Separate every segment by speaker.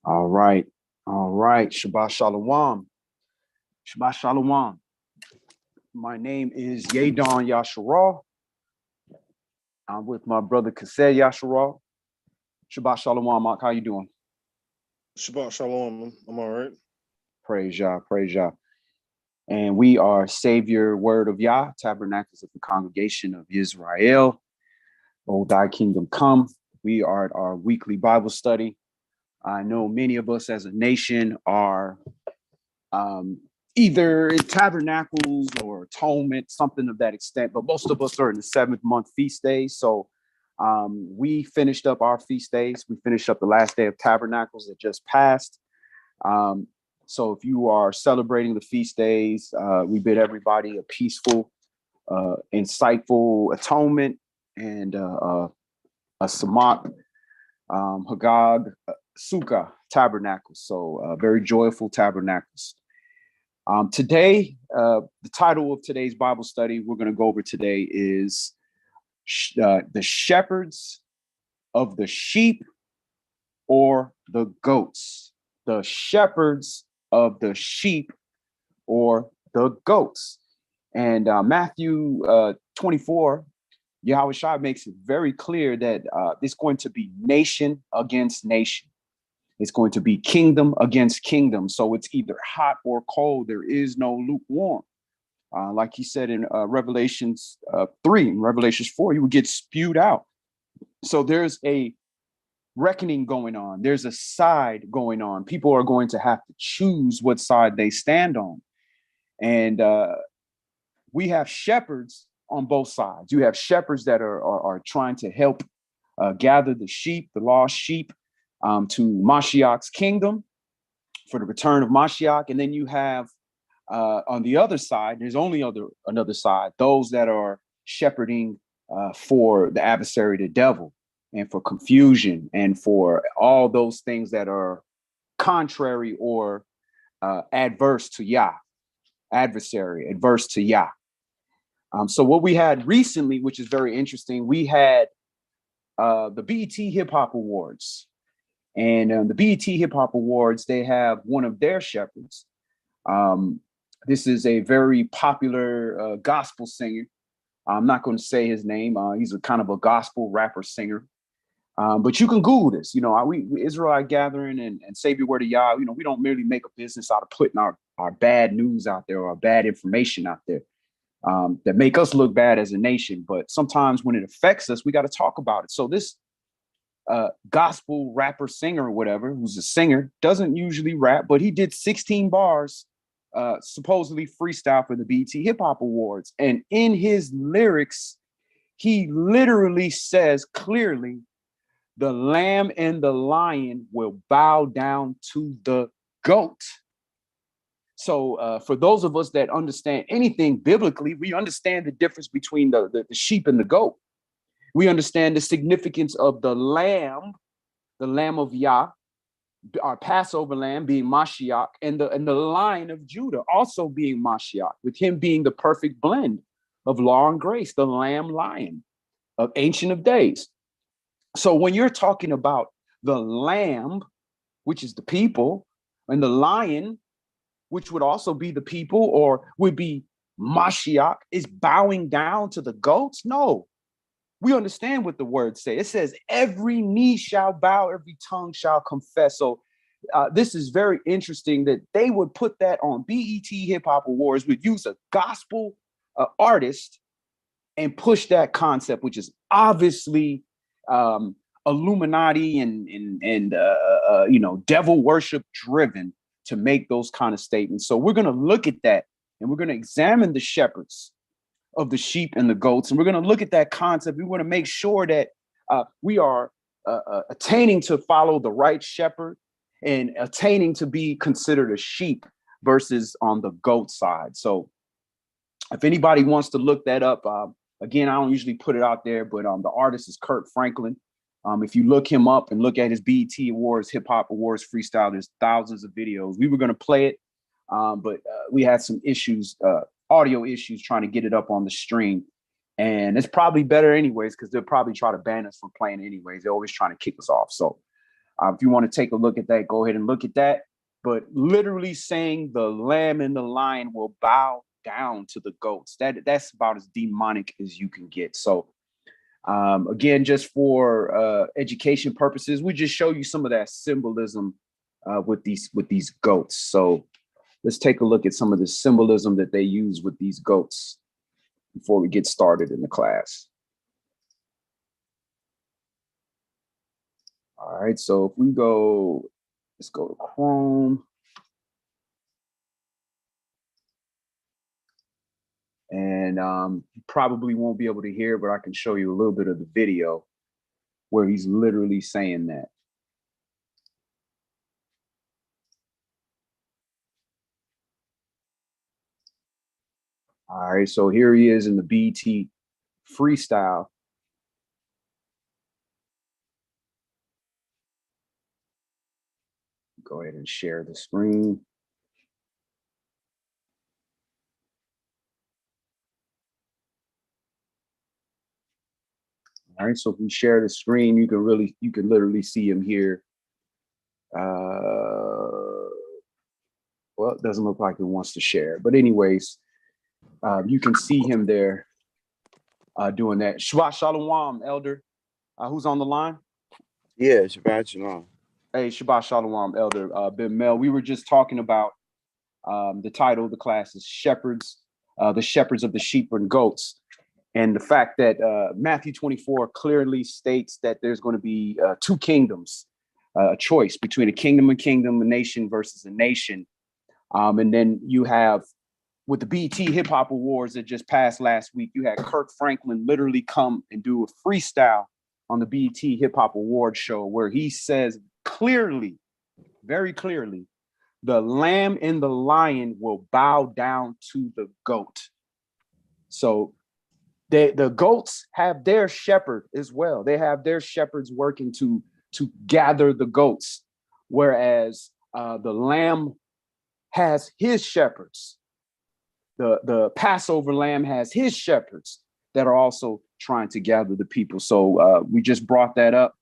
Speaker 1: All right. All right. Shabbat Shalom. Shabbat Shalom. My name is Yadon Yasharal. I'm with my brother Kaseh Yasharal. Shabbat Shalom, Mark. How you doing?
Speaker 2: Shabbat Shalom. I'm all right.
Speaker 1: Praise Yah. Praise Yah. And we are Savior Word of Yah, Tabernacles of the Congregation of Yisrael. O thy kingdom come. We are at our weekly Bible study. I know many of us as a nation are either in tabernacles or atonement, something of that extent, but most of us are in the 7th month feast days. So we finished up our feast days. We finished up the last day of tabernacles that just passed. So if you are celebrating the feast days, we bid everybody a peaceful, insightful atonement and a Samak, Hagag, Sukkah tabernacles. So very joyful tabernacles. Today, the title of today's Bible study we're going to go over today is the shepherds of the sheep or the goats. The shepherds of the sheep or the goats. And Matthew 24, YAH makes it very clear that it's going to be nation against nation. It's going to be kingdom against kingdom. So it's either hot or cold. There is no lukewarm. Like he said in Revelations 3, in Revelations 4, you would get spewed out. So there's a reckoning going on. There's a side going on. People are going to have to choose what side they stand on. And we have shepherds on both sides. You have shepherds that are trying to help gather the sheep, the lost sheep, to Mashiach's kingdom for the return of Mashiach. And then you have on the other side, there's only another side, those that are shepherding for the adversary, the devil, and for confusion and for all those things that are contrary or adverse to Yah, adversary, adverse to Yah. So what we had recently, which is very interesting, we had the BET Hip Hop Awards. And the BET Hip Hop Awards, they have one of their shepherds. This is a very popular gospel singer. I'm not going to say his name. He's a kind of a gospel rapper singer. But you can Google this. You know, we Israelite Gathering and Savior Word of Yah, you know, we don't merely make a business out of putting our bad news out there or our bad information out there that make us look bad as a nation. But sometimes when it affects us, we got to talk about it. So this gospel rapper singer or whatever, who's a singer, doesn't usually rap, but he did 16 bars, supposedly freestyle for the BET Hip Hop Awards. And in his lyrics, he literally says clearly, the lamb and the lion will bow down to the goat. So for those of us that understand anything biblically, we understand the difference between the sheep and the goat. We understand the significance of the lamb of Yah, our Passover lamb being Mashiach, and the Lion of Judah also being Mashiach, with him being the perfect blend of law and grace, the lamb lion of Ancient of Days. So when you're talking about the lamb, which is the people, and the lion, which would also be the people or would be Mashiach, is bowing down to the goats? No. We understand what the word says. It says every knee shall bow, every tongue shall confess. So this is very interesting that they would put that on BET Hip Hop Awards, would use a gospel artist and push that concept, which is obviously Illuminati and you know, devil worship driven to make those kind of statements. So we're going to look at that and we're going to examine the shepherds of the sheep and the goats. And we're going to look at that concept. We want to make sure that we are attaining to follow the right shepherd and attaining to be considered a sheep versus on the goat side. So if anybody wants to look that up, again, I don't usually put it out there, but the artist is Kurt Franklin. If you look him up and look at his BET Awards, Hip Hop Awards freestyle, there's thousands of videos. We were going to play it, but we had some issues, audio issues trying to get it up on the stream. And it's probably better anyways, because they'll probably try to ban us from playing anyways. They're always trying to kick us off. So If you want to take a look at that, go ahead and look at that. But literally saying the lamb and the lion will bow down to the goats. That's about as demonic as you can get. So again, just for education purposes, we just show you some of that symbolism with these goats. So let's take a look at some of the symbolism that they use with these goats before we get started in the class. All right, so if we go, let's go to Chrome. And you probably won't be able to hear, but I can show you a little bit of the video where he's literally saying that. All right, so here he is in the BT freestyle. Go ahead and share the screen. All right, so if we share the screen, you can literally see him here. Well, it doesn't look like it wants to share, but anyways, you can see him there doing that. Shabbat Shalom, Elder. Who's on the line?
Speaker 3: Yeah, Shabbat Shalom.
Speaker 1: Hey, Shabbat Shalom, Elder Ben Mel. We were just talking about the title of the class is Shepherds, the Shepherds of the Sheep and Goats. And the fact that Matthew 24 clearly states that there's going to be two kingdoms, a choice between a kingdom, a nation versus a nation. And then you have, with the BET Hip Hop Awards that just passed last week, you had Kirk Franklin literally come and do a freestyle on the BET Hip Hop Awards show where he says clearly, very clearly, the lamb and the lion will bow down to the goat. So the goats have their shepherd as well. They have their shepherds working to gather the goats, whereas the lamb has his shepherds. The Passover lamb has his shepherds that are also trying to gather the people. So we just brought that up.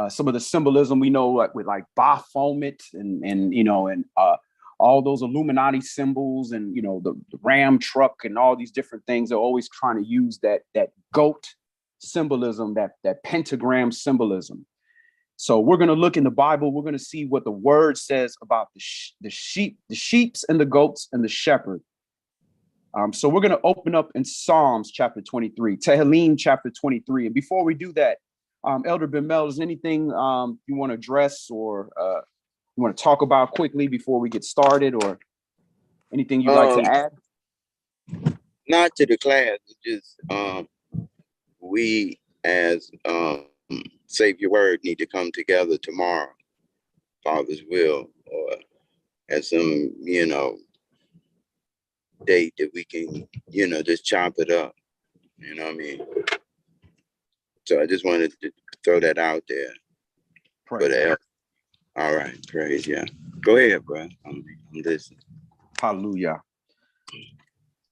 Speaker 1: Some of the symbolism we know, like with like Baphomet and all those Illuminati symbols and the ram truck and all these different things. They're always trying to use that goat symbolism, that pentagram symbolism. So we're going to look in the Bible. We're going to see what the word says about the sheeps and the goats and the shepherd. So we're going to open up in Psalms chapter 23, Tehillim chapter 23. And before we do that, Elder Ben Mel, is anything you want to address or you want to talk about quickly before we get started, or anything you'd like to add?
Speaker 3: Not to the class, just we as Save Your Word need to come together tomorrow, Father's will, or at some, date that we can, just chop it up. You know what I mean? So I just wanted to throw that out there.
Speaker 1: Praise.
Speaker 3: All right, praise, yeah. Go ahead, bro. I'm listening.
Speaker 1: Hallelujah.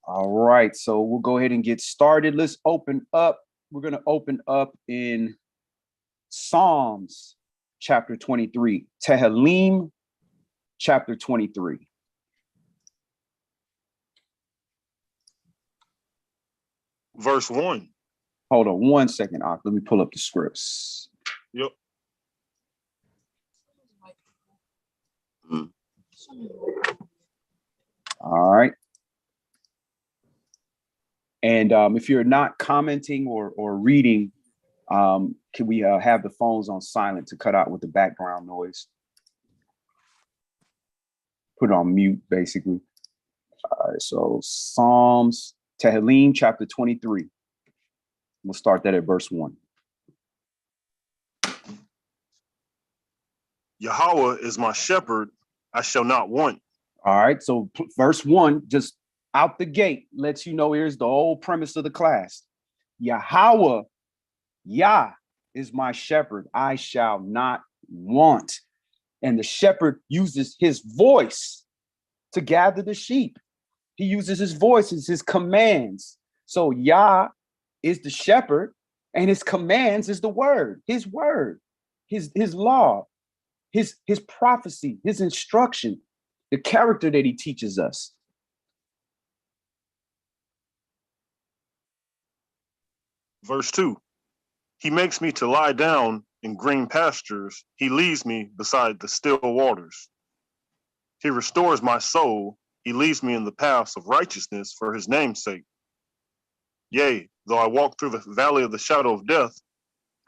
Speaker 1: All right, so we'll go ahead and get started. Let's open up. We're going to open up in Psalms chapter 23, Tehillim chapter 23.
Speaker 2: Verse 1.
Speaker 1: Hold on one second, Ak. Let me pull up the scripts.
Speaker 2: Yep.
Speaker 1: All right. And if you're not commenting or reading, can we have the phones on silent to cut out with the background noise? Put it on mute, basically. All right, so Psalms, Tehillim, chapter 23. We'll start that at verse 1.
Speaker 2: Yahweh is my shepherd, I shall not want.
Speaker 1: All right, so verse 1, just out the gate, lets you know here's the whole premise of the class. Yahweh, Yah, is my shepherd, I shall not want. And the shepherd uses his voice to gather the sheep. He uses his voices, his commands. So Yah is the shepherd, and his commands is the word, his word. his law, his prophecy, his instruction, the character that he teaches us.
Speaker 2: Verse 2. He makes me to lie down in green pastures. He leads me beside the still waters. He restores my soul. He leads me in the paths of righteousness for his name's sake. Yea, though I walk through the valley of the shadow of death,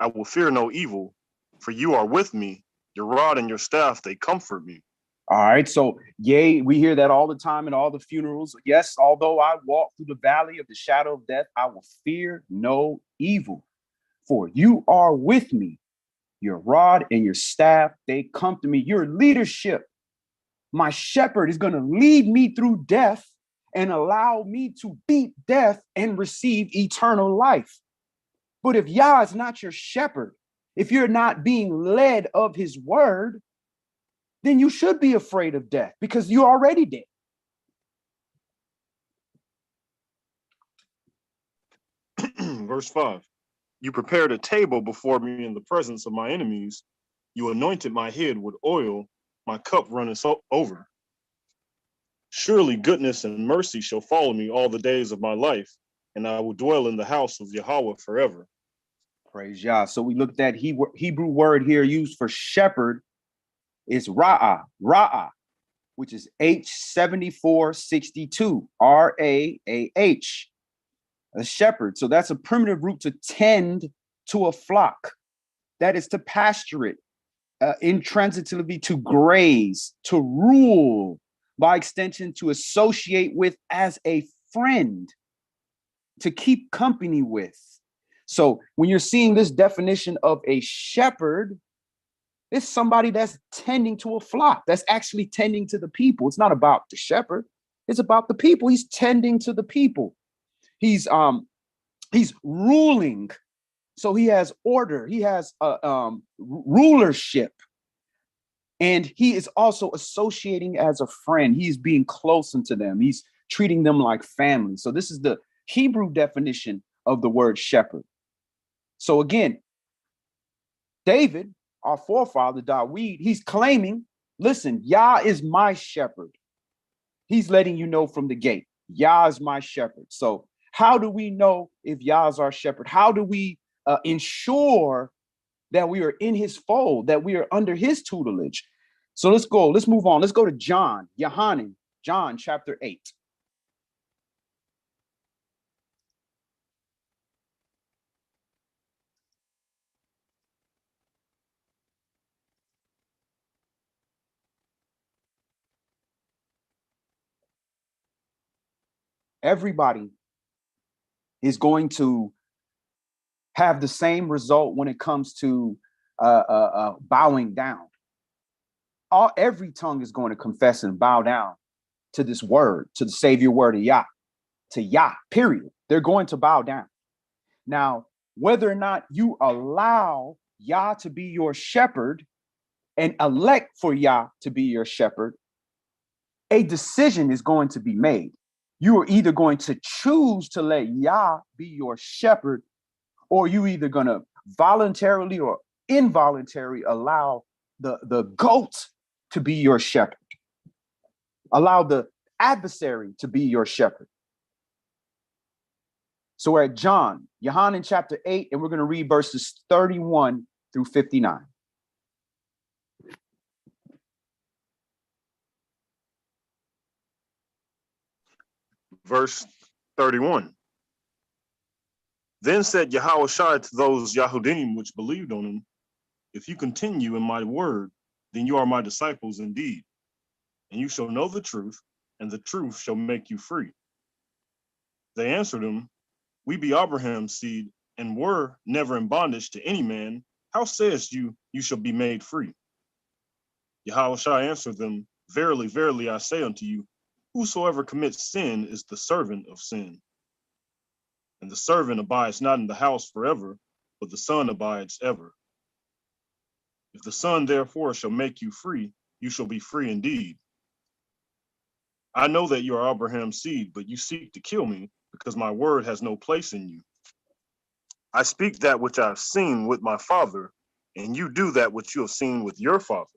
Speaker 2: I will fear no evil, for you are with me. Your rod and your staff, they comfort me.
Speaker 1: All right. So, yea, we hear that all the time in all the funerals. Yes, although I walk through the valley of the shadow of death, I will fear no evil, for you are with me. Your rod and your staff, they comfort me. Your leadership, my shepherd, is going to lead me through death and allow me to beat death and receive eternal life. But if Yah is not your shepherd, if you're not being led of his word, then you should be afraid of death because you're already dead.
Speaker 2: Verse 5. You prepared a table before me in the presence of my enemies. You anointed my head with oil. My cup runneth over. Surely goodness and mercy shall follow me all the days of my life, and I will dwell in the house of Yahweh forever.
Speaker 1: Praise Yah. So we looked at Hebrew word here used for shepherd is ra'ah, which is H7462, R-A-A-H, a shepherd. So that's a primitive root to tend to a flock. That is to pasture it, intransitively to graze, to rule, by extension, to associate with as a friend, to keep company with. So when you're seeing this definition of a shepherd, it's somebody that's tending to a flock, that's actually tending to the people. It's not about the shepherd, it's about the people. He's tending to the people. He's ruling. So he has order, he has rulership. And he is also associating as a friend. He's being close unto them. He's treating them like family. So this is the Hebrew definition of the word shepherd. So again, David, our forefather, David, he's claiming, listen, Yah is my shepherd. He's letting you know from the gate, Yah is my shepherd. So how do we know if Yah is our shepherd? How do we ensure that we are in his fold, that we are under his tutelage? So let's move on. Let's go to John chapter 8. Everybody is going to have the same result when it comes to bowing down. Every tongue is going to confess and bow down to this word, to the Savior word of Yah, to Yah, period. They're going to bow down. Now, whether or not you allow Yah to be your shepherd and elect for Yah to be your shepherd, a decision is going to be made. You are either going to choose to let Yah be your shepherd, or you either going to voluntarily or involuntarily allow the goat to be your shepherd. Allow the adversary to be your shepherd. So we're at John in chapter 8, and we're going to read verses 31 through 59.
Speaker 2: Verse 31. Then said Yahushua to those Yahudim which believed on him, if you continue in my word, then you are my disciples indeed, and you shall know the truth, and the truth shall make you free. They answered him, we be Abraham's seed, and were never in bondage to any man. How sayest you, you shall be made free? Yahushua answered them, verily, verily, I say unto you, whosoever commits sin is the servant of sin. And the servant abides not in the house forever, but the Son abides ever. If the Son therefore shall make you free, you shall be free indeed. I know that you are Abraham's seed, but you seek to kill me, because my word has no place in you. I speak that which I have seen with my father, and you do that which you have seen with your father.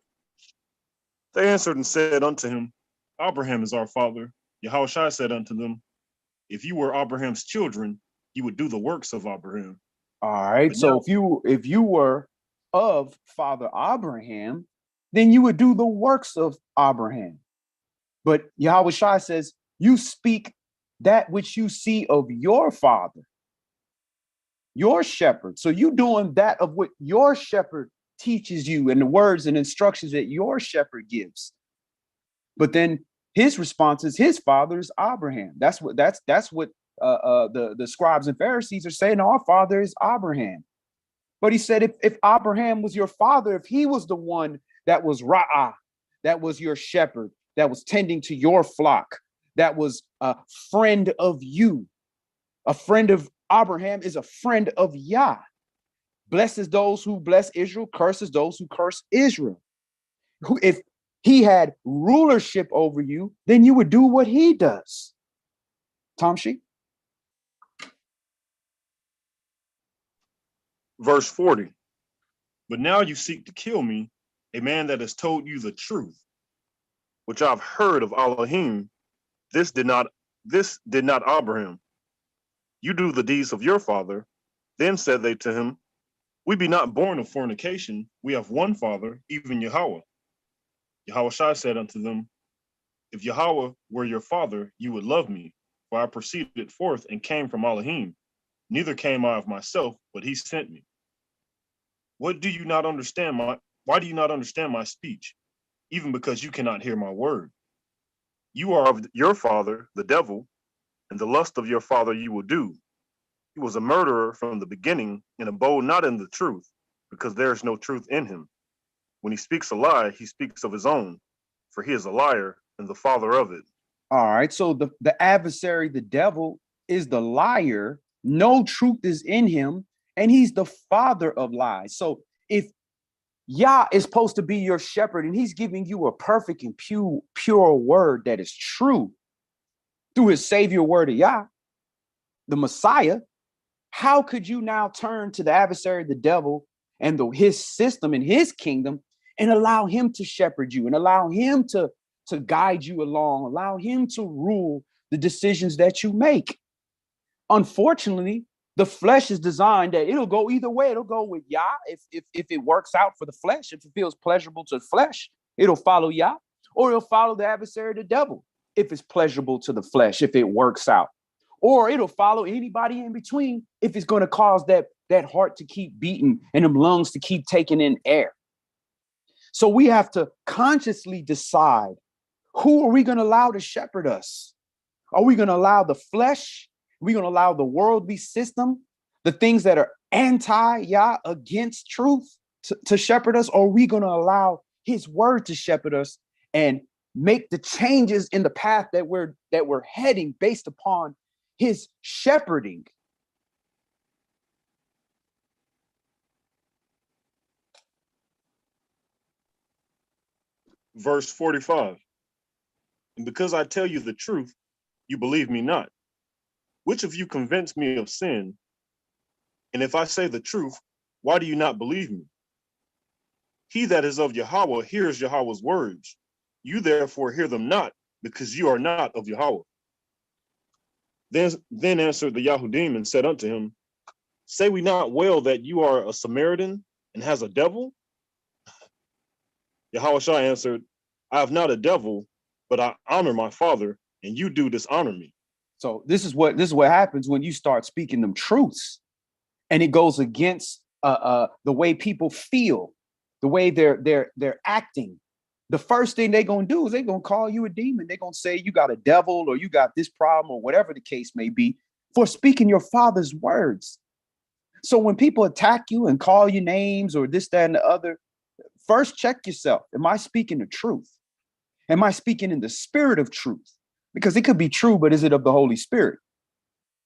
Speaker 2: They answered and said unto him, Abraham is our father. Yahushua said unto them, if you were Abraham's children, you would do the works of Abraham.
Speaker 1: All right.
Speaker 2: But
Speaker 1: So
Speaker 2: now,
Speaker 1: if you were of Father Abraham, then you would do the works of Abraham. But Yahweh Shai says, you speak that which you see of your father, your shepherd. So you doing that of what your shepherd teaches you and the words and instructions that your shepherd gives. But then his response is his father is Abraham. That's what the scribes and Pharisees are saying. Our father is Abraham. But he said, if Abraham was your father, if he was the one that was Ra'ah, that was your shepherd, that was tending to your flock, that was a friend of you, a friend of Abraham is a friend of Yah. Blesses those who bless Israel, curses those who curse Israel. If he had rulership over you, then you would do what he does. Tamshi?
Speaker 2: verse 40. But now you seek to kill me, a man that has told you the truth, which I've heard of Elohim. This did not Abraham. You do the deeds of your father. Then said they to him, we be not born of fornication. We have one father, even Yahweh. Yahushua said unto them, if Yahweh were your father, you would love me, for I proceeded forth and came from Elohim. Neither came I of myself, but he sent me. Why do you not understand my speech? Even because you cannot hear my word. You are of your father, the devil, and the lust of your father you will do. He was a murderer from the beginning and abode not in the truth, because there is no truth in him. When he speaks a lie, he speaks of his own, for he is a liar and the father of it.
Speaker 1: All right. So the adversary, the devil, is the liar. No truth is in him, and he's the father of lies. So if Yah is supposed to be your shepherd, and he's giving you a perfect and pure word that is true through his savior word of Yah, the Messiah, how could you now turn to the adversary, the devil, and his system and his kingdom and allow him to shepherd you and allow him to guide you along, allow him to rule the decisions that you make? Unfortunately, the flesh is designed that it'll go either way. It'll go with Yah if it works out for the flesh, if it feels pleasurable to the flesh, it'll follow Yah, or it'll follow the adversary, the devil, if it's pleasurable to the flesh, if it works out. Or it'll follow anybody in between if it's going to cause that heart to keep beating and them lungs to keep taking in air. So we have to consciously decide, who are we going to allow to shepherd us? Are we going to allow the flesh? Are we going to allow the worldly system, the things that are anti-Yah, against truth, to shepherd us? Or are we going to allow his word to shepherd us and make the changes in the path that we're heading based upon his shepherding?
Speaker 2: Verse 45. And because I tell you the truth, you believe me not. Which of you convince me of sin? And if I say the truth, why do you not believe me? He that is of Yahweh hears Yahweh's words. You therefore hear them not, because you are not of Yahweh. Then answered the Yahudim and said unto him, say we not well that you are a Samaritan and has a devil? Yahushua answered, I have not a devil, but I honor my father, and you do dishonor me.
Speaker 1: So this is what happens when you start speaking them truths, and it goes against the way people feel, the way they're acting. The first thing they're gonna do is they're gonna call you a demon. They're gonna say you got a devil or you got this problem or whatever the case may be for speaking your father's words. So when people attack you and call you names or this, that, and the other, first check yourself. Am I speaking the truth? Am I speaking in the spirit of truth? Because it could be true, but is it of the Holy Spirit?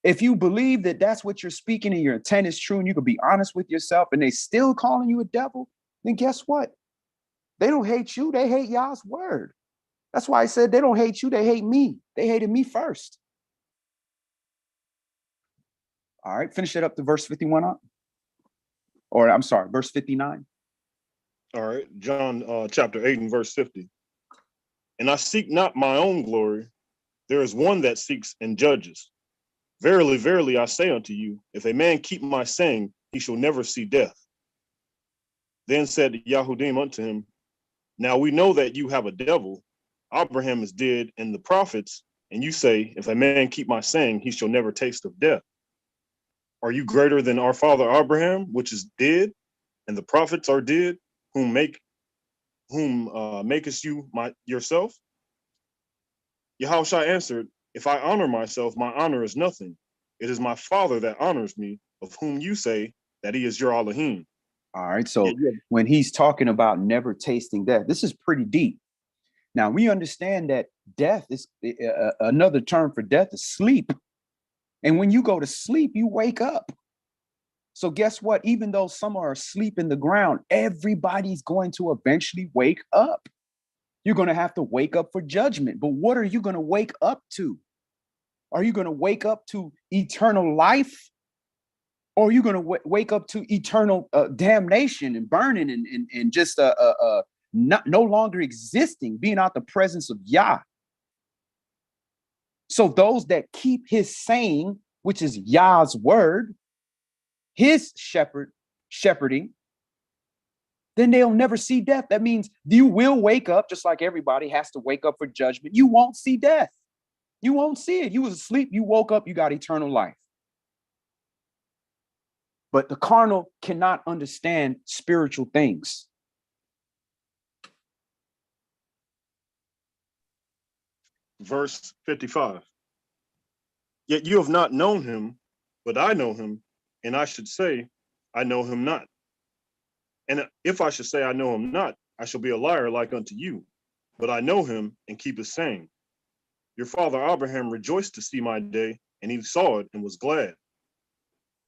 Speaker 1: If you believe that that's what you're speaking and your intent is true and you can be honest with yourself and they still calling you a devil, then guess what? They don't hate you. They hate Yah's word. That's why I said they don't hate you. They hate me. They hated me first. All right, finish it up to verse 51 up. Or I'm sorry, verse 59.
Speaker 2: All right, John chapter 8 and verse 50. And I seek not my own glory. There is one that seeks and judges. Verily, verily, I say unto you, if a man keep my saying, he shall never see death. Then said the Yahudim unto him, now we know that you have a devil. Abraham is dead, and the prophets, and you say, if a man keep my saying, he shall never taste of death. Are you greater than our father Abraham, which is dead, and the prophets are dead, whom makest you yourself? Yahushua answered, if I honor myself, my honor is nothing. It is my Father that honors me, of whom you say that he is your Elohim.
Speaker 1: All right. So when he's talking about never tasting death, this is pretty deep. Now we understand that death is another term for death is sleep. And when you go to sleep, you wake up. So guess what? Even though some are asleep in the ground, everybody's going to eventually wake up. You're going to have to wake up for judgment. But what are you going to wake up to? Are you going to wake up to eternal life? Or are you going to wake up to eternal damnation and burning and just no longer existing, being out the presence of Yah? So those that keep his saying, which is Yah's word, his shepherding, then they'll never see death. That means you will wake up, just like everybody has to wake up for judgment. You won't see death. You won't see it. You was asleep, you woke up, you got eternal life. But the carnal cannot understand spiritual things.
Speaker 2: Verse 55. Yet you have not known him, but I know him, and I should say, I know him not. And if I should say I know him not, I shall be a liar like unto you. But I know him and keep his saying. Your father Abraham rejoiced to see my day, and he saw it and was glad.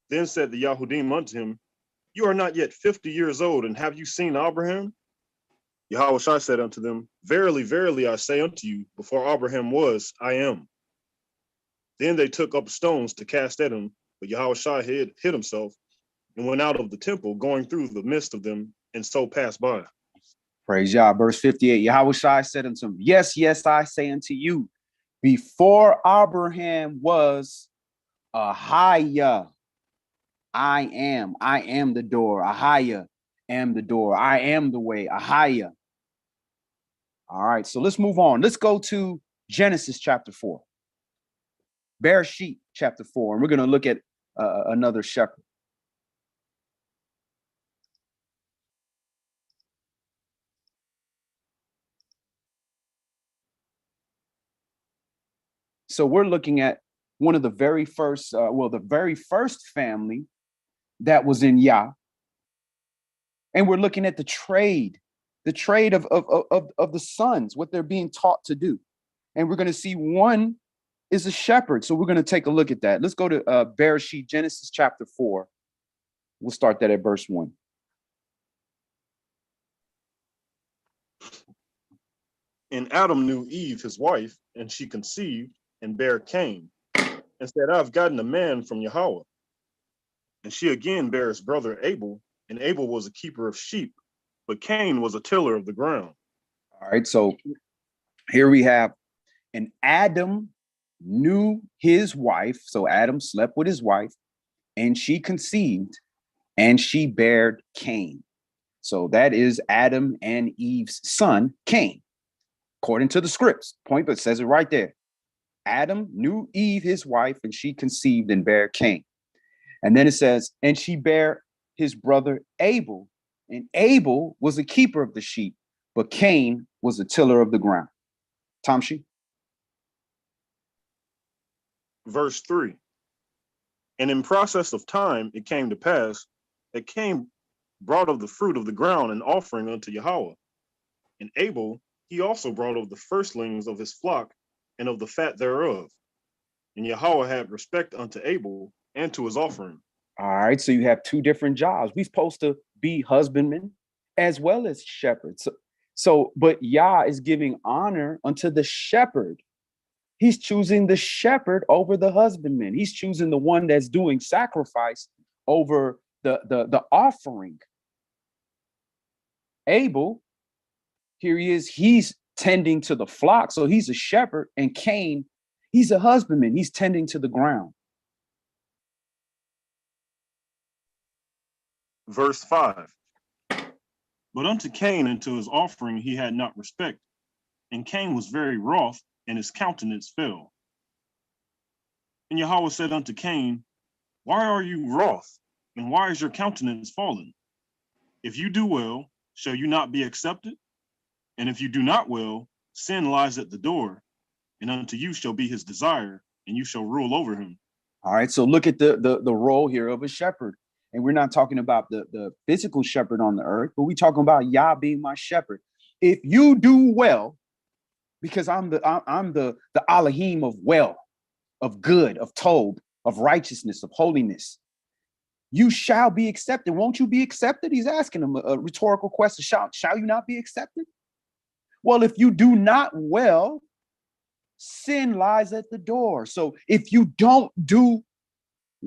Speaker 2: Then said the Yahudim unto him, you are not yet 50 years old, and have you seen Abraham? Yahushua said unto them, verily, verily, I say unto you, before Abraham was, I am. Then they took up stones to cast at him, but Yahushua hid himself and went out of the temple, going through the midst of them, and so passed by.
Speaker 1: Praise Yah. Verse 58, Yahushua said unto him, yes, yes, I say unto you, before Abraham was, Ahaya, I am the door. Ahaya, am the door. I am the way. Ahaya. All right, so let's move on. Let's go to Genesis chapter 4. Bereshit chapter 4, and we're going to look at another shepherd. So we're looking at one of the very first, the very first family that was in Yah. And we're looking at the trade of the sons, what they're being taught to do. And we're going to see one is a shepherd. So we're going to take a look at that. Let's go to Bereshit, Genesis chapter 4. We'll start that at verse 1.
Speaker 2: And Adam knew Eve, his wife, and she conceived and bare Cain, and said, I've gotten a man from Yahweh. And she again bare his brother Abel, and Abel was a keeper of sheep, but Cain was a tiller of the ground.
Speaker 1: All right, so here we have, and Adam knew his wife. So Adam slept with his wife, and she conceived, and she bare Cain. So that is Adam and Eve's son, Cain, according to the scripts. Point, but says it right there. Adam knew Eve, his wife, and she conceived and bare Cain. And then it says, and she bare his brother Abel, and Abel was a keeper of the sheep, but Cain was a tiller of the ground. Tamshi?
Speaker 2: Verse 3. And in process of time, it came to pass that Cain brought of the fruit of the ground an offering unto Yahweh. And Abel, he also brought of the firstlings of his flock and of the fat thereof. And Yahweh had respect unto Abel and to his offering.
Speaker 1: All right, so you have two different jobs. We're supposed to be husbandmen as well as shepherds. But Yah is giving honor unto the shepherd. He's choosing the shepherd over the husbandman. He's choosing the one that's doing sacrifice over the offering. Abel, here he is, he's tending to the flock. So he's a shepherd, and Cain, he's a husbandman. He's tending to the ground.
Speaker 2: Verse 5. But unto Cain and to his offering he had not respect, and Cain was very wroth, and his countenance fell. And Yahweh said unto Cain, why are you wroth, and why is your countenance fallen? If you do well, shall you not be accepted? And if you do not well, sin lies at the door, and unto you shall be his desire, and you shall rule over him.
Speaker 1: All right, so look at the role here of a shepherd. And we're not talking about the physical shepherd on the earth, but we're talking about Yah being my shepherd. If you do well, because I'm the Elohim of well, of good, of tob, of righteousness, of holiness, you shall be accepted. Won't you be accepted? He's asking him a rhetorical question. Shall you not be accepted? Well, if you do not well, sin lies at the door. So if you don't do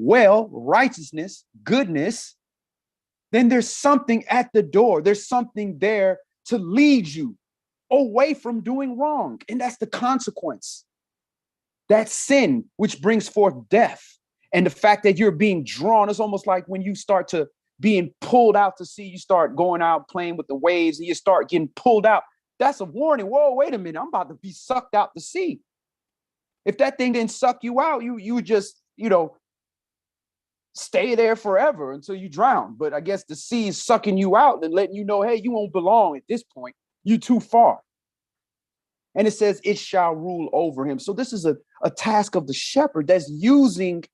Speaker 1: well, righteousness, goodness, then there's something at the door. There's something there to lead you away from doing wrong. And that's the consequence. That's sin, which brings forth death. And the fact that you're being drawn is almost like when you start to being pulled out to sea, you start going out playing with the waves and you start getting pulled out. That's a warning. Whoa, wait a minute. I'm about to be sucked out to sea. If that thing didn't suck you out, you just, stay there forever until you drown. But I guess the sea is sucking you out and letting you know, hey, you won't belong at this point. You're too far. And it says it shall rule over him. So this is a task of the shepherd that's using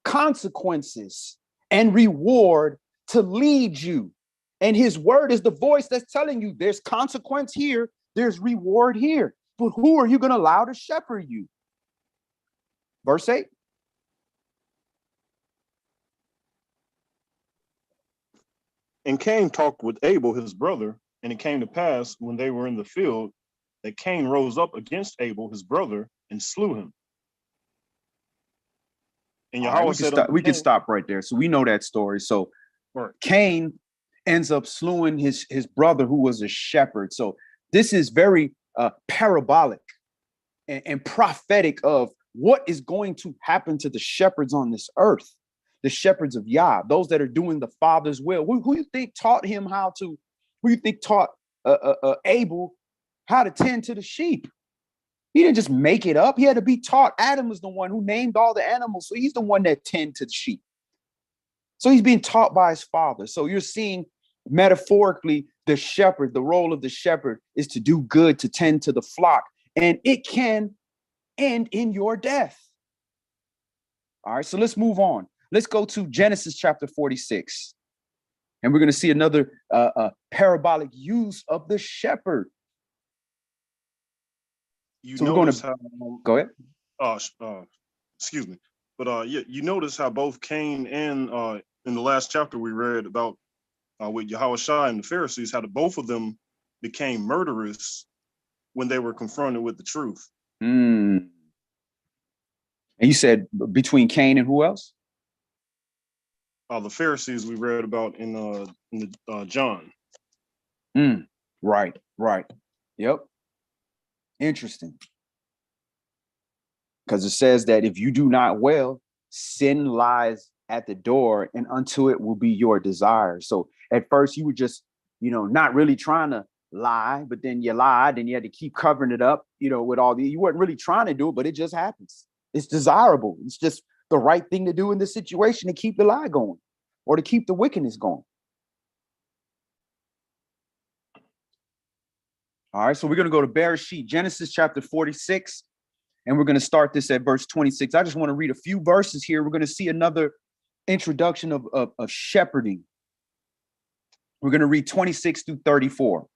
Speaker 1: consequences and reward to lead you. And his word is the voice that's telling you there's consequence here, there's reward here. But who are you going to allow to shepherd you? Verse 8.
Speaker 2: And Cain talked with Abel, his brother, and it came to pass when they were in the field that Cain rose up against Abel, his brother, and slew him. And Yahweh said,
Speaker 1: we can stop right there. So we know that story. So
Speaker 2: right.
Speaker 1: Cain ends up slewing his brother who was a shepherd. So this is very parabolic and prophetic of what is going to happen to the shepherds on this earth. The shepherds of Yah, those that are doing the Father's will. Who you think taught him who you think taught Abel how to tend to the sheep? He didn't just make it up. He had to be taught. Adam was the one who named all the animals. So he's the one that tend to the sheep. So he's being taught by his father. So you're seeing metaphorically the shepherd, the role of the shepherd is to do good, to tend to the flock. And it can end in your death. All right, so let's move on. Let's go to Genesis chapter 46. And we're going to see another parabolic use of the shepherd.
Speaker 2: Go
Speaker 1: ahead.
Speaker 2: Excuse me. But you notice how both Cain and in the last chapter we read about with Yahushua and the Pharisees, how both of them became murderous when they were confronted with the truth.
Speaker 1: And you said between Cain and who else?
Speaker 2: The Pharisees we read about in the John.
Speaker 1: Right. Yep. Interesting. Because it says that if you do not well, sin lies at the door, and unto it will be your desire. So at first you were just, not really trying to lie, but then you lied and you had to keep covering it up, with all you weren't really trying to do it, but it just happens. It's desirable. It's just the right thing to do in this situation to keep the lie going or to keep the wickedness going. All right, so we're going to go to Bereshit, Genesis chapter 46, and we're going to start this at verse 26. I just want to read a few verses here. We're going to see another introduction of shepherding. We're going to read 26 through 34.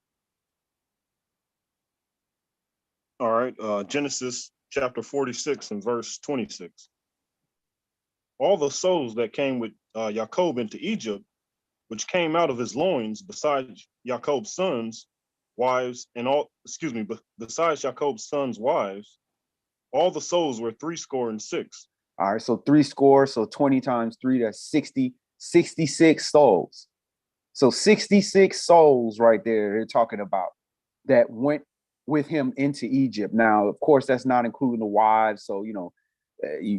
Speaker 2: All right, Genesis chapter 46 and verse 26. All the souls that came with Jacob into Egypt, which came out of his loins, besides Jacob's sons, wives, besides Jacob's sons' wives, all the souls were 66.
Speaker 1: All right, so 3 score, so 20 times 3, that's 60, 66 souls. So 66 souls right there, they're talking about, that went with him into Egypt. Now, of course, that's not including the wives. So, you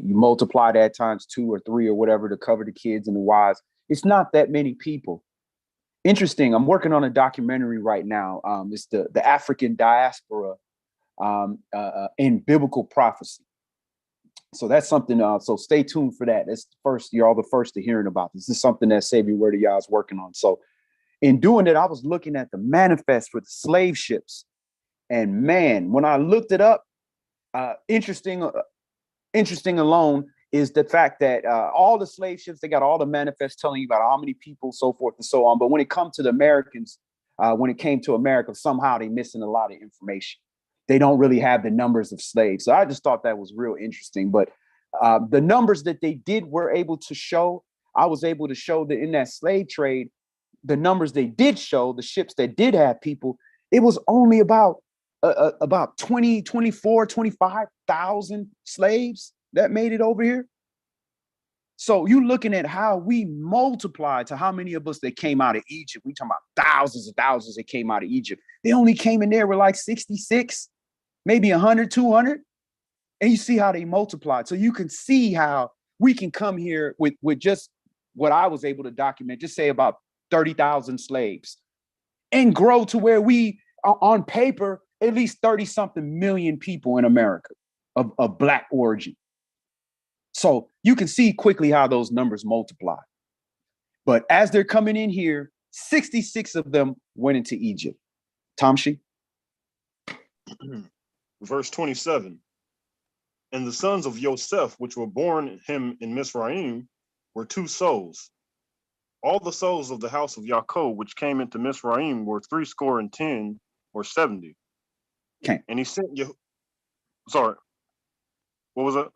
Speaker 1: multiply that times 2 or 3 or whatever to cover the kids and the wives. It's not that many people. Interesting. I'm working on a documentary right now. It's the African diaspora in biblical prophecy. So that's something. So stay tuned for that. That's the first. You're all the first to hearing about this. This is something that Savior Word of YAH is working on. So in doing it, I was looking at the manifest for the slave ships, and man, when I looked it up, interesting alone is the fact that all the slave ships, they got all the manifests telling you about how many people, so forth and so on. But when it comes to the Americans, when it came to America, somehow they missing a lot of information. They don't really have the numbers of slaves. So I just thought that was real interesting. But the numbers that they were able to show, I was able to show that in that slave trade, the numbers they did show, the ships that did have people, it was only about 20, 24, 25,000 slaves that made it over here. So you looking at how we multiply to how many of us that came out of Egypt. We talking about thousands and thousands that came out of Egypt. They only came in there with like 66, maybe 100, 200. And you see how they multiplied. So you can see how we can come here with just what I was able to document, just say about 30,000 slaves, and grow to where we are on paper, at least 30 something million people in America of Black origin. So you can see quickly how those numbers multiply. But as they're coming in here, 66 of them went into Egypt. Tamshi?
Speaker 2: Verse 27. And the sons of Yosef, which were born him in Mizraim, were 2 souls. All the souls of the house of Yaakov, which came into Mizraim, were 70 or 70.
Speaker 1: Okay.
Speaker 2: And he sent you. Sorry, what was that?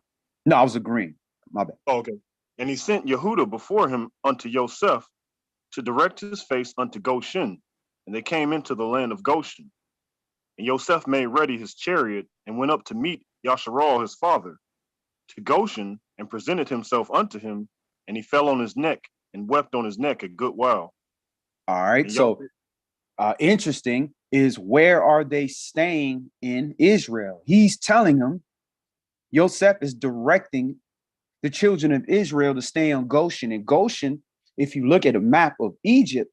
Speaker 1: No, I was agreeing. My bad.
Speaker 2: Oh, okay. And he sent Yehuda before him unto Yosef to direct his face unto Goshen. And they came into the land of Goshen. And Yosef made ready his chariot and went up to meet Yasharal his father to Goshen, and presented himself unto him. And he fell on his neck and wept on his neck a good while.
Speaker 1: All right. So interesting is, where are they staying in Israel? He's telling them, Yosef is directing the children of Israel to stay on Goshen. And Goshen, if you look at a map of Egypt,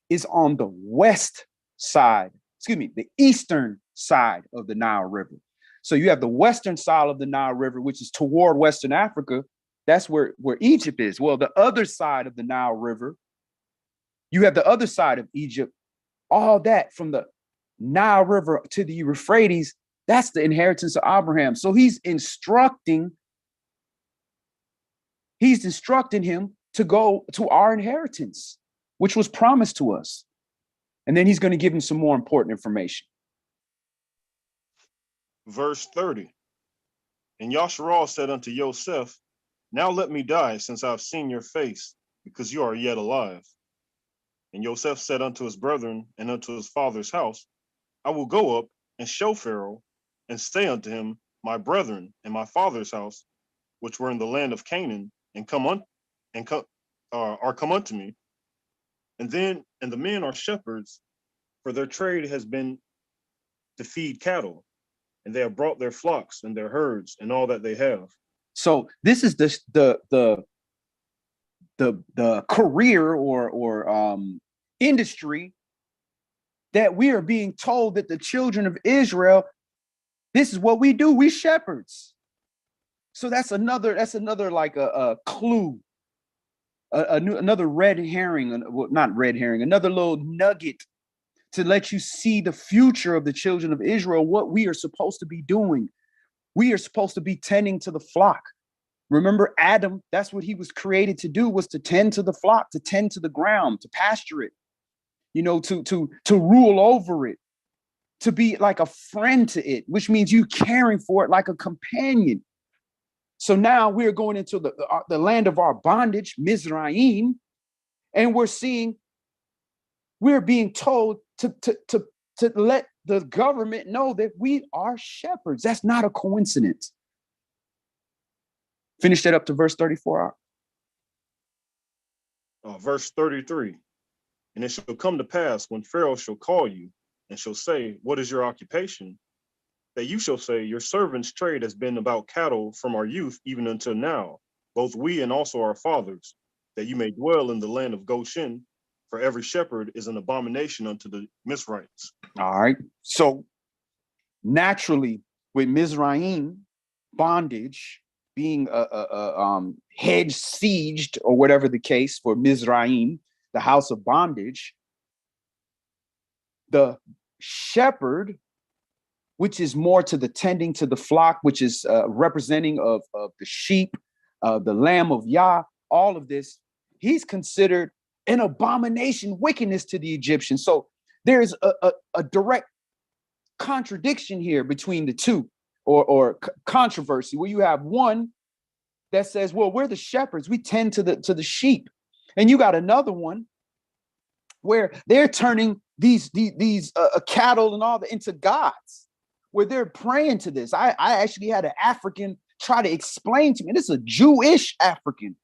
Speaker 1: is on the west side, the eastern side of the Nile River. So you have the western side of the Nile River, which is toward Western Africa. That's where Egypt is. Well, the other side of the Nile River, you have the other side of Egypt. All that from the Nile River to the Euphrates, that's the inheritance of Abraham. So he's instructing him to go to our inheritance, which was promised to us. And then he's going to give him some more important information.
Speaker 2: Verse 30. And Yasharal said unto Yosef, now let me die, since I have seen your face, because you are yet alive. And Yosef said unto his brethren and unto his father's house, I will go up and show Pharaoh, and say unto him, my brethren and my father's house, which were in the land of Canaan, are come unto me. And the men are shepherds, for their trade has been to feed cattle, and they have brought their flocks and their herds and all that they have.
Speaker 1: So this is the career or industry that we are being told that the children of Israel, this is what we do. We shepherds. So that's another like a clue, another red herring, well, not red herring, another little nugget to let you see the future of the children of Israel, what we are supposed to be doing. We are supposed to be tending to the flock. Remember Adam, that's what he was created to do, was to tend to the flock, to tend to the ground, to pasture it, to rule over it, to be like a friend to it, which means you caring for it like a companion. So now we're going into the land of our bondage, Mizraim, and we're being told to let the government know that we are shepherds. That's not a coincidence. Finish that up to verse 34.
Speaker 2: Verse 33. And it shall come to pass when Pharaoh shall call you and shall say, what is your occupation? That you shall say, your servant's trade has been about cattle from our youth even until now, both we and also our fathers, that you may dwell in the land of Goshen, for every shepherd is an abomination unto the Mizrahites.
Speaker 1: All right. So naturally, with Mizraim bondage being hedge sieged or whatever the case for Mizraim, the house of bondage, the shepherd, which is more to the tending to the flock, which is representing of the sheep, the lamb of YAH, all of this, he's considered an abomination, wickedness to the Egyptians. So there's a direct contradiction here between the two, or controversy, where you have one that says, well, we're the shepherds, we tend to the sheep. And you got another one where they're turning these cattle and all that into gods, where they're praying to this. I actually had an African try to explain to me, this is a Jewish African,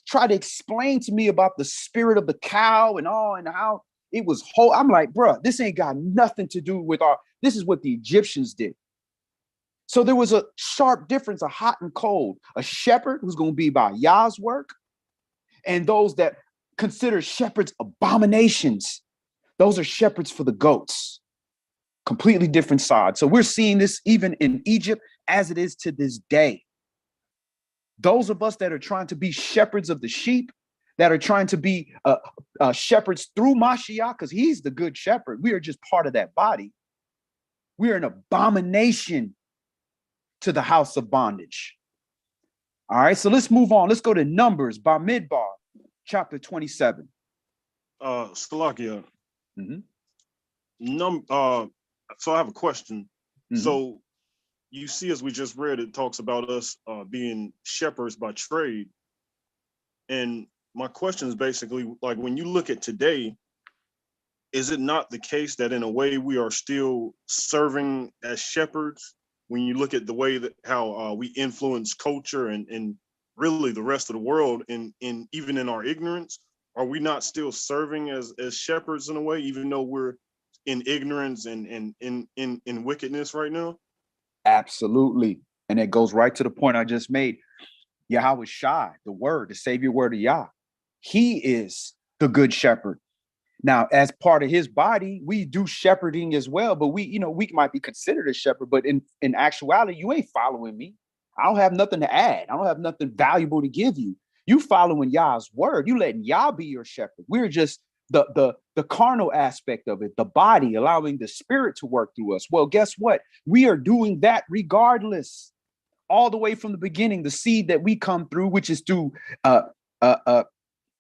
Speaker 1: try to explain to me about the spirit of the cow and all, and how it was whole. I'm like, bro, this ain't got nothing to do with this is what the Egyptians did. So there was a sharp difference, a hot and cold, a shepherd who's going to be by YAH's work, and those that consider shepherds abominations. Those are shepherds for the goats. Completely different side. So we're seeing this even in Egypt as it is to this day. Those of us that are trying to be shepherds of the sheep, that are trying to be shepherds through Mashiach, because he's the good shepherd. We are just part of that body. We are an abomination to the house of bondage. All right, so let's move on. Let's go to Numbers, Bamidbar, chapter 27.
Speaker 2: Salakia.
Speaker 1: Mm-hmm.
Speaker 2: So I have a question.
Speaker 1: Mm-hmm.
Speaker 2: So you see, as we just read, it talks about us being shepherds by trade. And my question is basically, like, when you look at today, is it not the case that in a way we are still serving as shepherds? When you look at the way that how we influence culture and really the rest of the world, in even in our ignorance, are we not still serving as shepherds in a way, even though we're in ignorance and in wickedness right now?
Speaker 1: Absolutely. And it goes right to the point I just made. Yahweh Shai, the word, the savior word of Yah. He is the good shepherd. Now, as part of his body, we do shepherding as well, but we might be considered a shepherd, but in actuality, you ain't following me. I don't have nothing to add. I don't have nothing valuable to give you. You following Yah's word. You letting Yah be your shepherd. We're just the carnal aspect of it, the body, allowing the spirit to work through us. Well, guess what? We are doing that regardless, all the way from the beginning. The seed that we come through, which is through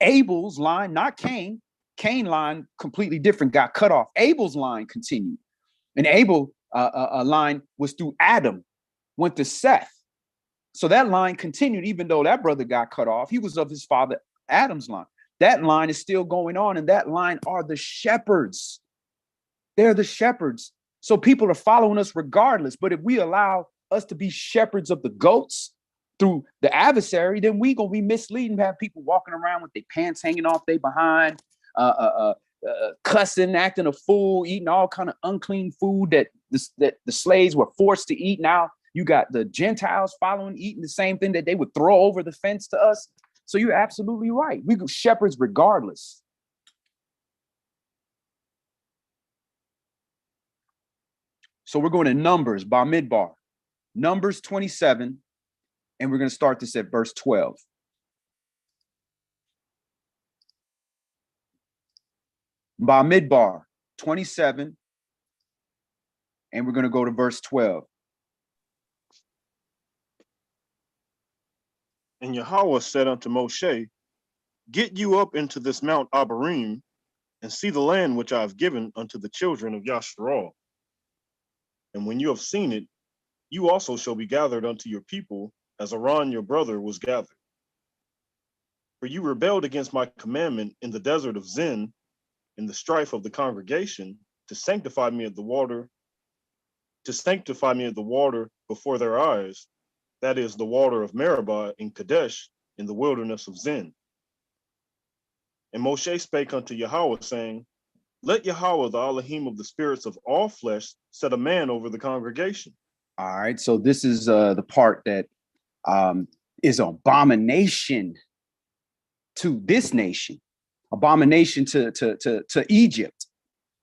Speaker 1: Abel's line, not Cain. Cain line completely different, got cut off. Abel's line continued, and Abel line was through Adam, went to Seth. So that line continued, even though that brother got cut off. He was of his father Adam's line. That line is still going on, and that line are the shepherds. They're the shepherds. So people are following us regardless. But if we allow us to be shepherds of the goats through the adversary, then we gonna be misleading, have people walking around with their pants hanging off their behind, cussing, acting a fool, eating all kind of unclean food that the slaves were forced to eat. Now you got the Gentiles following, eating the same thing that they would throw over the fence to us. So you're absolutely right. We go shepherds regardless. So we're going to Numbers, Bamidbar, Numbers 27, and we're going to start this at verse 12. Bamidbar 27, and we're going to go to verse 12.
Speaker 2: And Yahweh said unto Moshe, get you up into this Mount Abarim, and see the land which I have given unto the children of Yasharal. And when you have seen it, you also shall be gathered unto your people, as Aaron your brother was gathered. For you rebelled against my commandment in the desert of Zin, in the strife of the congregation, to sanctify me at the water before their eyes, that is the water of Meribah in Kadesh, in the wilderness of Zin. And Moshe spake unto Yahweh, saying, let Yahweh, the Elohim of the spirits of all flesh, set a man over the congregation.
Speaker 1: All right. So this is the part that is abomination to this nation, abomination to Egypt,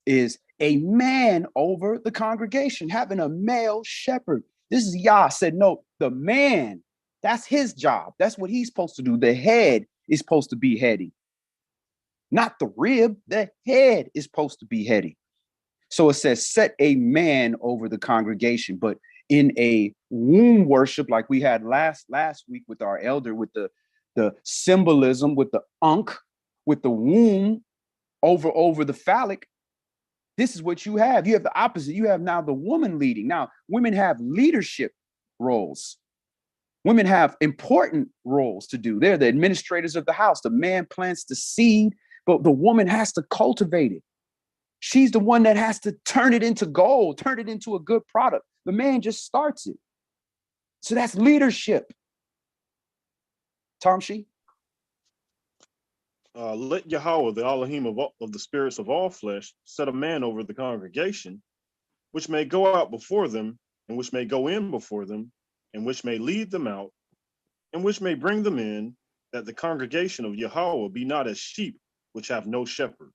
Speaker 1: is a man over the congregation, having a male shepherd. This is Yah said, no, the man, that's his job. That's what he's supposed to do. The head is supposed to be heady, not the rib. The head is supposed to be heady. So it says, set a man over the congregation. But in a womb worship, like we had last week with our elder, with the symbolism, with the ankh, with the womb over the phallic, this is what you have. You have the opposite. You have now the woman leading. Now, women have leadership roles. Women have important roles to do. They're the administrators of the house. The man plants the seed, but the woman has to cultivate it. She's the one that has to turn it into gold, turn it into a good product. The man just starts it. So that's leadership. Tamshi?
Speaker 2: Let Yahweh, the Elohim of the spirits of all flesh, set a man over the congregation, which may go out before them, and which may go in before them, and which may lead them out, and which may bring them in, that the congregation of Yahweh be not as sheep which have no shepherd.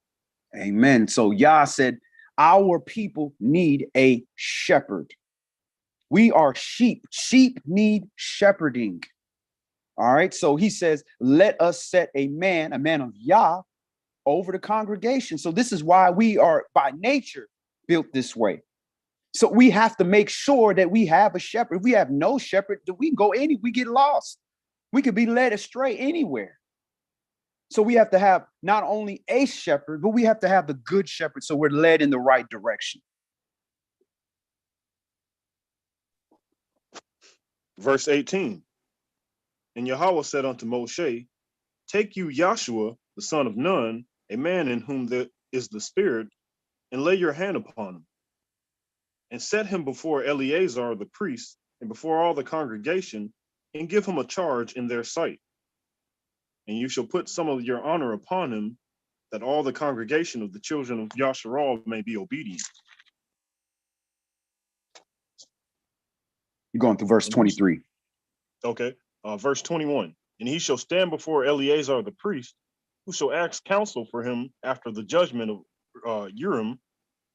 Speaker 1: Amen. So Yah said, our people need a shepherd. We are sheep. Sheep need shepherding. All right. So he says, let us set a man of Yah, over the congregation. So this is why we are by nature built this way. So we have to make sure that we have a shepherd. If we have no shepherd, we can go we get lost. We could be led astray anywhere. So we have to have not only a shepherd, but we have to have the good shepherd, so we're led in the right direction.
Speaker 2: Verse 18. And Yahweh said unto Moshe, take you Joshua, the son of Nun, a man in whom there is the spirit, and lay your hand upon him, and set him before Eleazar the priest, and before all the congregation, and give him a charge in their sight. And you shall put some of your honor upon him, that all the congregation of the children of Yasharal may be obedient.
Speaker 1: You're going through verse 23.
Speaker 2: Okay. Verse 21. And he shall stand before Eleazar the priest, who shall ask counsel for him after the judgment of Urim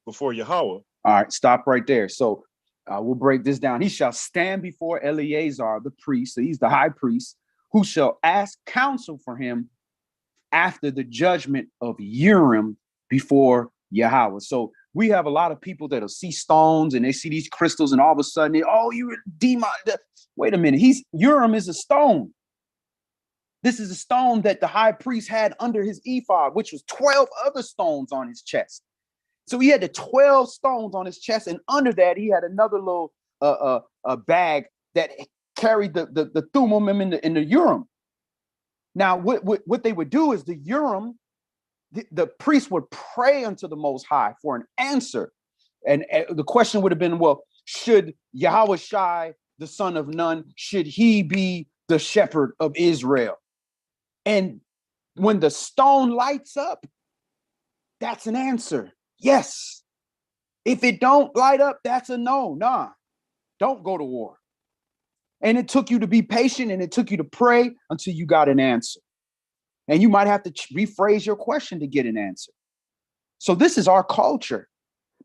Speaker 2: before Yahweh.
Speaker 1: All right, stop right there. So we'll break this down. He shall stand before Eleazar the priest, so he's the high priest, who shall ask counsel for him after the judgment of Urim before Yahweh. So we have a lot of people that'll see stones and they see these crystals, and all of a sudden, you're a demon. Wait a minute. Urim is a stone. This is a stone that the high priest had under his ephod, which was 12 other stones on his chest. So he had the 12 stones on his chest, and under that he had another little bag that carried the thummim in the Urim. Now, what they would do is the Urim, the priest would pray unto the Most High for an answer. And the question would have been, well, should Yahweh Shai, the son of Nun, should he be the shepherd of Israel? And when the stone lights up, that's an answer. Yes. If it don't light up, that's a no. Nah, don't go to war. And it took you to be patient, and it took you to pray until you got an answer. And you might have to rephrase your question to get an answer. So this is our culture.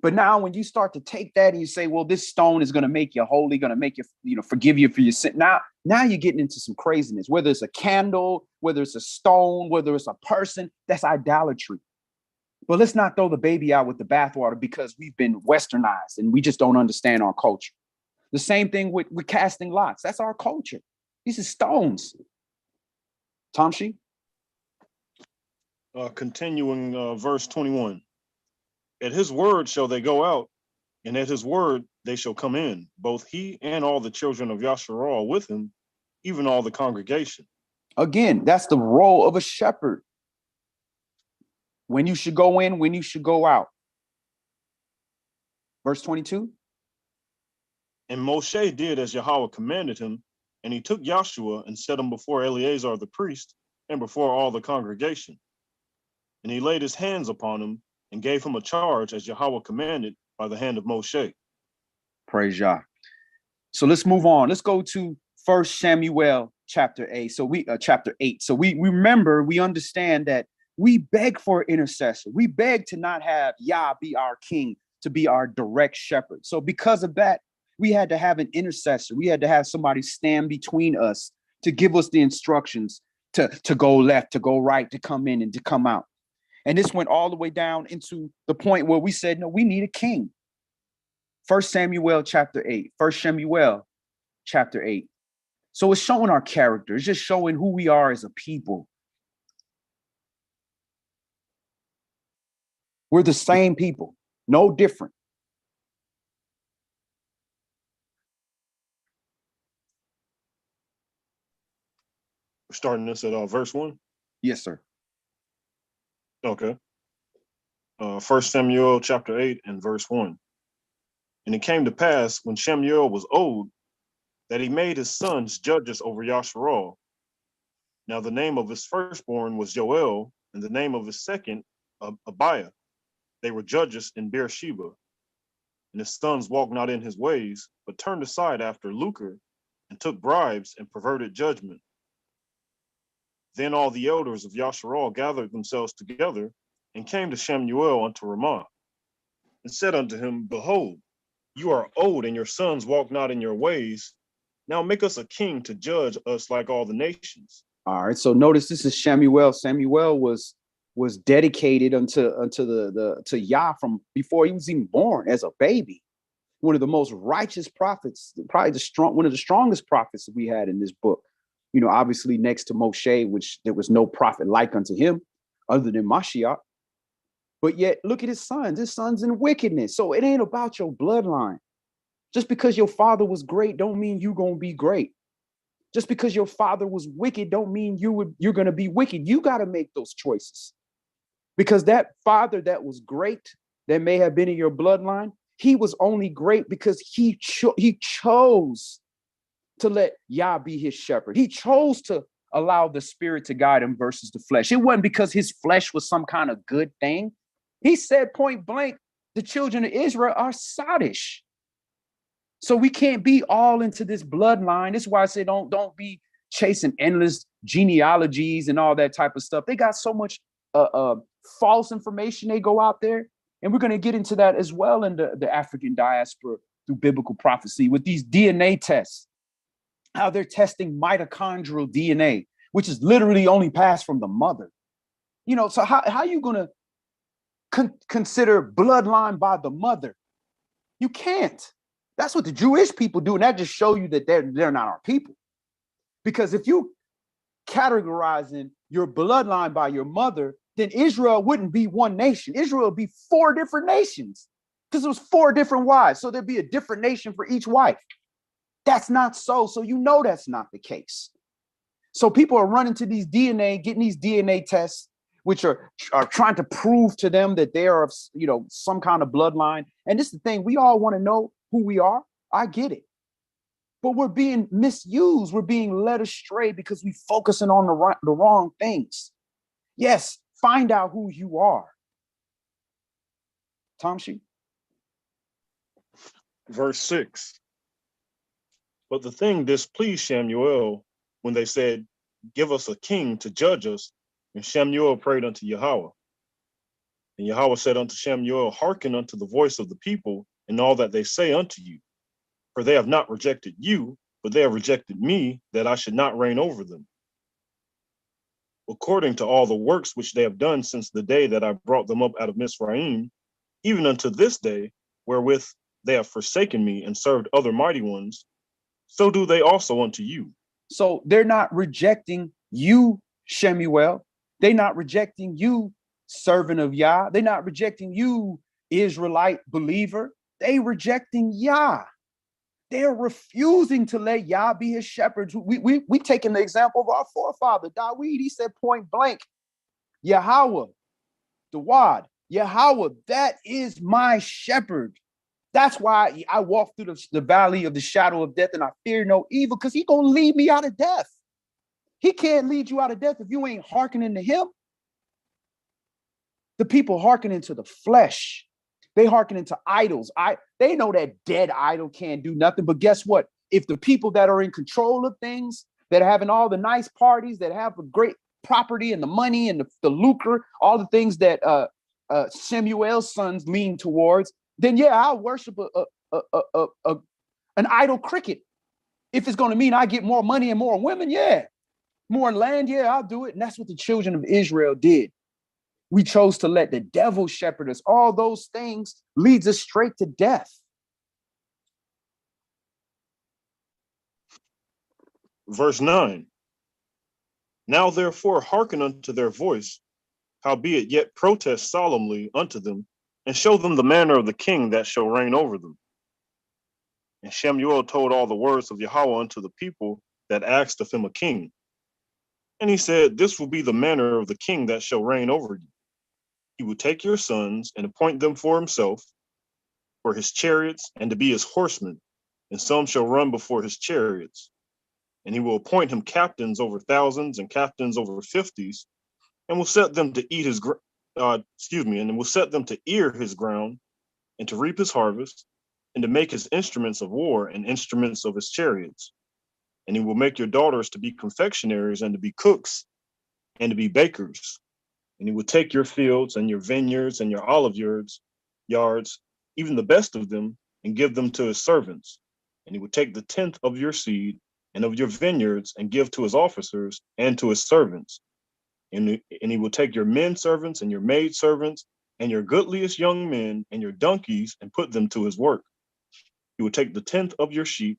Speaker 1: But now when you start to take that and you say, well, this stone is going to make you holy, going to make you, forgive you for your sin. Now you're getting into some craziness, whether it's a candle, whether it's a stone, whether it's a person, that's idolatry. But let's not throw the baby out with the bathwater because we've been westernized and we just don't understand our culture. The same thing with casting lots. That's our culture. These are stones. Tamshi?
Speaker 2: Continuing verse 21. At his word shall they go out, and at his word they shall come in, both he and all the children of Yasharal with him, even all the congregation.
Speaker 1: Again, that's the role of a shepherd. When you should go in, when you should go out. Verse 22.
Speaker 2: And Moshe did as Yahweh commanded him, and he took Joshua and set him before Eleazar the priest and before all the congregation. And he laid his hands upon him and gave him a charge as Yahweh commanded by the hand of Moshe.
Speaker 1: Praise Yah. So let's move on. Let's go to 1 Samuel chapter 8. So chapter 8. So we remember, we understand that we beg for intercessor. We beg to not have Yah be our king, to be our direct shepherd. So because of that, we had to have an intercessor. We had to have somebody stand between us to give us the instructions to go left, to go right, to come in and to come out. And this went all the way down into the point where we said, no, we need a king. 1 Samuel chapter 8. 1 Samuel chapter 8. So it's showing our character. It's just showing who we are as a people. We're the same people, no different.
Speaker 2: We're starting this at verse 1.
Speaker 1: Yes, sir.
Speaker 2: Okay. 1 Samuel chapter 8 and verse 1. And it came to pass when Shemuel was old that he made his sons judges over Yasharal. Now the name of his firstborn was Joel, and the name of his second Abiah. They were judges in Beersheba. And his sons walked not in his ways, but turned aside after lucre, and took bribes and perverted judgment. Then all the elders of Yasharal gathered themselves together, and came to Shemuel unto Ramah, and said unto him, Behold, you are old, and your sons walk not in your ways. Now make us a king to judge us like all the nations.
Speaker 1: All right. So notice this is Shemuel. Shemuel was dedicated unto Yah from before he was even born, as a baby. One of the most righteous prophets, probably one of the strongest prophets that we had in this book. You know, obviously next to Moshe, which there was no prophet like unto him other than Mashiach. But yet, look at his sons. His sons in wickedness. So it ain't about your bloodline. Just because your father was great, don't mean you're gonna be great. Just because your father was wicked, don't mean you're gonna be wicked. You got to make those choices, because that father that was great, that may have been in your bloodline, he was only great because he chose to let Yah be his shepherd. He chose to allow the spirit to guide him versus the flesh. It wasn't because his flesh was some kind of good thing. He said point blank, the children of Israel are sottish. So we can't be all into this bloodline. That's why I say don't be chasing endless genealogies and all that type of stuff. They got so much false information they go out there. And we're going to get into that as well in the African diaspora through biblical prophecy with these DNA tests, how they're testing mitochondrial DNA, which is literally only passed from the mother. You know, so how are you going to consider bloodline by the mother? You can't. That's what the Jewish people do. And that just shows you that they're not our people. Because if you categorizing your bloodline by your mother, then Israel wouldn't be one nation. Israel would be 4 different nations, because it was 4 different wives. So there'd be a different nation for each wife. That's not so. So you know that's not the case. So people are running to these DNA, getting these DNA tests, which are trying to prove to them that they are, you know, some kind of bloodline. And this is the thing. We all want to know who we are. I get it. But we're being misused. We're being led astray because we're focusing on the wrong things. Yes, find out who you are. Tamshi?
Speaker 2: Verse 6. But the thing displeased Shemuel when they said, Give us a king to judge us. And Shemuel prayed unto Yahweh. And Yahweh said unto Shemuel, Hearken unto the voice of the people and all that they say unto you. For they have not rejected you, but they have rejected me, that I should not reign over them. According to all the works which they have done since the day that I brought them up out of Mizraim, even unto this day, wherewith they have forsaken me and served other mighty ones, so do they also unto you.
Speaker 1: So they're not rejecting you, Shemuel. They're not rejecting you, servant of Yah. They're not rejecting you, Israelite believer. They rejecting Yah. They're refusing to let Yah be his shepherd. We taking the example of our forefather, Dawid. He said point blank, Yahweh, the Wad, Yahweh, that is my shepherd. That's why I walk through the valley of the shadow of death and I fear no evil, because he's going to lead me out of death. He can't lead you out of death if you ain't hearkening to him. The people hearkening to the flesh. They hearkening to idols. They know that dead idol can't do nothing. But guess what? If the people that are in control of things, that are having all the nice parties, that have the great property and the money and the lucre, all the things that Samuel's sons lean towards, then yeah, I'll worship an idol cricket. If it's going to mean I get more money and more women, yeah. More land, yeah, I'll do it. And that's what the children of Israel did. We chose to let the devil shepherd us. All those things leads us straight to death.
Speaker 2: Verse 9. Now therefore hearken unto their voice, howbeit yet protest solemnly unto them, and show them the manner of the king that shall reign over them. And Shemuel told all the words of Yahweh unto the people that asked of him a king. And he said, this will be the manner of the king that shall reign over you. He will take your sons and appoint them for himself, for his chariots, and to be his horsemen, and some shall run before his chariots. And he will appoint him captains over thousands and captains over fifties, and will set them to eat his and will set them to ear his ground, and to reap his harvest, and to make his instruments of war and instruments of his chariots. And he will make your daughters to be confectionaries and to be cooks and to be bakers. And he will take your fields and your vineyards and your olive yards, even the best of them, and give them to his servants. And he will take the tenth of your seed and of your vineyards and give to his officers and to his servants. And he will take your men servants and your maid servants and your goodliest young men and your donkeys and put them to his work. He will take the tenth of your sheep,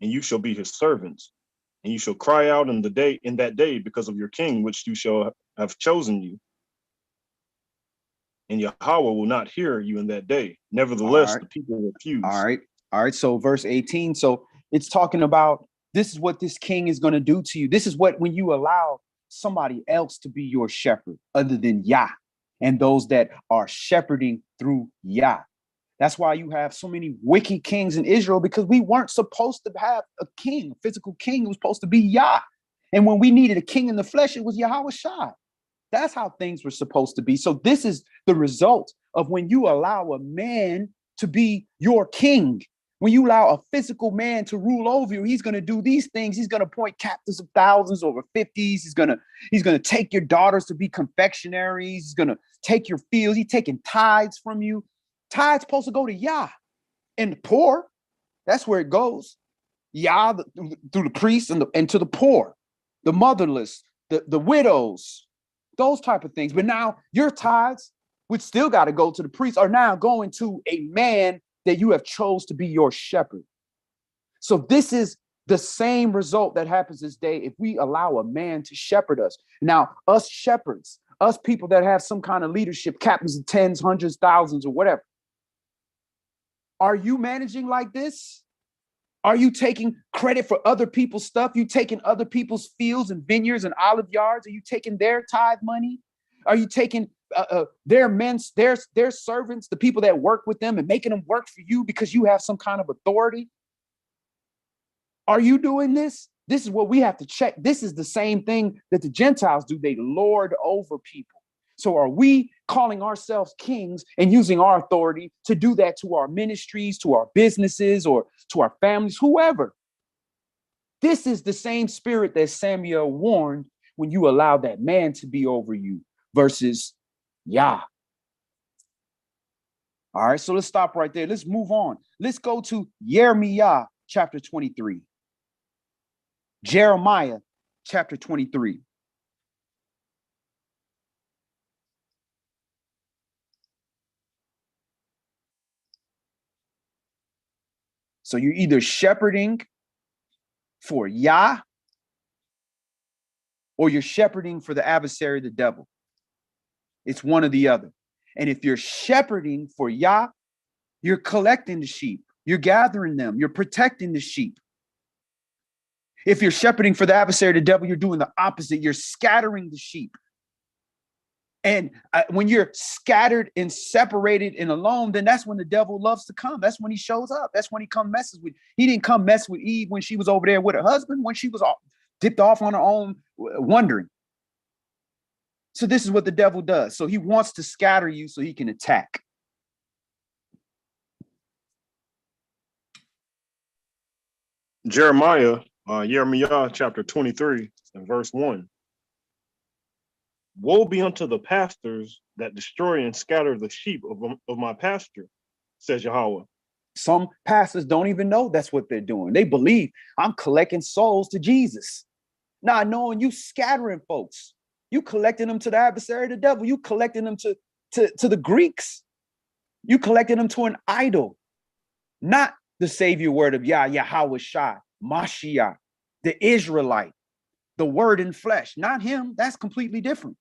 Speaker 2: and you shall be his servants. And you shall cry out in that day because of your king, which you shall have chosen you. And Yahweh will not hear you in that day. Nevertheless, the people refuse.
Speaker 1: All right. So verse 18. So it's talking about, this is what this king is going to do to you. This is what, when you allow somebody else to be your shepherd other than Yah, and those that are shepherding through Yah. That's why you have so many wicked kings in Israel, because we weren't supposed to have a king, a physical king. It was supposed to be Yah. And when we needed a king in the flesh, it was Yahweh Shai. That's how things were supposed to be. So this is the result of when you allow a man to be your king. When you allow a physical man to rule over you, he's going to do these things. He's going to appoint captains of thousands over 50s. He's going to take your daughters to be confectionaries. He's going to take your fields. He's taking tithes from you. Tithes supposed to go to Yah, and the poor. That's where it goes. Yah through the priests and to the poor, the motherless, the widows, those type of things. But now your tithes, which still got to go to the priests, are now going to a man that you have chose to be your shepherd. So this is the same result that happens this day if we allow a man to shepherd us. Now, us shepherds, us people that have some kind of leadership, captains of tens, hundreds, thousands, or whatever. Are you managing like this? Are you taking credit for other people's stuff? You taking other people's fields and vineyards and olive yards? Are you taking their tithe money? Are you taking their servants, the people that work with them, and making them work for you because you have some kind of authority? Are you doing this? This is what we have to check. This is the same thing that the Gentiles do. They lord over people. So are we calling ourselves kings and using our authority to do that to our ministries, to our businesses, or to our families, whoever? This is the same spirit that Samuel warned when you allow that man to be over you versus Yah. All right, so let's stop right there. Let's move on. Let's go to Jeremiah chapter 23. Jeremiah chapter 23. So you're either shepherding for Yah, or you're shepherding for the adversary, the devil. It's one or the other. And if you're shepherding for Yah, you're collecting the sheep, you're gathering them, you're protecting the sheep. If you're shepherding for the adversary, the devil, you're doing the opposite. You're scattering the sheep. And when you're scattered and separated and alone, then that's when the devil loves to come. That's when he shows up. That's when he come messes with. He didn't come mess with Eve when she was over there with her husband, when she was dipped off on her own, wondering. So this is what the devil does. So he wants to scatter you so he can attack.
Speaker 2: Jeremiah chapter 23 and verse 1. Woe be unto the pastors that destroy and scatter the sheep of my pasture, says Yahweh.
Speaker 1: Some pastors don't even know that's what they're doing. They believe I'm collecting souls to Jesus. Not knowing you scattering folks. You collecting them to the adversary of the devil. You collecting them to the Greeks. You collecting them to an idol. Not the savior word of Yahweh Shai, Mashiach, the Israelite, the word in flesh. Not him. That's completely different.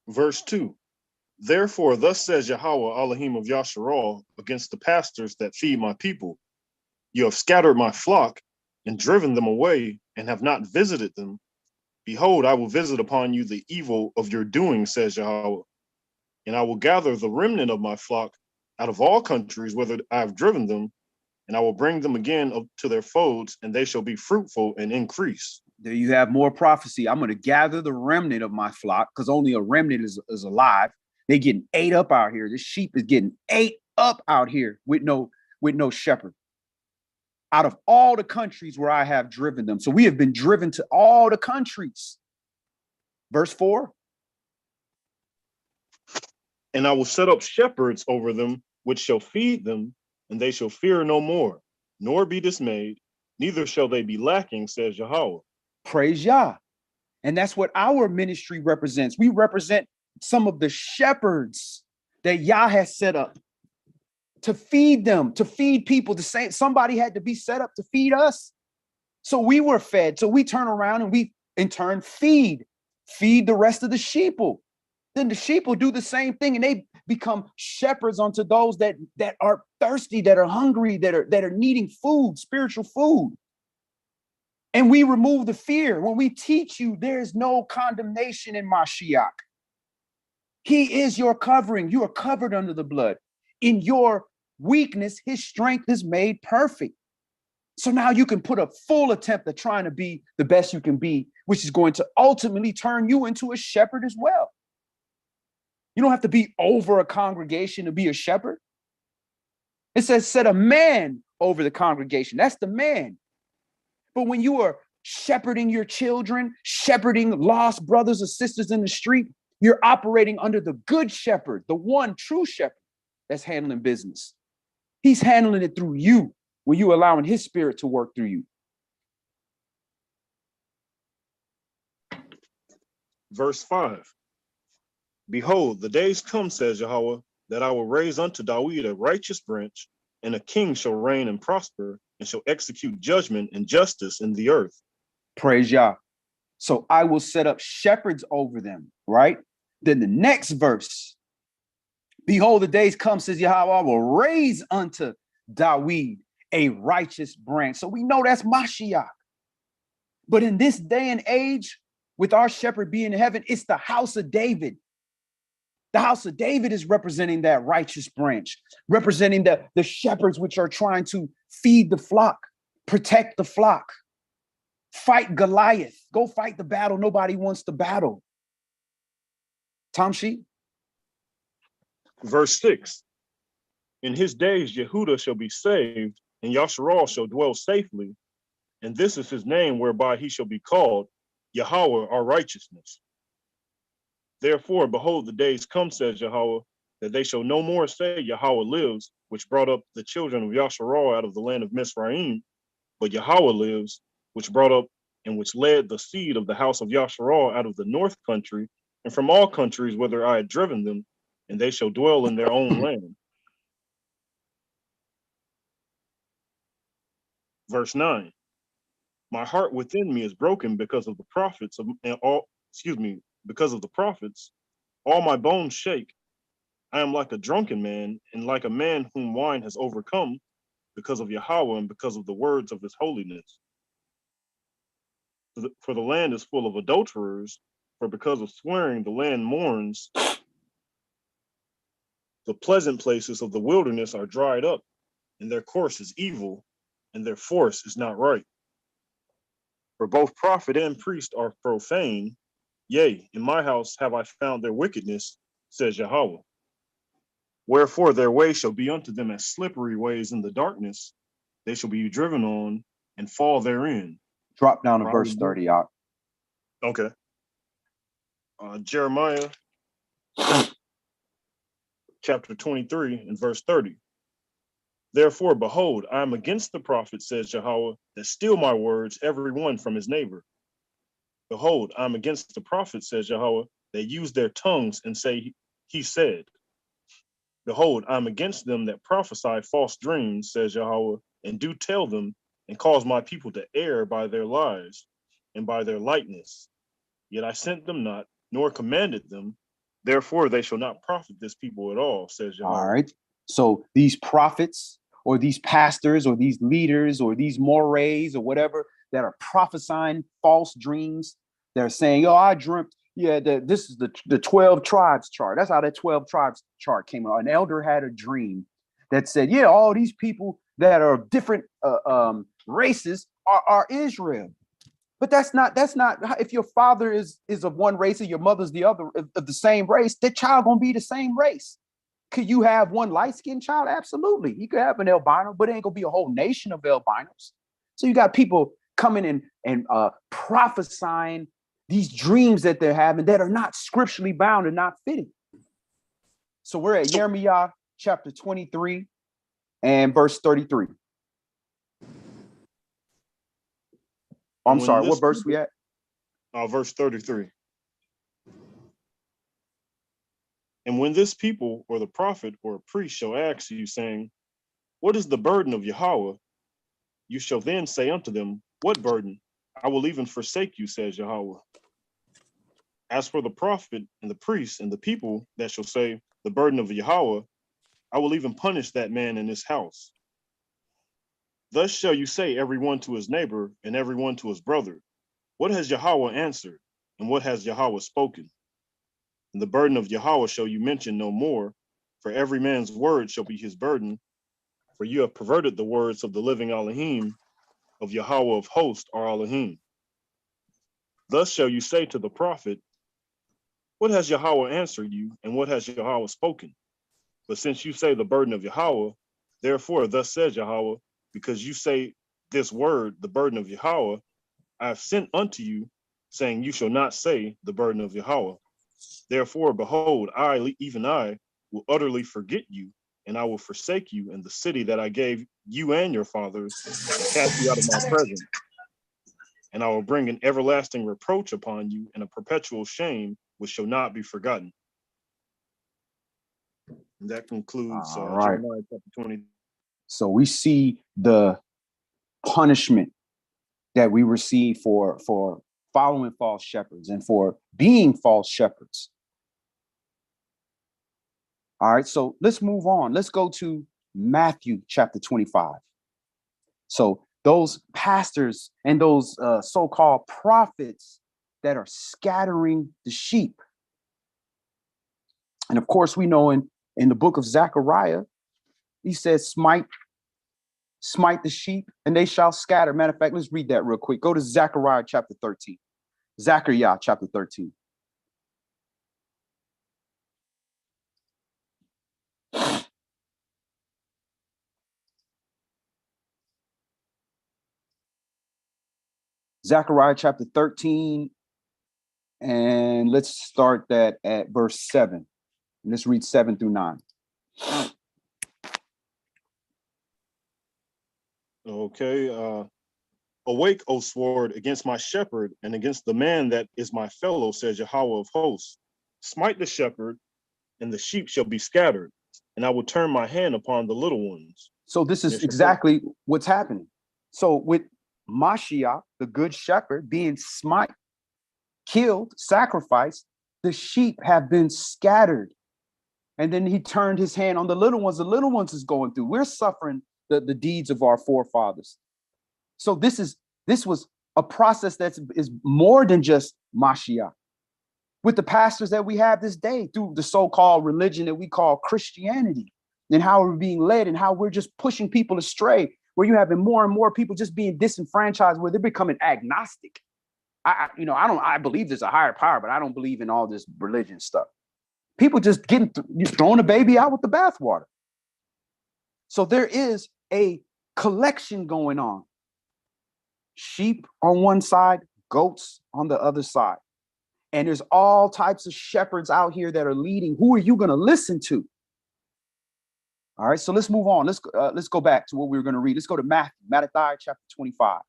Speaker 2: Verse 2. Therefore, thus says Yahweh Elohim of Yasharal against the pastors that feed my people. You have scattered my flock and driven them away and have not visited them. Behold, I will visit upon you the evil of your doing, says Yahweh. And I will gather the remnant of my flock out of all countries, whither I have driven them, and I will bring them again up to their folds, and they shall be fruitful and increase.
Speaker 1: There you have more prophecy. I'm going to gather the remnant of my flock, because only a remnant is alive. They're getting ate up out here. This sheep is getting ate up out here with no shepherd. Out of all the countries where I have driven them. So we have been driven to all the countries. Verse 4.
Speaker 2: And I will set up shepherds over them, which shall feed them, and they shall fear no more, nor be dismayed, neither shall they be lacking, says Yahweh.
Speaker 1: Praise Yah. And that's what our ministry represents. We represent some of the shepherds that Yah has set up to feed them, to feed people. The same, somebody had to be set up to feed us. So we were fed. So we turn around and we in turn feed the rest of the sheeple. Then the sheeple do the same thing, and they become shepherds unto those that are thirsty, that are hungry, that are needing food, spiritual food. And we remove the fear. When we teach you, there is no condemnation in Mashiach. He is your covering. You are covered under the blood. In your weakness, his strength is made perfect. So now you can put a full attempt at trying to be the best you can be, which is going to ultimately turn you into a shepherd as well. You don't have to be over a congregation to be a shepherd. It says, set a man over the congregation. That's the man. But when you are shepherding your children, shepherding lost brothers or sisters in the street, you're operating under the good shepherd, the one true shepherd that's handling business. He's handling it through you when you allowing his spirit to work through you.
Speaker 2: Verse 5. Behold, the days come, says Yahweh, that I will raise unto David a righteous branch, and a king shall reign and prosper, and shall execute judgment and justice in the earth.
Speaker 1: Praise Yah. So I will set up shepherds over them, right? Then the next verse, behold, the days come, says Yahweh, I will raise unto David a righteous branch. So we know that's Mashiach. But in this day and age, with our shepherd being in heaven, it's the house of David. The house of David is representing that righteous branch, representing the shepherds which are trying to feed the flock, protect the flock, fight Goliath, go fight the battle nobody wants to battle. Tamshi?
Speaker 2: Verse 6. In his days Yehudah shall be saved, and Yasharal shall dwell safely, and this is his name whereby he shall be called, Yahweh our righteousness. Therefore, behold, the days come, says Yahweh, that they shall no more say Yahweh lives, which brought up the children of Yasharal out of the land of Mizraim, but Yahweh lives, which brought up and which led the seed of the house of Yasharal out of the north country, and from all countries whither I had driven them, and they shall dwell in their own land. Verse 9. My heart within me is broken because of the prophets because of the prophets. All my bones shake. I am like a drunken man, and like a man whom wine has overcome, because of Yahweh and because of the words of his holiness. For the land is full of adulterers, for because of swearing the land mourns. The pleasant places of the wilderness are dried up, and their course is evil, and their force is not right. For both prophet and priest are profane. Yea, in my house have I found their wickedness, says Yahweh. Wherefore their way shall be unto them as slippery ways in the darkness. They shall be driven on and fall therein.
Speaker 1: Drop down to verse 30, y'all.
Speaker 2: Okay. Jeremiah chapter 23 and verse 30. Therefore, behold, I am against the prophet, says Yahweh, that steal my words, every one from his neighbor. Behold, I am against the prophet, says Yahweh, that use their tongues and say, he said. Behold, I am against them that prophesy false dreams, says Yahweh, and do tell them, and cause my people to err by their lies and by their lightness. Yet I sent them not, nor commanded them. Therefore, they shall not profit this people at all, says Yahweh.
Speaker 1: All right. So these prophets or these pastors or these leaders or these mores or whatever that are prophesying false dreams, they're saying, oh, I dreamt, this is the 12 tribes chart. That's how that 12 tribes chart came out. An elder had a dream that said, yeah, all these people that are different races are Israel. But that's not if your father is of one race and your mother's the other of the same race, that child gonna be the same race. Could you have one light-skinned child? Absolutely. You could have an albino, but it ain't gonna be a whole nation of albinos. So you got people coming in and prophesying these dreams that they're having that are not scripturally bound and not fitting. So we're at Jeremiah chapter 23 and verse 33. I'm sorry, what verse we at?
Speaker 2: Verse 33. And when this people or the prophet or a priest shall ask you, saying, what is the burden of Yahweh? You shall then say unto them, what burden? I will even forsake you, says Yahweh. As for the prophet and the priest and the people that shall say, the burden of Yahweh, I will even punish that man in his house. Thus shall you say every one to his neighbor and every one to his brother, what has Yahweh answered, and what has Yahweh spoken? And the burden of Yahweh shall you mention no more, for every man's word shall be his burden, for you have perverted the words of the living Elohim, of Yahweh of hosts are Elohim. Thus shall you say to the prophet, what has Yahweh answered you, and what has Yahweh spoken? But since you say the burden of Yahweh, therefore thus says Yahweh, because you say this word, the burden of Yahweh, I have sent unto you, saying you shall not say the burden of Yahweh. Therefore, behold, even I, will utterly forget you, and I will forsake you in the city that I gave you and your fathers, and cast you out of my presence. And I will bring an everlasting reproach upon you, and a perpetual shame, which shall not be forgotten. And that concludes Jeremiah chapter 20.
Speaker 1: So we see the punishment that we receive for following false shepherds and for being false shepherds. All right, so let's move on. Let's go to Matthew chapter 25. So those pastors and those so-called prophets that are scattering the sheep. And of course, we know in the book of Zechariah, he says, smite the sheep and they shall scatter. Matter of fact, let's read that real quick. Go to Zechariah chapter 13. Zechariah chapter 13. Zechariah chapter 13, and let's start that at verse 7. And let's read 7 through 9.
Speaker 2: Okay. Awake, O sword, against my shepherd, and against the man that is my fellow, says Yahweh of hosts. Smite the shepherd, and the sheep shall be scattered, and I will turn my hand upon the little ones.
Speaker 1: So this is exactly what's happening. So with Mashiach, the good shepherd, being smite, killed, sacrificed, the sheep have been scattered. And then he turned his hand on the little ones. The little ones is going through. We're suffering the deeds of our forefathers. So this was a process that is more than just Mashiach. With the pastors that we have this day through the so-called religion that we call Christianity, and how we're being led and how we're just pushing people astray where you're having more and more people just being disenfranchised, where they're becoming agnostic. I believe there's a higher power, but I don't believe in all this religion stuff. People just throwing a baby out with the bathwater. So there is a collection going on. Sheep on one side, goats on the other side. And there's all types of shepherds out here that are leading. Who are you going to listen to? All right, so let's move on. Let's go back to what we were going to read. Let's go to Matthew chapter 25.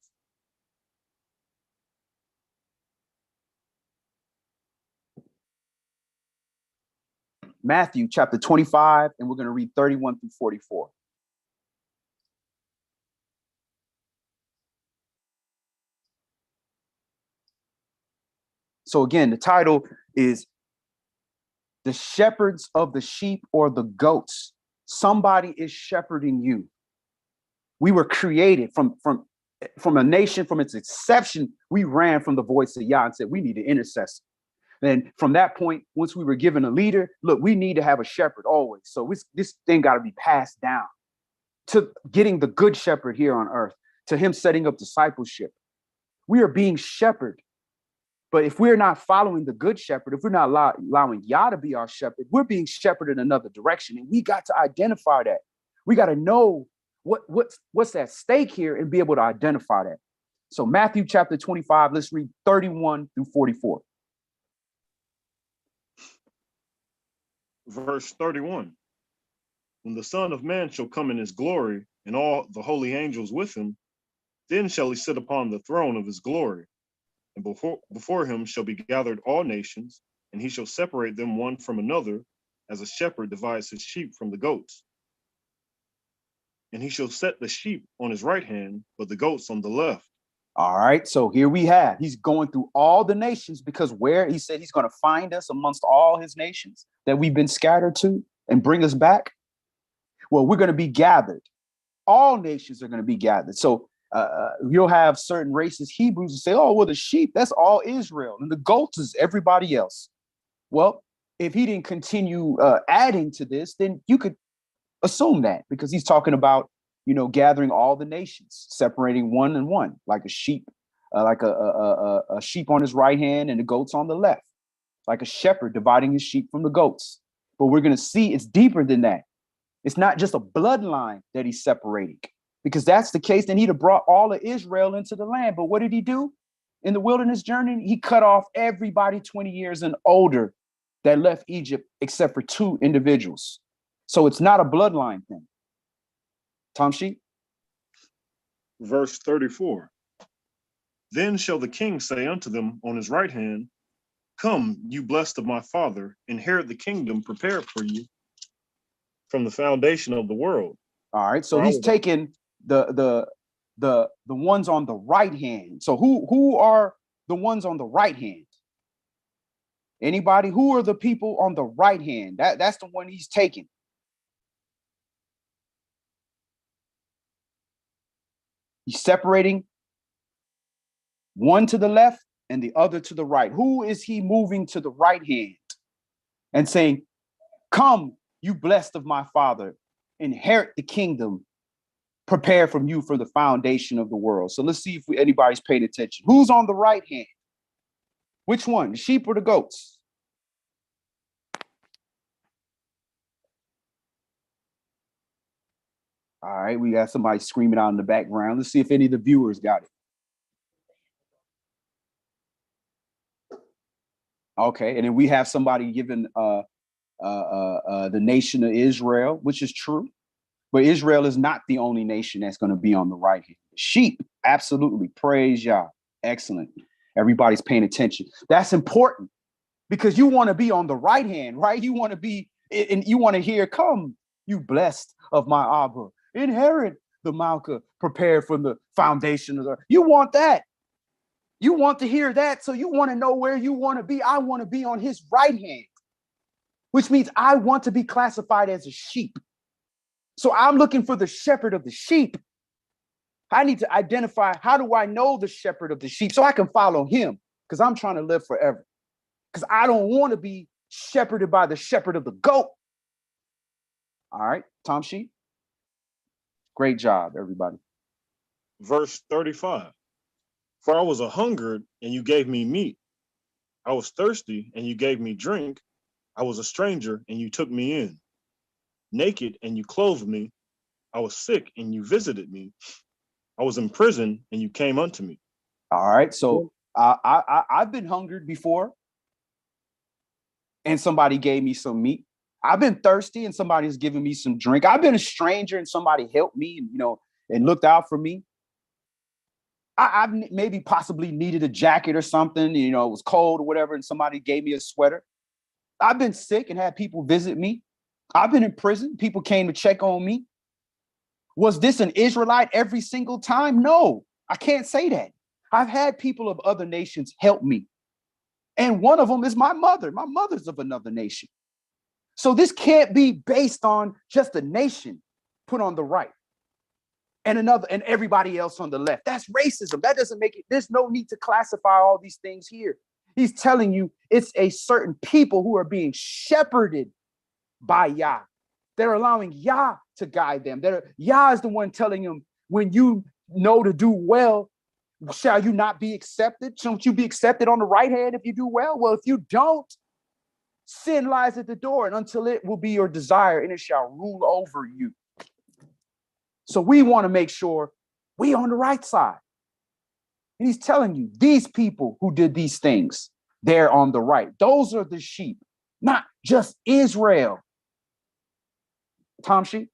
Speaker 1: Matthew chapter 25, and we're going to read 31 through 44. So again, the title is The Shepherds of the Sheep or the Goats. Somebody is shepherding you. We were created from a nation, from its inception. We ran from the voice of YAH and said, we need an intercessor. And from that point, once we were given a leader, look, we need to have a shepherd always. So this thing got to be passed down to getting the good shepherd here on earth, to him setting up discipleship. We are being shepherded. But if we're not following the good shepherd, if we're not allowing YAH to be our shepherd, we're being shepherded in another direction. And we got to identify that. We got to know what's at stake here and be able to identify that. So Matthew chapter 25, let's read 31 through 44.
Speaker 2: Verse 31. When the Son of Man shall come in his glory, and all the holy angels with him, then shall he sit upon the throne of his glory. And before him shall be gathered all nations, and he shall separate them one from another, as a shepherd divides his sheep from the goats. And he shall set the sheep on his right hand, but the goats on the left.
Speaker 1: All right, so here we have, he's going through all the nations, because where he said he's going to find us amongst all his nations that we've been scattered to and bring us back. Well, we're going to be gathered. All nations are going to be gathered. So you'll have certain races, Hebrews, will say, oh, well, the sheep, that's all Israel, and the goats is everybody else. Well, if he didn't continue adding to this, then you could assume that, because he's talking about, gathering all the nations, separating one and one, like a sheep, like a sheep on his right hand and the goats on the left, like a shepherd dividing his sheep from the goats. But we're going to see it's deeper than that. It's not just a bloodline that he's separating, because that's the case. Then he'd have brought all of Israel into the land. But what did he do in the wilderness journey? He cut off everybody 20 years and older that left Egypt, except for 2 individuals. So it's not a bloodline thing. Tom Sheep.
Speaker 2: Verse 34. Then shall the king say unto them on his right hand, come, you blessed of my father, inherit the kingdom prepared for you from the foundation of the world.
Speaker 1: All right, so he's taking the ones on the right hand. So who are the ones on the right hand? Anybody? Who are the people on the right hand? That's the one he's taking. He's separating one to the left and the other to the right. Who is he moving to the right hand and saying, come, you blessed of my father, inherit the kingdom prepared from you for the foundation of the world. So let's see if anybody's paying attention. Who's on the right hand? Which one, the sheep or the goats? All right, we got somebody screaming out in the background. Let's see if any of the viewers got it. Okay, and then we have somebody giving the nation of Israel, which is true. But Israel is not the only nation that's going to be on the right hand. Sheep, absolutely. Praise Yah. Excellent. Everybody's paying attention. That's important, because you want to be on the right hand, right? You want to be, and you want to hear, come, you blessed of my Abba, inherit the Malka, prepared from the foundation of the earth. You want that. You want to hear that. So you want to know where you want to be. I want to be on his right hand, which means I want to be classified as a sheep. So I'm looking for the shepherd of the sheep. I need to identify, how do I know the shepherd of the sheep so I can follow him? Because I'm trying to live forever. Because I don't want to be shepherded by the shepherd of the goat. All right, Tom Sheep. Great job, everybody.
Speaker 2: Verse 35. For I was a hungered, and you gave me meat. I was thirsty, and you gave me drink. I was a stranger, and you took me in. Naked, and you clothed me. I was sick, and you visited me. I was in prison, and you came unto me.
Speaker 1: All right. So I've been hungered before, and somebody gave me some meat. I've been thirsty, and somebody's given me some drink. I've been a stranger, and somebody helped me, and looked out for me. I've maybe possibly needed a jacket or something, it was cold or whatever, and somebody gave me a sweater. I've been sick and had people visit me. I've been in prison. People came to check on me. Was this an Israelite every single time? No, I can't say that. I've had people of other nations help me. And one of them is my mother. My mother's of another nation. So this can't be based on just a nation put on the right and everybody else on the left. That's racism. That doesn't make it. There's no need to classify all these things here. He's telling you it's a certain people who are being shepherded by YAH. They're allowing YAH to guide them. YAH is the one telling them, when you know to do well, shall you not be accepted? Shouldn't you be accepted on the right hand if you do well? Well, if you don't, sin lies at the door, and until it will be your desire, and it shall rule over you. So we want to make sure we on the right side. And he's telling you, these people who did these things, they're on the right. Those are the sheep, not just Israel. Tomshi?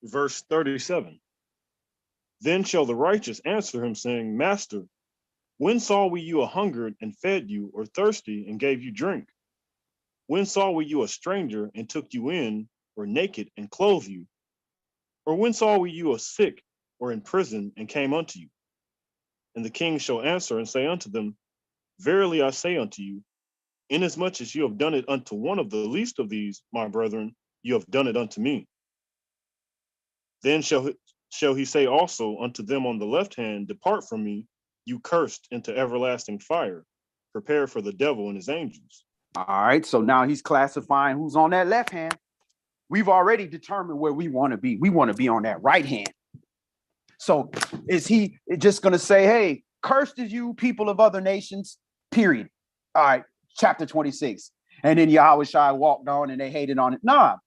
Speaker 2: Verse 37. Then shall the righteous answer him, saying, Master, when saw we you a hungered and fed you, or thirsty and gave you drink? When saw we you a stranger and took you in, or naked and clothed you? Or when saw we you a sick or in prison and came unto you? And the king shall answer and say unto them, Verily I say unto you, inasmuch as you have done it unto one of the least of these, my brethren, you have done it unto me. Then shall he say also unto them on the left hand, Depart from me, you cursed, into everlasting fire, prepared for the devil and his angels.
Speaker 1: All right, so now he's classifying who's on that left hand. We've already determined where we want to be. We want to be on that right hand. So is he just going to say, hey, cursed is you, people of other nations, period? All right, chapter 26. And then Yahushua walked on and they hated on it. Nah,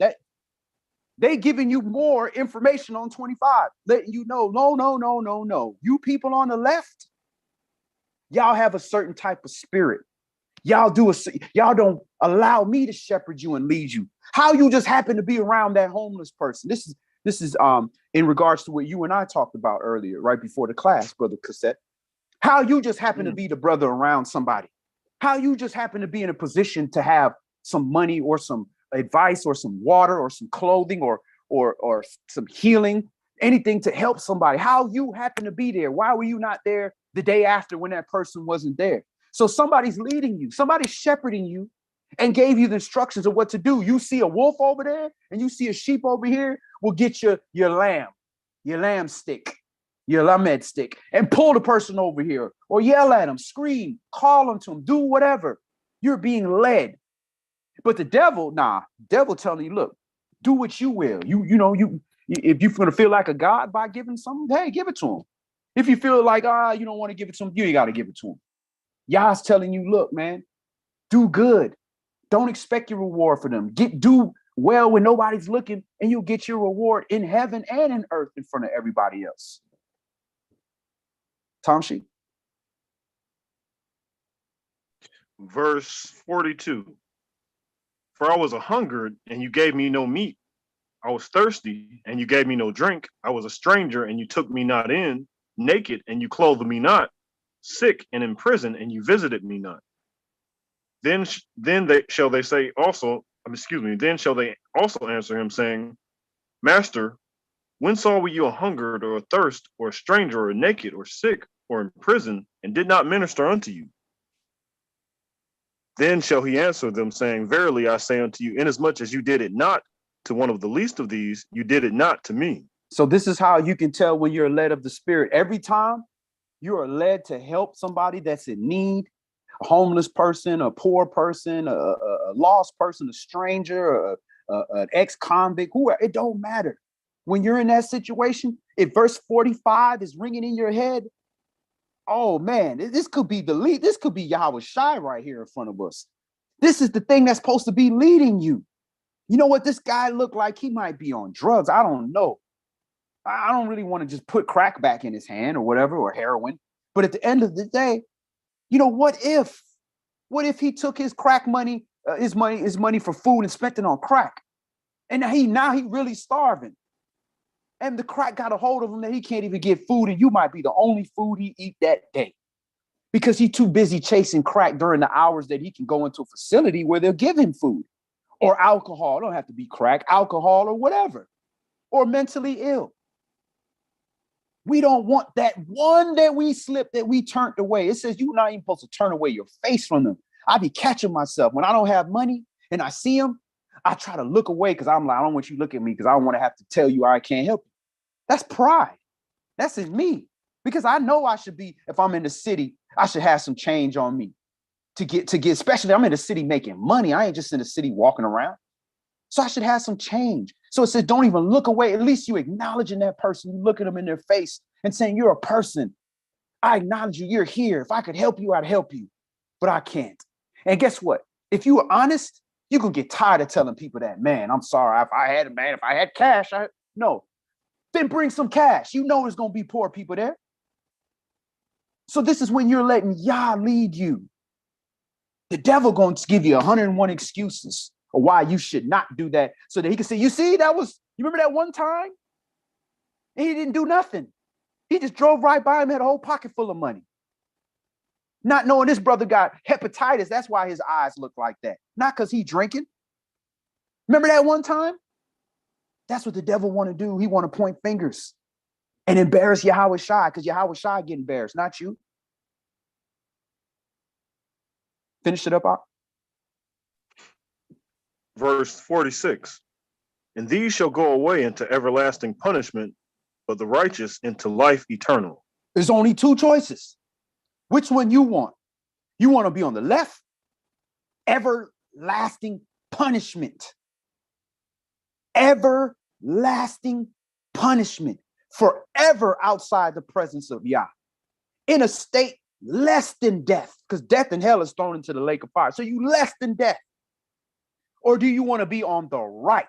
Speaker 1: they giving you more information on 25, letting you know, no. You people on the left, y'all have a certain type of spirit. Y'all don't allow me to shepherd you and lead you. How you just happen to be around that homeless person? This is in regards to what you and I talked about earlier, right before the class, Brother Cassette. How you just happen to be the brother around somebody. How you just happen to be in a position to have some money or some advice or some water or some clothing or some healing, anything to help somebody. How you happen to be there? Why were you not there the day after when that person wasn't there? So somebody's leading you, somebody's shepherding you and gave you the instructions of what to do. You see a wolf over there and you see a sheep over here, well, get your lamb stick, your lamed stick, and pull the person over here or yell at them, scream, call them to them, do whatever. You're being led. But the devil telling you, look, do what you will. If you're going to feel like a God by giving something, hey, give it to him. If you feel like, you don't want to give it to him, you got to give it to him. Yah's telling you, look, man, do good. Don't expect your reward for them. Do well when nobody's looking, and you'll get your reward in heaven and in earth in front of everybody else. Tomshi?
Speaker 2: Verse 42. For I was a hungered, and you gave me no meat. I was thirsty, and you gave me no drink. I was a stranger, and you took me not in. Naked, and you clothed me not. Sick and in prison, and you visited me not. Then shall they also answer him, saying, Master, when saw we you a hungered or a thirst or a stranger or naked or sick or in prison, and did not minister unto you? Then shall he answer them, saying, Verily I say unto you, inasmuch as you did it not to one of the least of these, you did it not to me.
Speaker 1: So this is how you can tell when you're led of the Spirit. Every time you are led to help somebody that's in need, a homeless person, a poor person, a lost person, a stranger, an ex-convict, whoever, it don't matter. when you're in that situation, if verse 45 is ringing in your head, oh man, this could be the lead. This could be Yahweh Shai right here in front of us. This is the thing that's supposed to be leading you. You know what this guy looked like? He might be on drugs. I don't know. I don't really want to just put crack back in his hand or whatever, or heroin. But at the end of the day, you know, what if he took his crack money, his money for food and spent it on crack? And now he really starving. And the crack got a hold of him that he can't even get food. And you might be the only food he eat that day because he's too busy chasing crack during the hours that he can go into a facility where they'll give him food or alcohol. It don't have to be crack, alcohol or whatever, or mentally ill. We don't want that one that we slipped, that we turned away. It says you're not even supposed to turn away your face from them. I be catching myself when I don't have money and I see them, I try to look away because I'm like, I don't want you to look at me because I don't want to have to tell you I can't help you. That's pride. That's in me. Because I know I should be, if I'm in the city, I should have some change on me to get, especially I'm in the city making money. I ain't just in the city walking around. So I should have some change. So it says, don't even look away. At least you acknowledging that person. You look at them in their face and saying, you're a person. I acknowledge you. You're here. If I could help you, I'd help you. But I can't. And guess what? If you were honest, you can get tired of telling people that, man, I'm sorry. If I had cash, no. Then bring some cash. You know there's going to be poor people there. So this is when you're letting Yah lead you. The devil going to give you 101 excuses of why you should not do that, so that he can say, you see, you remember that one time? And he didn't do nothing. He just drove right by him, had a whole pocket full of money. Not knowing this brother got hepatitis. That's why his eyes look like that. Not because he drinking. Remember that one time? That's what the devil want to do. He want to point fingers and embarrass Yahweh Shai, because Yahweh Shai get embarrassed, not you. Finish it up, Op.
Speaker 2: Verse 46. And these shall go away into everlasting punishment, but the righteous into life eternal.
Speaker 1: There's only two choices. Which one you want? You want to be on the left? Everlasting punishment. Everlasting punishment. Forever outside the presence of Yah. In a state less than death, because death and hell is thrown into the lake of fire. So you less than death. Or do you want to be on the right,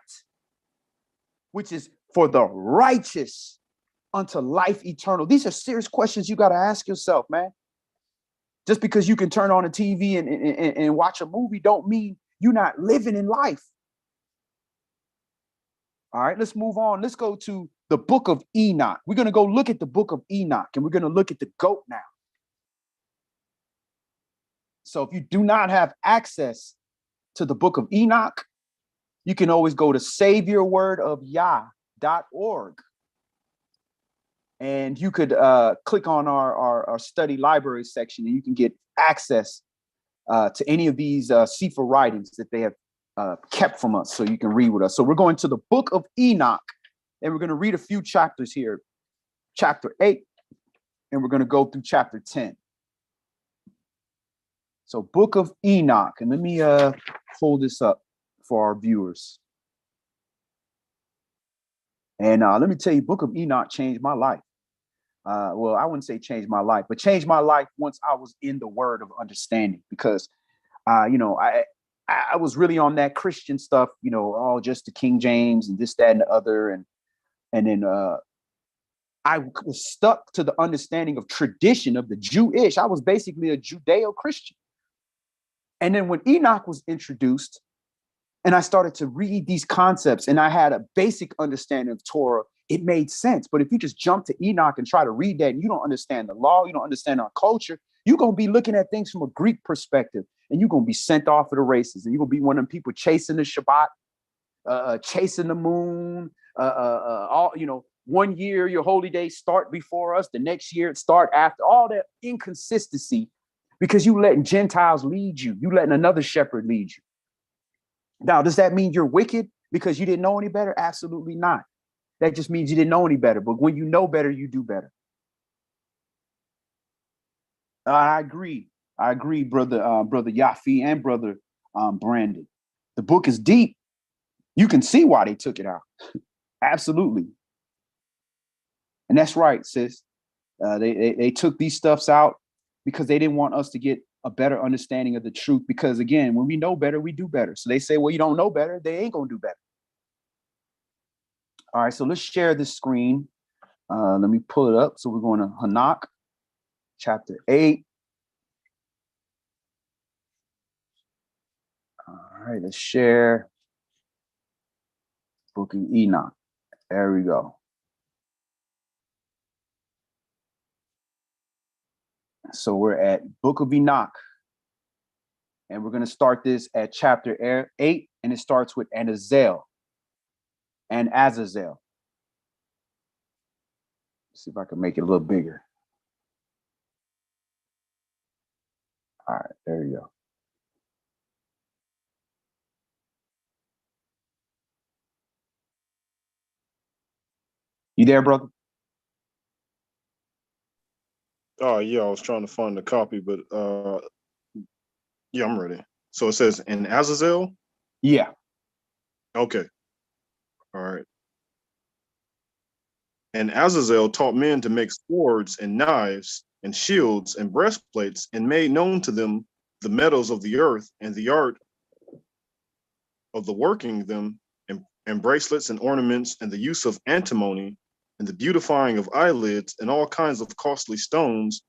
Speaker 1: which is for the righteous unto life eternal? These are serious questions you got to ask yourself, man. Just because you can turn on a TV and watch a movie don't mean you're not living in life. All right, let's move on. Let's go to the book of Enoch. We're going to go look at the book of Enoch, and we're going to look at the goat now. So if you do not have access to the book of Enoch, you can always go to saviorwordofyah.org. And you could click on our study library section, and you can get access to any of these Sefer writings that they have kept from us, so you can read with us. So we're going to the book of Enoch, and we're going to read a few chapters here. Chapter 8, and we're going to go through chapter 10. So book of Enoch, and let me pull this up for our viewers. And let me tell you, book of Enoch changed my life. Well, I wouldn't say changed my life, but changed my life once I was in the word of understanding, because, I was really on that Christian stuff, all just the King James and this, that, and the other. And then I was stuck to the understanding of tradition of the Jewish. I was basically a Judeo-Christian. And then when Enoch was introduced and I started to read these concepts and I had a basic understanding of Torah, it made sense. But if you just jump to Enoch and try to read that and you don't understand the law, you don't understand our culture, you're going to be looking at things from a Greek perspective, and you're going to be sent off of the races, and you're going to be one of them people chasing the Shabbat, chasing the moon, all, 1 year, your holy days start before us. The next year it start after. All that inconsistency, because you letting Gentiles lead you. You letting another shepherd lead you. Now, does that mean you're wicked because you didn't know any better? Absolutely not. That just means you didn't know any better. But when you know better, you do better. I agree, brother Yafi and brother Brandon. The book is deep. You can see why they took it out. Absolutely. And that's right, sis. They took these stuffs out because they didn't want us to get a better understanding of the truth. Because again, when we know better, we do better. So they say, well, you don't know better, they ain't gonna do better. All right, so let's share this screen. Let me pull it up. So we're going to Hanak, chapter 8. All right, let's share Book of Enoch. There we go. So we're at Book of Enoch. And we're going to start this at chapter 8. And it starts with Anazel and Azazel. Let's see if I can make it a little bigger. All right, there you go. You there, brother?
Speaker 2: Oh, yeah, I was trying to find the copy, but yeah, I'm ready. So it says, in Azazel?
Speaker 1: Yeah.
Speaker 2: Okay. All right. And Azazel taught men to make swords and knives and shields and breastplates, and made known to them the metals of the earth and the art of the working them, and bracelets and ornaments, and the use of antimony, and the beautifying of eyelids, and all kinds of costly stones,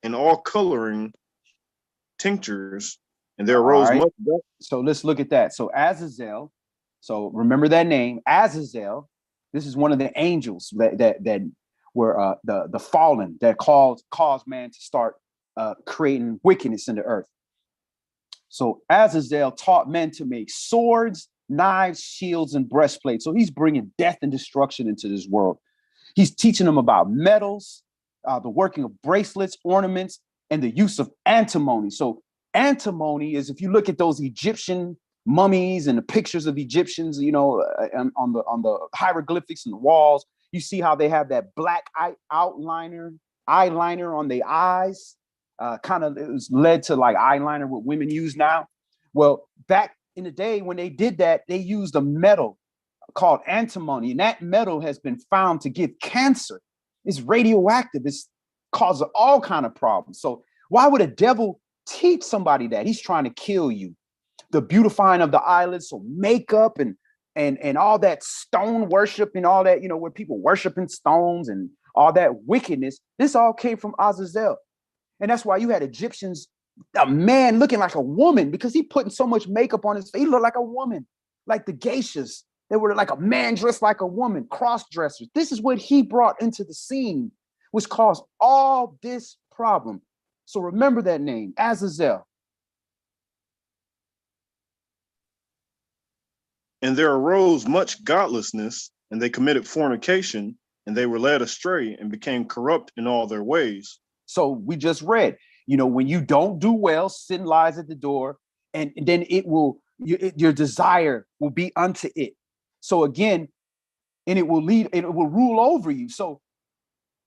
Speaker 2: and all coloring tinctures. And there arose
Speaker 1: right.
Speaker 2: much.
Speaker 1: So let's look at that. So Azazel, so remember that name, Azazel. This is one of the angels that were the fallen that caused man to start creating wickedness in the earth. So Azazel taught men to make swords, knives, shields, and breastplates. So he's bringing death and destruction into this world. He's teaching them about metals, the working of bracelets, ornaments, and the use of antimony. So antimony is, if you look at those Egyptian mummies and the pictures of Egyptians, you know, on the hieroglyphics and the walls, you see how they have that black eyeliner on their eyes. Kind of, it was led to like eyeliner what women use now. Well, back in the day when they did that, they used a metal called antimony, and that metal has been found to give cancer. It's radioactive. It's causing all kind of problems. So why would a devil teach somebody that? He's trying to kill you. The beautifying of the eyelids, so makeup and all that stone worship and all that, you know, where people worshiping stones and all that wickedness, this all came from Azazel. And that's why you had Egyptians, a man looking like a woman, because he putting so much makeup on his face. He looked like a woman, like the geishas. They were like a man dressed like a woman, cross-dressers. This is what he brought into the scene, which caused all this problem. So remember that name, Azazel.
Speaker 2: And there arose much godlessness, and they committed fornication, and they were led astray and became corrupt in all their ways.
Speaker 1: So we just read, you know, when you don't do well, sin lies at the door, and then it will, your desire will be unto it. So again, and it will rule over you. So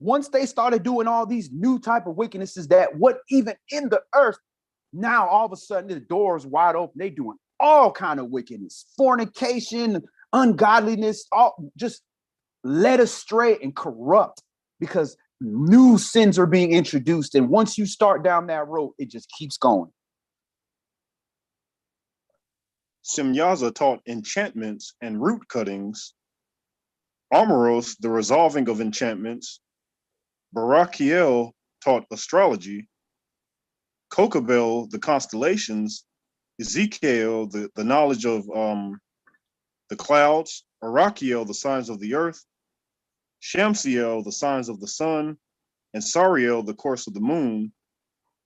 Speaker 1: once they started doing all these new type of wickednesses, that what even in the earth, now all of a sudden the door is wide open. They doing all kind of wickedness, fornication, ungodliness, all just led astray and corrupt, because new sins are being introduced. And once you start down that road, it just keeps going.
Speaker 2: Simyaza taught enchantments and root cuttings. Amaros, the resolving of enchantments. Barakiel taught astrology. Kokabel, the constellations. Ezekiel, the knowledge of the clouds. Arakiel, the signs of the earth. Shamsiel, the signs of the sun. And Sariel, the course of the moon.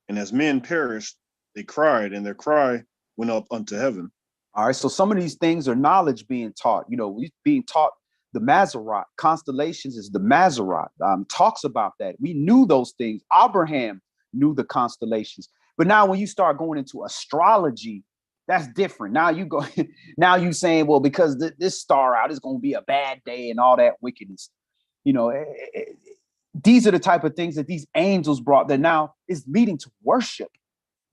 Speaker 2: And as men perished, they cried, and their cry went up unto heaven.
Speaker 1: All right, so some of these things are knowledge being taught. You know, we being taught the Mazzaroth. Constellations is the Mazzaroth. Talks about that. We knew those things. Abraham knew the constellations. But now when you start going into astrology, that's different. Now you go, now you saying, well, because this star out is going to be a bad day and all that wickedness. You know, these are the type of things that these angels brought that now is leading to worship.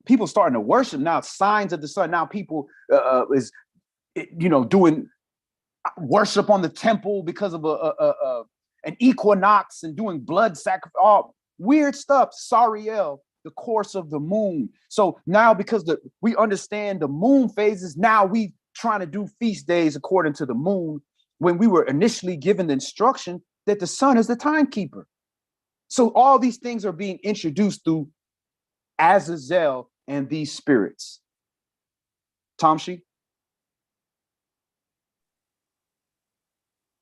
Speaker 1: People starting to worship now, signs of the sun. Now people is, you know, doing worship on the temple because of an equinox and doing blood sacrifice, all weird stuff. Sariel, the course of the moon. So now because we understand the moon phases, now we trying to do feast days according to the moon when we were initially given the instruction that the sun is the timekeeper. So all these things are being introduced through Azazel and these spirits. Tamshi?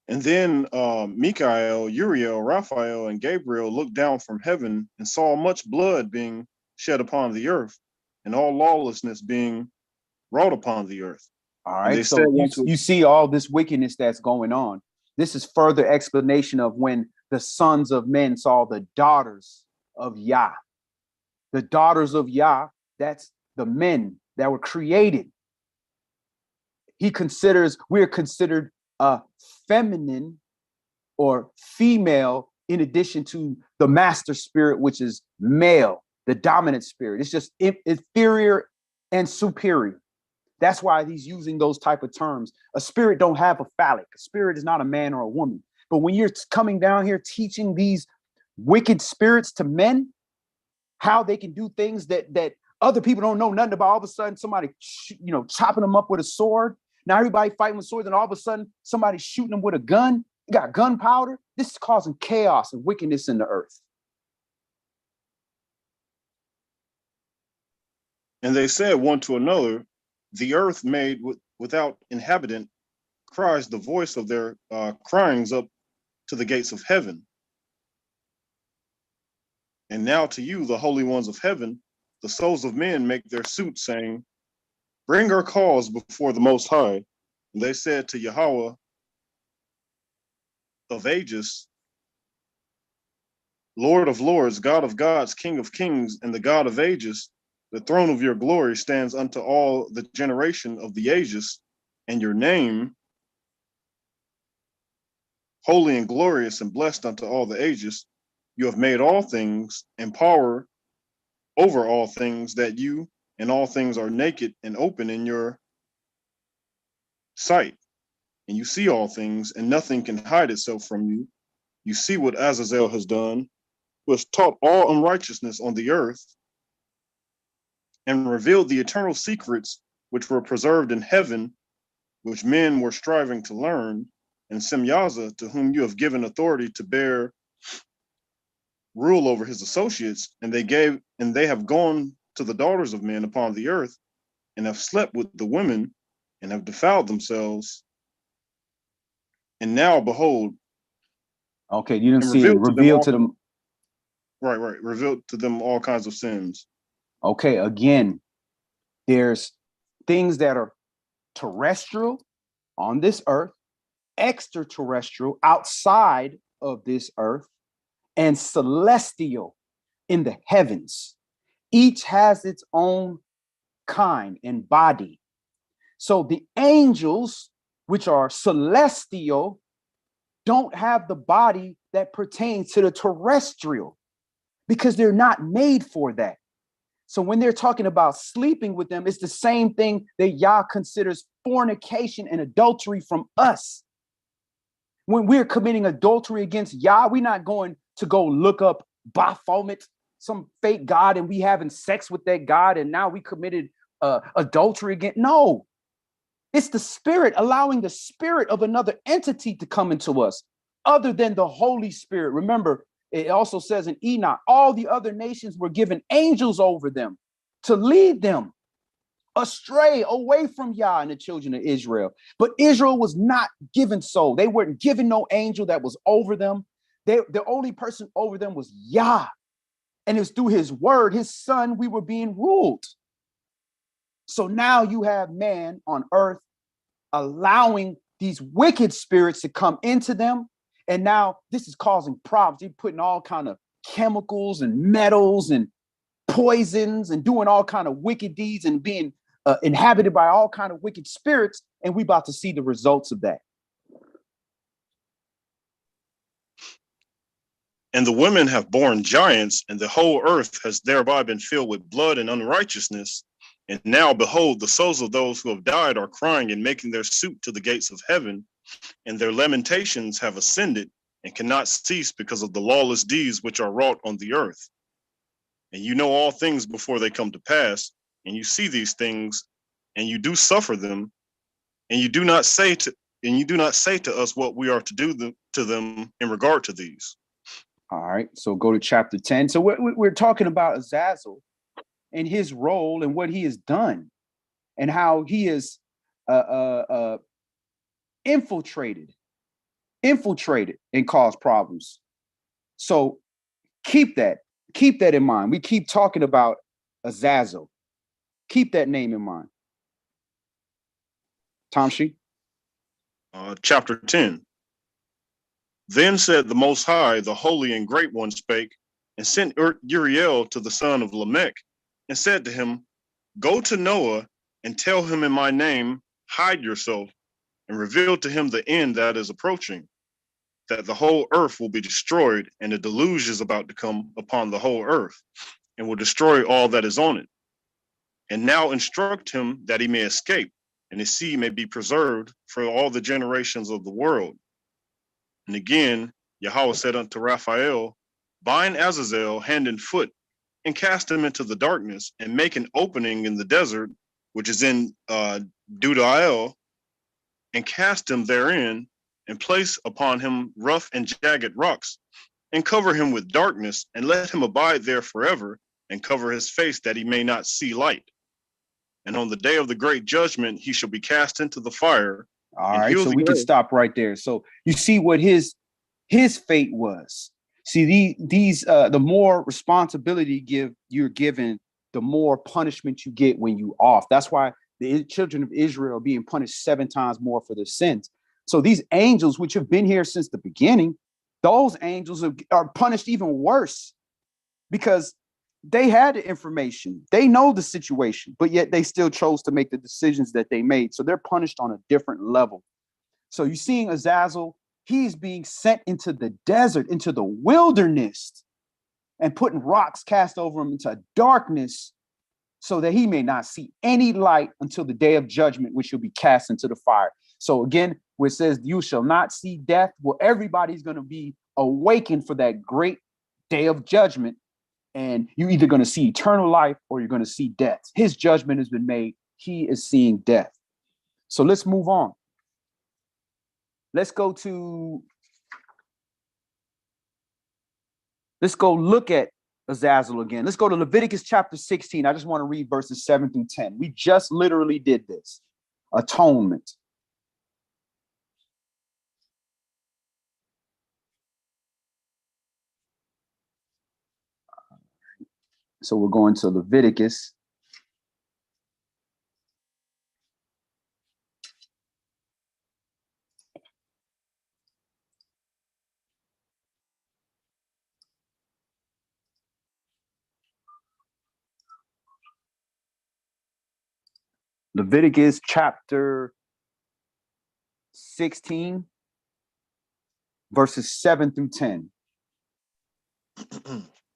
Speaker 2: And then Michael, Uriel, Raphael, and Gabriel looked down from heaven and saw much blood being shed upon the earth, and all lawlessness being wrought upon the earth.
Speaker 1: All right, so you see all this wickedness that's going on. This is further explanation of when the sons of men saw the daughters of YAH. The daughters of YAH, that's the men that were created. We're considered feminine or female in addition to the master spirit, which is male, the dominant spirit. It's just inferior and superior. That's why he's using those type of terms. A spirit don't have a phallic. A spirit is not a man or a woman. But when you're coming down here teaching these wicked spirits to men, how they can do things that other people don't know nothing about, all of a sudden somebody, chopping them up with a sword. Now everybody fighting with swords, and all of a sudden somebody's shooting them with a gun. You got gunpowder. This is causing chaos and wickedness in the earth.
Speaker 2: And they said one to another, the earth made without inhabitant cries the voice of their cryings up to the gates of heaven. And now to you, the holy ones of heaven, the souls of men make their suit, saying, bring our cause before the Most High. And they said to Yahweh of ages, Lord of lords, God of gods, King of kings, and the God of ages, the throne of your glory stands unto all the generation of the ages, and your name, holy and glorious and blessed unto all the ages. You have made all things, and power over all things, that you and all things are naked and open in your sight. And you see all things, and nothing can hide itself from you. You see what Azazel has done, who has taught all unrighteousness on the earth, and revealed the eternal secrets which were preserved in heaven, which men were striving to learn, and Semyaza, to whom you have given authority to bear rule over his associates, and they have gone to the daughters of men upon the earth, and have slept with the women, and have defiled themselves. And now behold.
Speaker 1: Okay, you didn't see it revealed to them.
Speaker 2: Right, revealed to them all kinds of sins.
Speaker 1: Okay, again, there's things that are terrestrial on this earth, extraterrestrial outside of this earth, and celestial in the heavens. Each has its own kind and body. So the angels, which are celestial, don't have the body that pertains to the terrestrial because they're not made for that. So when they're talking about sleeping with them, it's the same thing that Yah considers fornication and adultery from us. When we're committing adultery against Yah, we're not going to go look up Baphomet, some fake god, and we having sex with that god, and now we committed adultery again. No, it's the spirit, allowing the spirit of another entity to come into us other than the Holy Spirit. Remember, it also says in Enoch, all the other nations were given angels over them to lead them astray away from Yah and the children of Israel. But Israel was not given so. They weren't given no angel that was over them. The only person over them was Yah. And it's through his word, his son, we were being ruled. So now you have man on earth allowing these wicked spirits to come into them. And now this is causing problems. They're putting all kind of chemicals and metals and poisons and doing all kind of wicked deeds and being inhabited by all kind of wicked spirits. And we about to see the results of that.
Speaker 2: And the women have borne giants, and the whole earth has thereby been filled with blood and unrighteousness. And now, behold, the souls of those who have died are crying and making their suit to the gates of heaven, and their lamentations have ascended, and cannot cease because of the lawless deeds which are wrought on the earth. And you know all things before they come to pass, and you see these things, and you do suffer them, and you do not say to us what we are to do to them in regard to these.
Speaker 1: All right, so go to chapter 10. So we're talking about Azazel and his role and what he has done and how he is infiltrated and caused problems. So keep that in mind. We keep talking about Azazel. Keep that name in mind. Tamshi?
Speaker 2: Chapter 10. Then said the Most High, the Holy and Great One spake, and sent Uriel to the son of Lamech, and said to him, Go to Noah, and tell him in my name, hide yourself, and reveal to him the end that is approaching, that the whole earth will be destroyed, and a deluge is about to come upon the whole earth, and will destroy all that is on it. And now instruct him that he may escape, and his seed may be preserved for all the generations of the world. And again, Yahweh said unto Raphael, Bind Azazel hand and foot, and cast him into the darkness, and make an opening in the desert, which is in Dudael, and cast him therein, and place upon him rough and jagged rocks, and cover him with darkness, and let him abide there forever, and cover his face that he may not see light. And on the day of the great judgment, he shall be cast into the fire.
Speaker 1: All right, so we can stop right there. So you see what his fate was. See, these the more responsibility you're given, the more punishment you get when you off. That's why the children of Israel are being punished 7 times more for their sins. So these angels, which have been here since the beginning, those angels are punished even worse because they had the information. They know the situation, but yet they still chose to make the decisions that they made. So they're punished on a different level. So you're seeing Azazel, he's being sent into the desert, into the wilderness, and putting rocks cast over him into darkness so that he may not see any light until the day of judgment, which will be cast into the fire. So again, where it says, you shall not see death, well, everybody's going to be awakened for that great day of judgment. And you're either going to see eternal life or you're going to see death. His judgment has been made. He is seeing death. So let's move on. Let's go look at Azazel again. Let's go to Leviticus chapter 16. I just want to read verses 7 through 10. We just literally did this. Atonement. So we're going to Leviticus. Leviticus chapter 16, verses 7 through 10.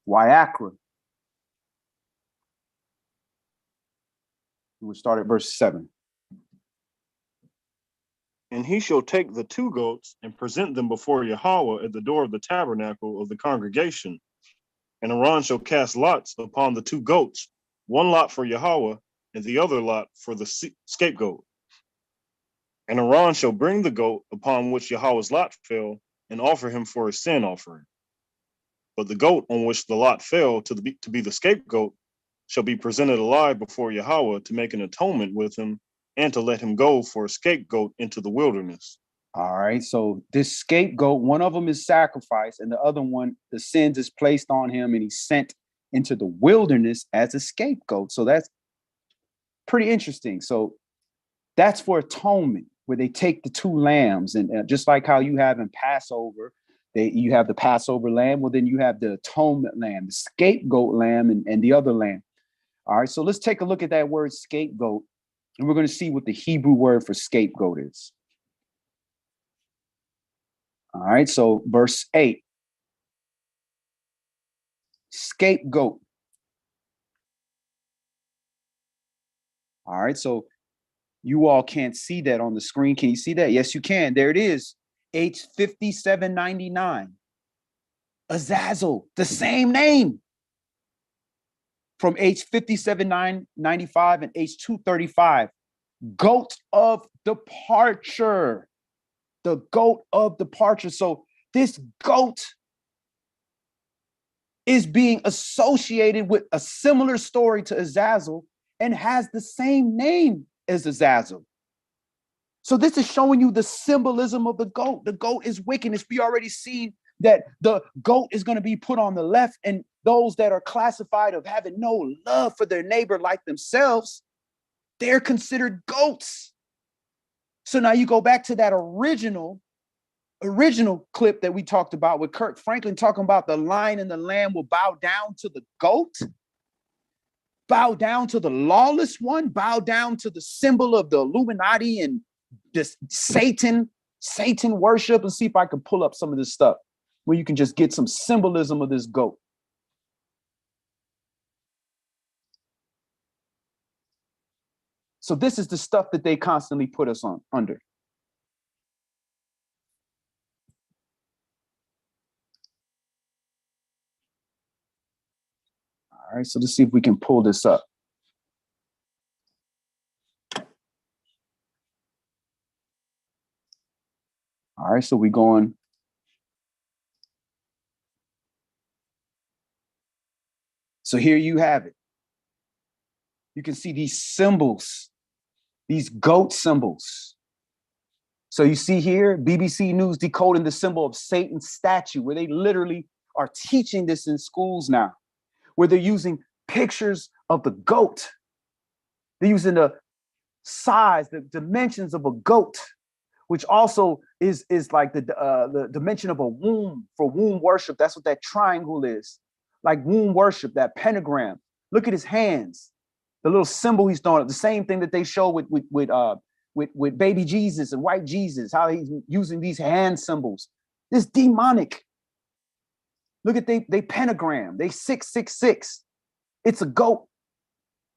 Speaker 1: YAH. We'll start at verse 7.
Speaker 2: And he shall take the 2 goats and present them before Yahweh at the door of the tabernacle of the congregation. And Aaron shall cast lots upon the 2 goats, 1 lot for Yahweh, and the other lot for the scapegoat. And Aaron shall bring the goat upon which Yahweh's lot fell, and offer him for a sin offering. But the goat on which the lot fell to be the scapegoat shall be presented alive before Yahweh to make an atonement with him, and to let him go for a scapegoat into the wilderness.
Speaker 1: All right, so this scapegoat, one of them is sacrifice, and the other one, the sins is placed on him, and he's sent into the wilderness as a scapegoat. So that's pretty interesting. So that's for atonement, where they take the 2 lambs, and just like how you have in Passover, you have the Passover lamb, well, then you have the atonement lamb, the scapegoat lamb, and the other lamb. All right, so let's take a look at that word scapegoat, and we're going to see what the Hebrew word for scapegoat is. All right, so verse 8. Scapegoat. All right, so you all can't see that on the screen. Can you see that? Yes, you can. There it is. H5799. Azazel, the same name. From H5795 and H235. Goat of departure. The goat of departure. So this goat is being associated with a similar story to Azazel and has the same name as Azazel. So this is showing you the symbolism of the goat. The goat is wickedness. We already seen that the goat is going to be put on the left, and those that are classified of having no love for their neighbor like themselves, they're considered goats. So now you go back to that original clip that we talked about with Kirk Franklin talking about the lion and the lamb will bow down to the goat, bow down to the lawless one, bow down to the symbol of the Illuminati and this Satan worship. And see if I can pull up some of this stuff where you can just get some symbolism of this goat. So this is the stuff that they constantly put us on under. All right, so let's see if we can pull this up. All right, so we're going. So here you have it. You can see these symbols, these goat symbols. So you see here, BBC News decoding the symbol of Satan's statue, where they literally are teaching this in schools now, where they're using pictures of the goat. They're using the size, the dimensions of a goat, which also is like the dimension of a womb for womb worship. That's what that triangle is, like womb worship, that pentagram. Look at his hands, the little symbol he's throwing up, the same thing that they show with baby Jesus and white Jesus, how he's using these hand symbols. This demonic. Look at they pentagram, they 666. It's a goat.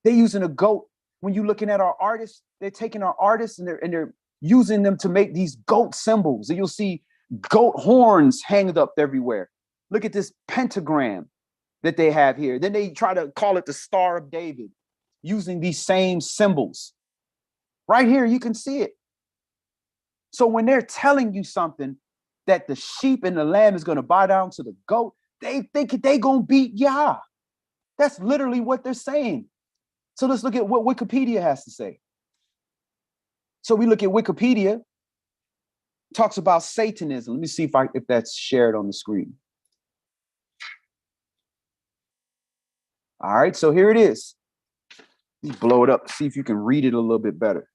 Speaker 1: They're using a goat. When you're looking at our artists, they're taking our artists and they're using them to make these goat symbols. And you'll see goat horns hanged up everywhere. Look at this pentagram that they have here. Then they try to call it the Star of David, using these same symbols. Right here, you can see it. So when they're telling you something that the sheep and the lamb is going to bow down to the goat, they think they're going to beat YAH. That's literally what they're saying. So let's look at what Wikipedia has to say. So we look at Wikipedia, talks about Satanism. Let me see if that's shared on the screen. All right, so here it is. Let's blow it up, see if you can read it a little bit better.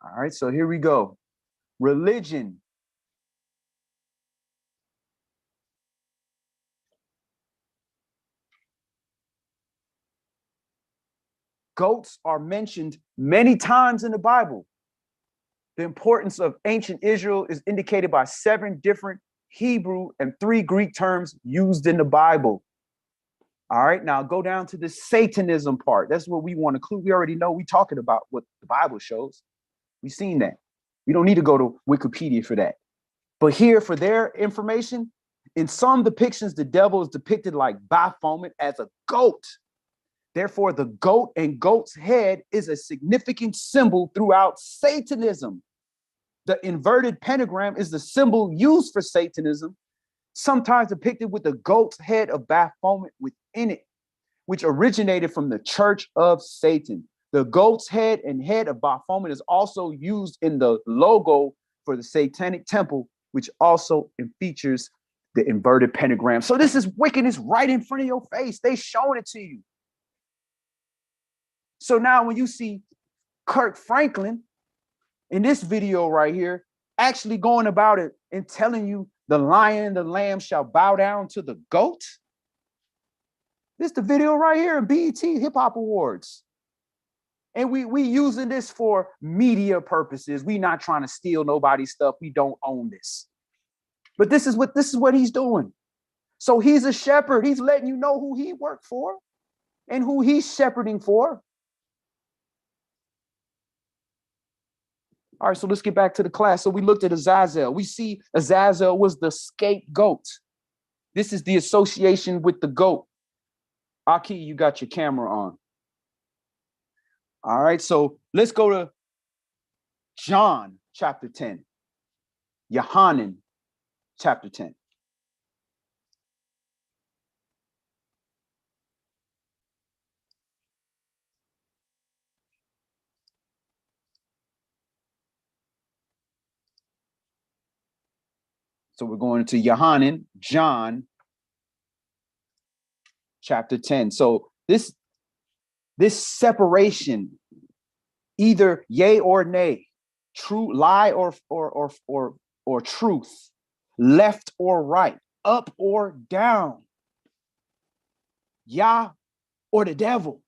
Speaker 1: All right, so here we go. Religion. Goats are mentioned many times in the Bible. The importance of ancient Israel is indicated by 7 different Hebrew and 3 Greek terms used in the Bible. All right, now go down to the Satanism part. That's what we want to include. We already know we're talking about what the Bible shows. We've seen that. We don't need to go to Wikipedia for that. But here, for their information, in some depictions, the devil is depicted like Baphomet as a goat. Therefore, the goat and goat's head is a significant symbol throughout Satanism. The inverted pentagram is the symbol used for Satanism, sometimes depicted with the goat's head of Baphomet within it, which originated from the Church of Satan. The goat's head and head of Baphomet is also used in the logo for the Satanic Temple, which also features the inverted pentagram. So this is wickedness right in front of your face. They showing it to you. So now when you see Kirk Franklin in this video right here, actually going about it and telling you the lion and the lamb shall bow down to the goat. This is the video right here in BET Hip Hop Awards. And we using this for media purposes. We not trying to steal nobody's stuff. We don't own this. But this is what he's doing. So he's a shepherd. He's letting you know who he worked for and who he's shepherding for. All right, so let's get back to the class. So we looked at Azazel. We see Azazel was the scapegoat. This is the association with the goat. Aki, you got your camera on. All right, so let's go to John chapter 10. Yohanan chapter 10. So we're going to Yohanan, John chapter 10. So this separation, either yay or nay, true lie or truth, left or right, up or down, Yah or the devil.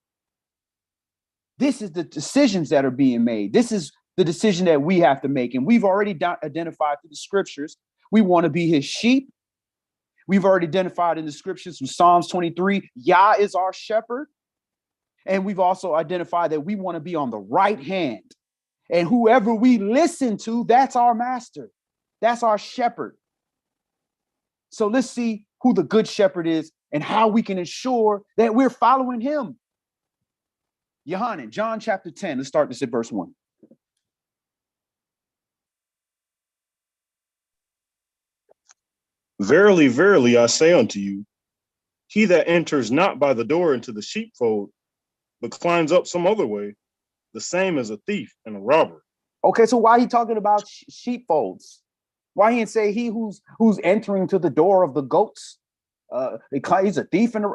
Speaker 1: This is the decisions that are being made. This is the decision that we have to make. And we've already identified through the scriptures. We want to be his sheep. We've already identified in the scriptures from Psalms 23, Yah is our shepherd. And we've also identified that we want to be on the right hand. And whoever we listen to, that's our master. That's our shepherd. So let's see who the good shepherd is and how we can ensure that we're following him. Yohanan, John chapter 10. Let's start this at verse 1.
Speaker 2: Verily, verily, I say unto you, he that enters not by the door into the sheepfold, but climbs up some other way, the same as a thief and a robber.
Speaker 1: Okay, so why he talking about sheepfolds? Why he didn't say he who's entering to the door of the goats? He's a thief and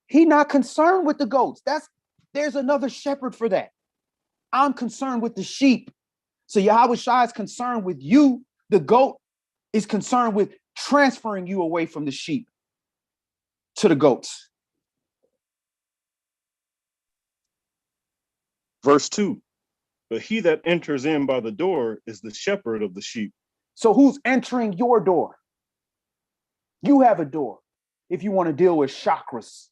Speaker 1: he not concerned with the goats. There's another shepherd for that. I'm concerned with the sheep. So Yahweh Shai is concerned with you. The goat is concerned with transferring you away from the sheep to the goats.
Speaker 2: Verse 2, but he that enters in by the door is the shepherd of the sheep.
Speaker 1: So who's entering your door? You have a door. If you want to deal with chakras,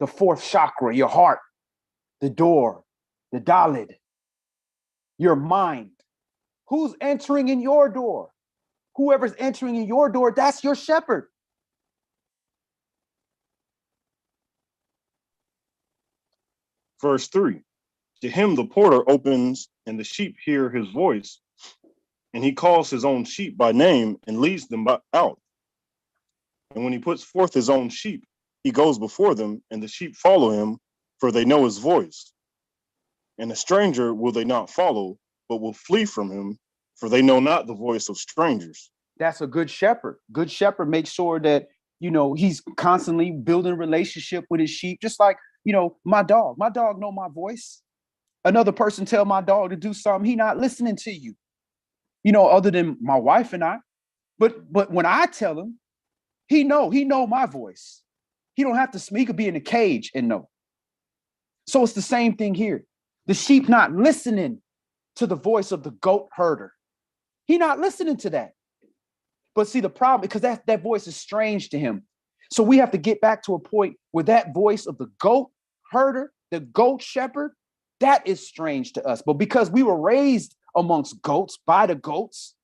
Speaker 1: the fourth chakra, your heart, the door, the Dalid, your mind. Who's entering in your door? Whoever's entering in your door, that's your shepherd.
Speaker 2: Verse 3, to him the porter opens, and the sheep hear his voice, and he calls his own sheep by name and leads them out. And when he puts forth his own sheep, he goes before them, and the sheep follow him, for they know his voice. And a stranger will they not follow, but will flee from him, for they know not the voice of strangers.
Speaker 1: That's a good shepherd. Good shepherd makes sure that, he's constantly building a relationship with his sheep. Just like, my dog know my voice. Another person tell my dog to do something, he not listening to you, other than my wife and I. But when I tell him, he know my voice. He don't have to speak. He could be in a cage and know. So it's the same thing here. The sheep not listening to the voice of the goat herder. He not listening to that. But see, the problem, because that voice is strange to him. So we have to get back to a point where that voice of the goat herder, the goat shepherd, that is strange to us. But because we were raised amongst goats, by the goats,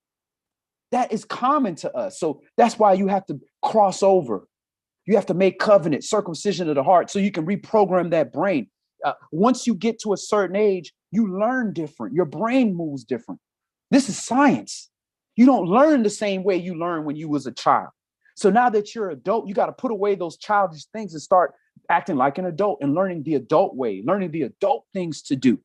Speaker 1: that is common to us. So that's why you have to cross over. You have to make covenant, circumcision of the heart, so you can reprogram that brain. Once you get to a certain age, you learn different. Your brain moves different. This is science. You don't learn the same way you learned when you was a child. So now that you're an adult, you got to put away those childish things and start acting like an adult and learning the adult way, learning the adult things to do.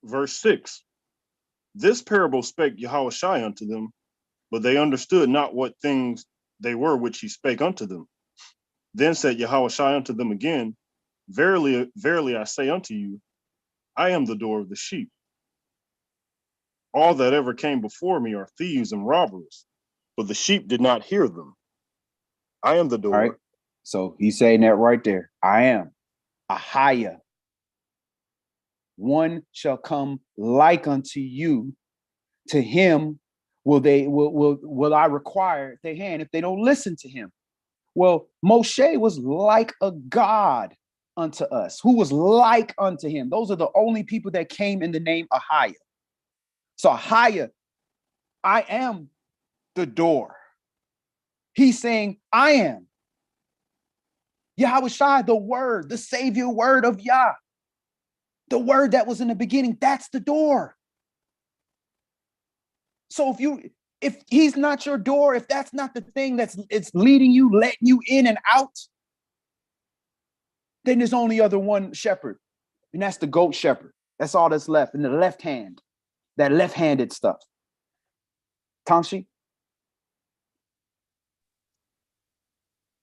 Speaker 2: Verse 6, this parable spake Yahushua unto them, but they understood not what things they were which he spake unto them. Then said Yahushua unto them again, verily, verily, I say unto you, I am the door of the sheep. All that ever came before me are thieves and robbers, but the sheep did not hear them. I am the door.
Speaker 1: All right. So he's saying that right there. I am Ahaya. One shall come like unto you. To him will I require their hand if they don't listen to him. Well, Moshe was like a god. unto us, who was like unto him. Those are the only people that came in the name Ahiah. So Ahiah, I am the door. He's saying, I am. Yahweh Shai, the word, the savior word of Yah. The word that was in the beginning, that's the door. So if he's not your door, if that's not the thing it's leading you, letting you in and out, then there's only other one shepherd, and that's the goat shepherd. That's all that's left in the left hand, that left-handed stuff. Tamshi?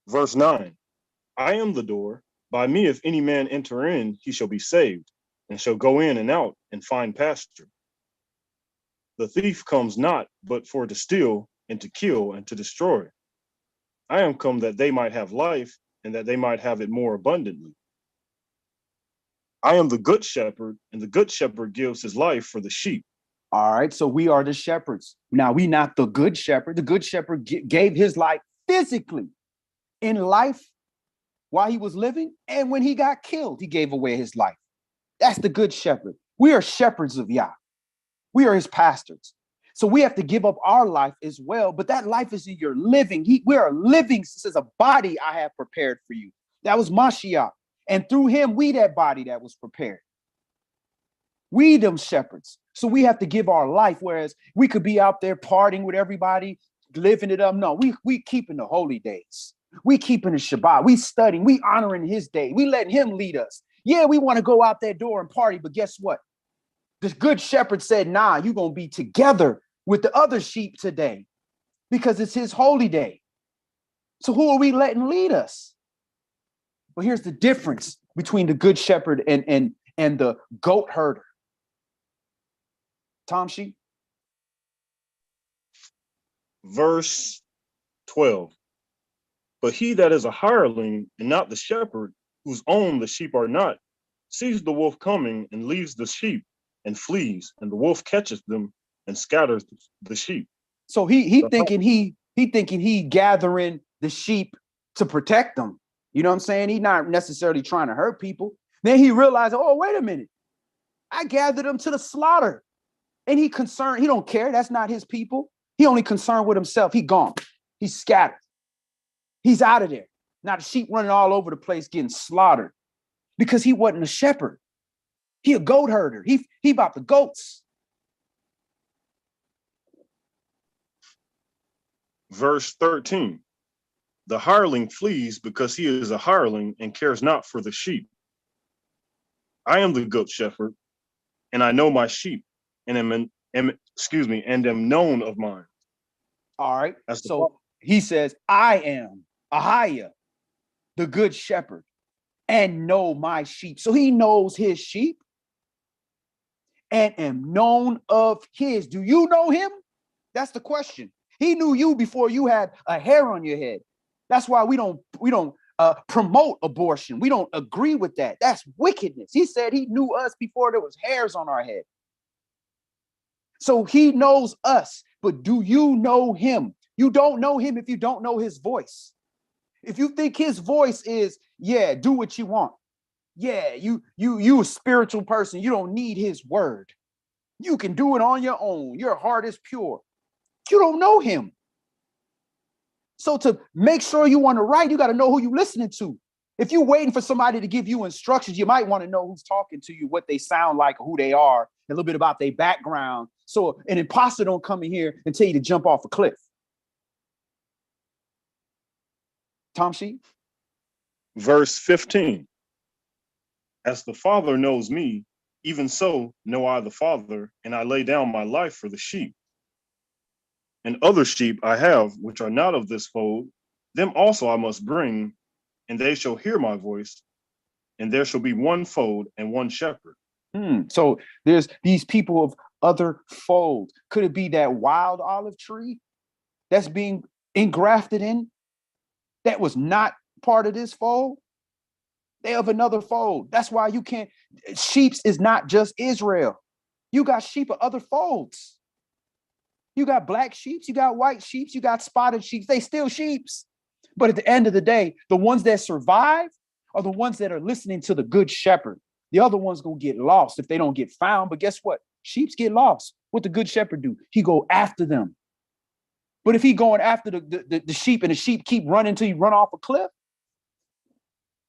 Speaker 2: Verse 9, I am the door. By me, if any man enter in, he shall be saved, and shall go in and out and find pasture. The thief comes not but for to steal and to kill and to destroy. I am come that they might have life, and that they might have it more abundantly. I am the good shepherd, and the good shepherd gives his life for the sheep.
Speaker 1: All right, so we are the shepherds. Now, we not the good shepherd. The good shepherd gave his life physically in life while he was living, and when he got killed, he gave away his life. That's the good shepherd. We are shepherds of Yah. We are his pastors. So we have to give up our life as well, but that life is in your living. We are living. This is a body I have prepared for you. That was Mashiach. And through him, we that body that was prepared. We them shepherds. So we have to give our life, whereas we could be out there partying with everybody, living it up. No, we keeping the holy days. We keeping the Shabbat. We studying. We honoring his day. We letting him lead us. Yeah, we want to go out that door and party, but guess what? The good shepherd said, nah, you're going to be together with the other sheep today because it's his holy day. So who are we letting lead us? Well, here's the difference between the good shepherd and the goat herder. Tamshi?
Speaker 2: Verse 12. But he that is a hireling and not the shepherd, whose own the sheep are not, sees the wolf coming and leaves the sheep and flees, and the wolf catches them and scatters the sheep.
Speaker 1: So he thinking he gathering the sheep to protect them. You know what I'm saying? He's not necessarily trying to hurt people. Then he realized, oh, wait a minute. I gathered them to the slaughter. And he concerned, he don't care. That's not his people. He only concerned with himself. He gone. He's scattered. He's out of there. Now the sheep running all over the place getting slaughtered because he wasn't a shepherd. He a goat herder. He about the goats.
Speaker 2: Verse 13. The hireling flees because he is a hireling and cares not for the sheep. I am the good shepherd, and I know my sheep, and am known of mine.
Speaker 1: All right. So he says, I am Ahiah, the good shepherd, and know my sheep. So he knows his sheep and am known of his. Do you know him? That's the question. He knew you before you had a hair on your head. That's why we don't promote abortion. We don't agree with that. That's wickedness. He said he knew us before there was hairs on our head. So he knows us, but do you know him? You don't know him if you don't know his voice. If you think his voice is, yeah, do what you want. Yeah, you a spiritual person. You don't need his word. You can do it on your own. Your heart is pure. You don't know him. So to make sure you want to write, you got to know who you're listening to. If you're waiting for somebody to give you instructions, you might want to know who's talking to you, what they sound like, who they are, a little bit about their background. So an imposter don't come in here and tell you to jump off a cliff. Tamshi?
Speaker 2: Verse 15. As the Father knows me, even so know I the Father, and I lay down my life for the sheep. And other sheep I have, which are not of this fold, them also I must bring, and they shall hear my voice, and there shall be one fold and one shepherd.
Speaker 1: So there's these people of other fold. Could it be that wild olive tree that's being engrafted in that was not part of this fold? They of another fold. That's why you can't, sheeps is not just Israel. You got sheep of other folds. You got black sheep, you got white sheep, you got spotted sheep. They still sheeps. But at the end of the day, the ones that survive are the ones that are listening to the good shepherd. The other ones gonna get lost if they don't get found. But guess what? Sheep get lost. What the good shepherd do? He go after them. But if he going after the sheep and the sheep keep running till you run off a cliff,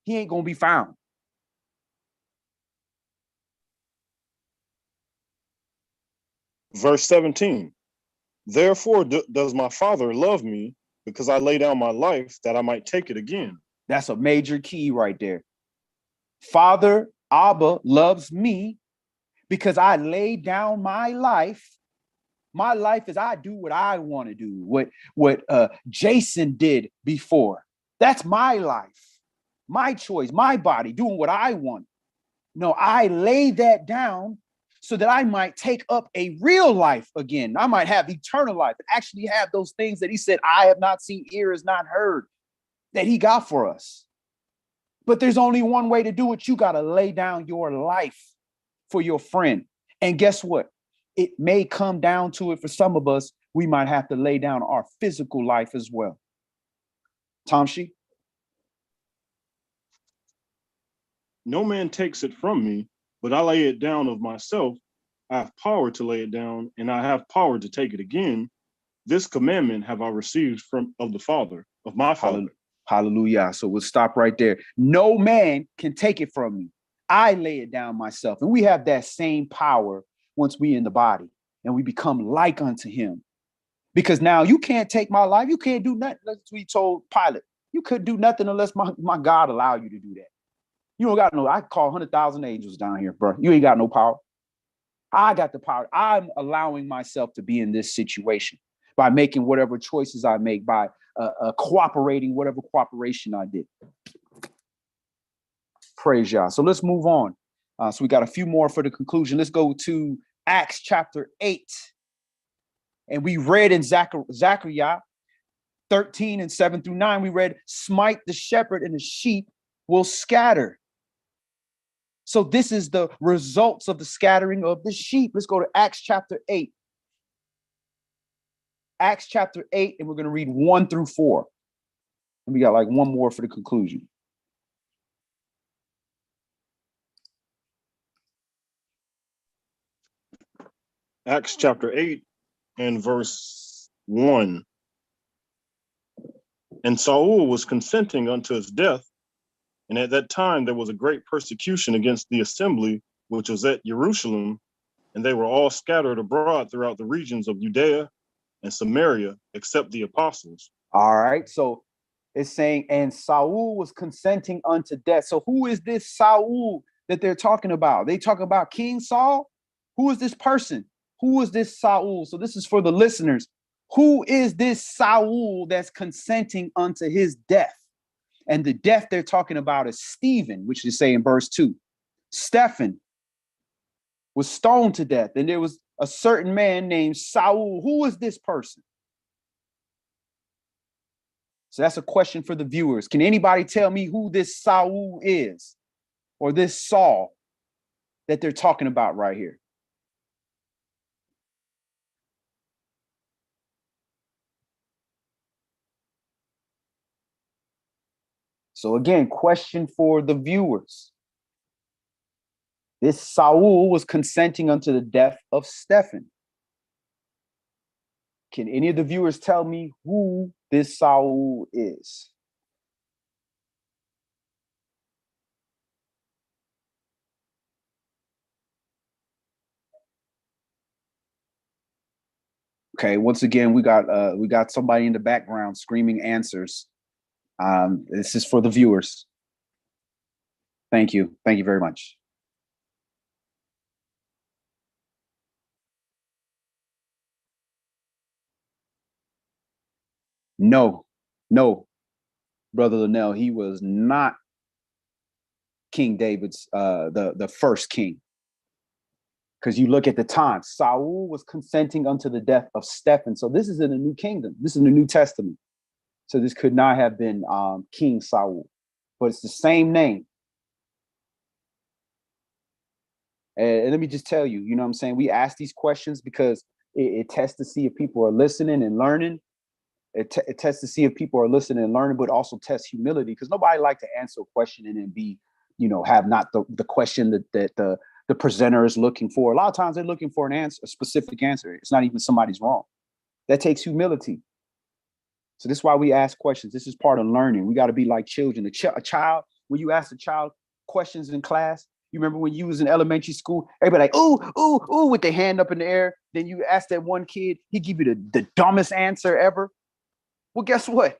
Speaker 1: he ain't gonna be found.
Speaker 2: Verse 17. Therefore does my Father love me, because I lay down my life that I might take it again.
Speaker 1: That's a major key right there. Father Abba loves me because I lay down my life. My life is I do what I want to do, what Jason did before. That's my life, my choice, my body, doing what I want. No, I lay that down so that I might take up a real life again. I might have eternal life and actually have those things that he said, I have not seen, ear has not heard, that he got for us. But there's only one way to do it. You got to lay down your life for your friend. And guess what? It may come down to it for some of us. We might have to lay down our physical life as well. Tomshi?
Speaker 2: No man takes it from me, but I lay it down of myself. I have power to lay it down, and I have power to take it again. This commandment have I received of the Father, of my Father.
Speaker 1: Hallelujah. So we'll stop right there. No man can take it from me. I lay it down myself. And we have that same power once we in the body and we become like unto him. Because now you can't take my life. You can't do nothing. That's what he told Pilate. You couldn't do nothing unless my God allowed you to do that. You don't got no, I call 100,000 angels down here, bro. You ain't got no power. I got the power. I'm allowing myself to be in this situation by making whatever choices I make, by cooperating, whatever cooperation I did. Praise Yah. So let's move on. So we got a few more for the conclusion. Let's go to Acts chapter 8. And we read in Zechariah 13 and 7 through 9, we read, smite the shepherd and the sheep will scatter. So this is the results of the scattering of the sheep. Let's go to Acts chapter 8. Acts chapter 8, and we're going to read 1 through 4. And we got like one more for the conclusion.
Speaker 2: Acts chapter 8 and verse 1. And Saul was consenting unto his death, and at that time there was a great persecution against the assembly which was at Jerusalem, and they were all scattered abroad throughout the regions of Judea and Samaria, except the apostles.
Speaker 1: All right, so it's saying, and Saul was consenting unto death. So who is this Saul that they're talking about? They talk about King Saul? Who is this person? Who is this Saul? So this is for the listeners. Who is this Saul that's consenting unto his death? And the death they're talking about is Stephen, which is saying in verse 2. Stephen was stoned to death, and there was a certain man named Saul. Who is this person? So that's a question for the viewers. Can anybody tell me who this Saul is, or this Saul that they're talking about right here? So again, question for the viewers. This Saul was consenting unto the death of Stephen. Can any of the viewers tell me who this Saul is? Okay, once again, we got somebody in the background screaming answers. This is for the viewers. Thank you. Thank you very much. No, Brother Linnell, he was not King David's the first king. Because you look at the time, Saul was consenting unto the death of Stephen. So this is in the New Kingdom. This is in the New Testament. So this could not have been King Saul, but it's the same name. And let me just tell you, you know what I'm saying? We ask these questions because it tests to see if people are listening and learning. It tests to see if people are listening and learning, but also tests humility, because nobody like to answer a question and then be, have not the question that the presenter is looking for. A lot of times they're looking for an answer, a specific answer. It's not even somebody's wrong. That takes humility. So this is why we ask questions. This is part of learning. We got to be like children. A child, when you ask a child questions in class, you remember when you was in elementary school, everybody like, ooh, ooh, ooh, with their hand up in the air. Then you ask that one kid, he give you the dumbest answer ever. Well, guess what?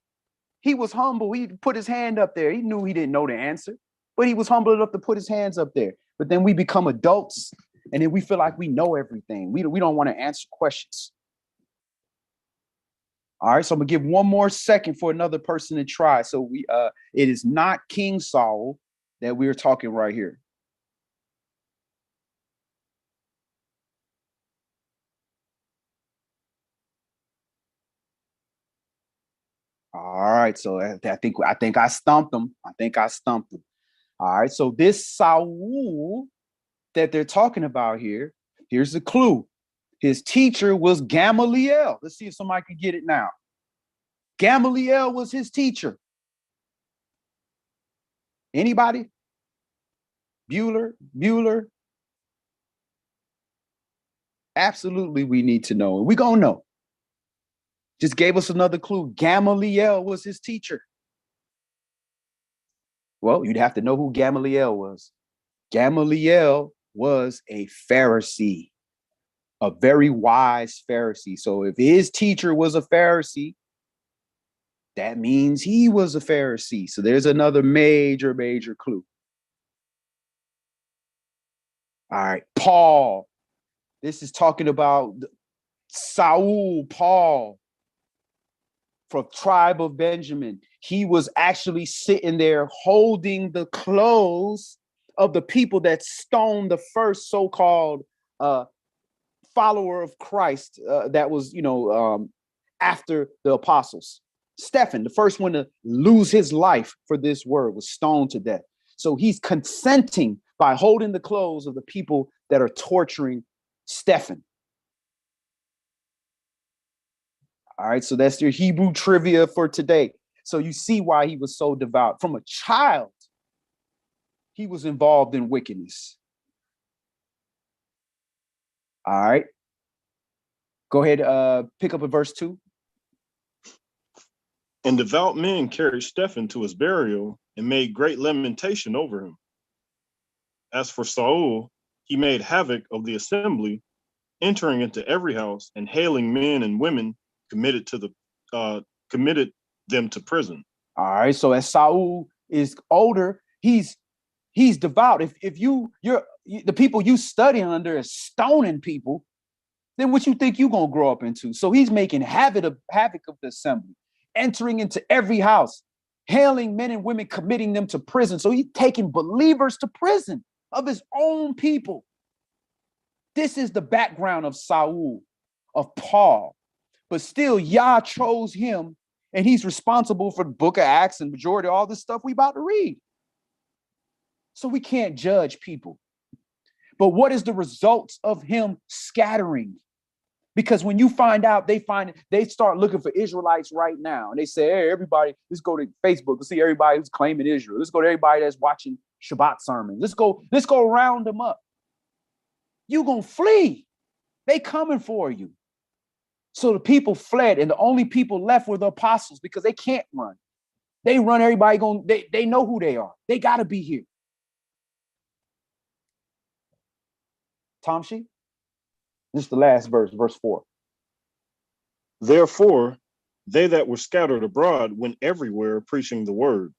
Speaker 1: He was humble. He put his hand up there. He knew he didn't know the answer, but he was humble enough to put his hands up there. But then we become adults, and then we feel like we know everything. We don't want to answer questions. All right, so I'm gonna give one more second for another person to try. So it is not King Saul that we're talking right here. All right, so I think I stumped him. All right, so this Saul that they're talking about here, here's the clue. His teacher was Gamaliel. Let's see if somebody can get it now. Gamaliel was his teacher. Anybody? Bueller? Absolutely, we need to know. And we're going to know. Just gave us another clue. Gamaliel was his teacher. Well, you'd have to know who Gamaliel was. Gamaliel was a Pharisee, a very wise Pharisee. So if his teacher was a Pharisee, that means he was a Pharisee. So there's another major clue. All right, Paul. This is talking about Saul, Paul, from tribe of Benjamin. He was actually sitting there holding the clothes of the people that stoned the first so-called follower of Christ that was, after the apostles. Stephen, the first one to lose his life for this word, was stoned to death. So he's consenting by holding the clothes of the people that are torturing Stephen. All right, so that's your Hebrew trivia for today. So you see why he was so devout. From a child, he was involved in wickedness. All right. Go ahead, pick up at verse 2.
Speaker 2: And devout men carried Stephen to his burial and made great lamentation over him. As for Saul, he made havoc of the assembly, entering into every house and hailing men and women, committed them to prison.
Speaker 1: All right. So as Saul is older, he's devout. If you're the people you study under is stoning people, then what you think you're gonna grow up into? So he's making havoc of the assembly, entering into every house, hailing men and women, committing them to prison. So he's taking believers to prison of his own people. This is the background of Saul, of Paul. But still, Yah chose him, and he's responsible for the book of Acts and majority of all this stuff we about to read. So we can't judge people. But what is the results of him scattering? Because when you find out, they start looking for Israelites right now. And they say, hey, everybody, let's go to Facebook. Let's see everybody who's claiming Israel. Let's go to everybody that's watching Shabbat sermons. Let's go round them up. You're going to flee. They coming for you. So the people fled, and the only people left were the apostles, because they can't run. They run, everybody they know who they are. They got to be here. Tomshi, this is the last verse 4.
Speaker 2: Therefore, they that were scattered abroad went everywhere preaching the word.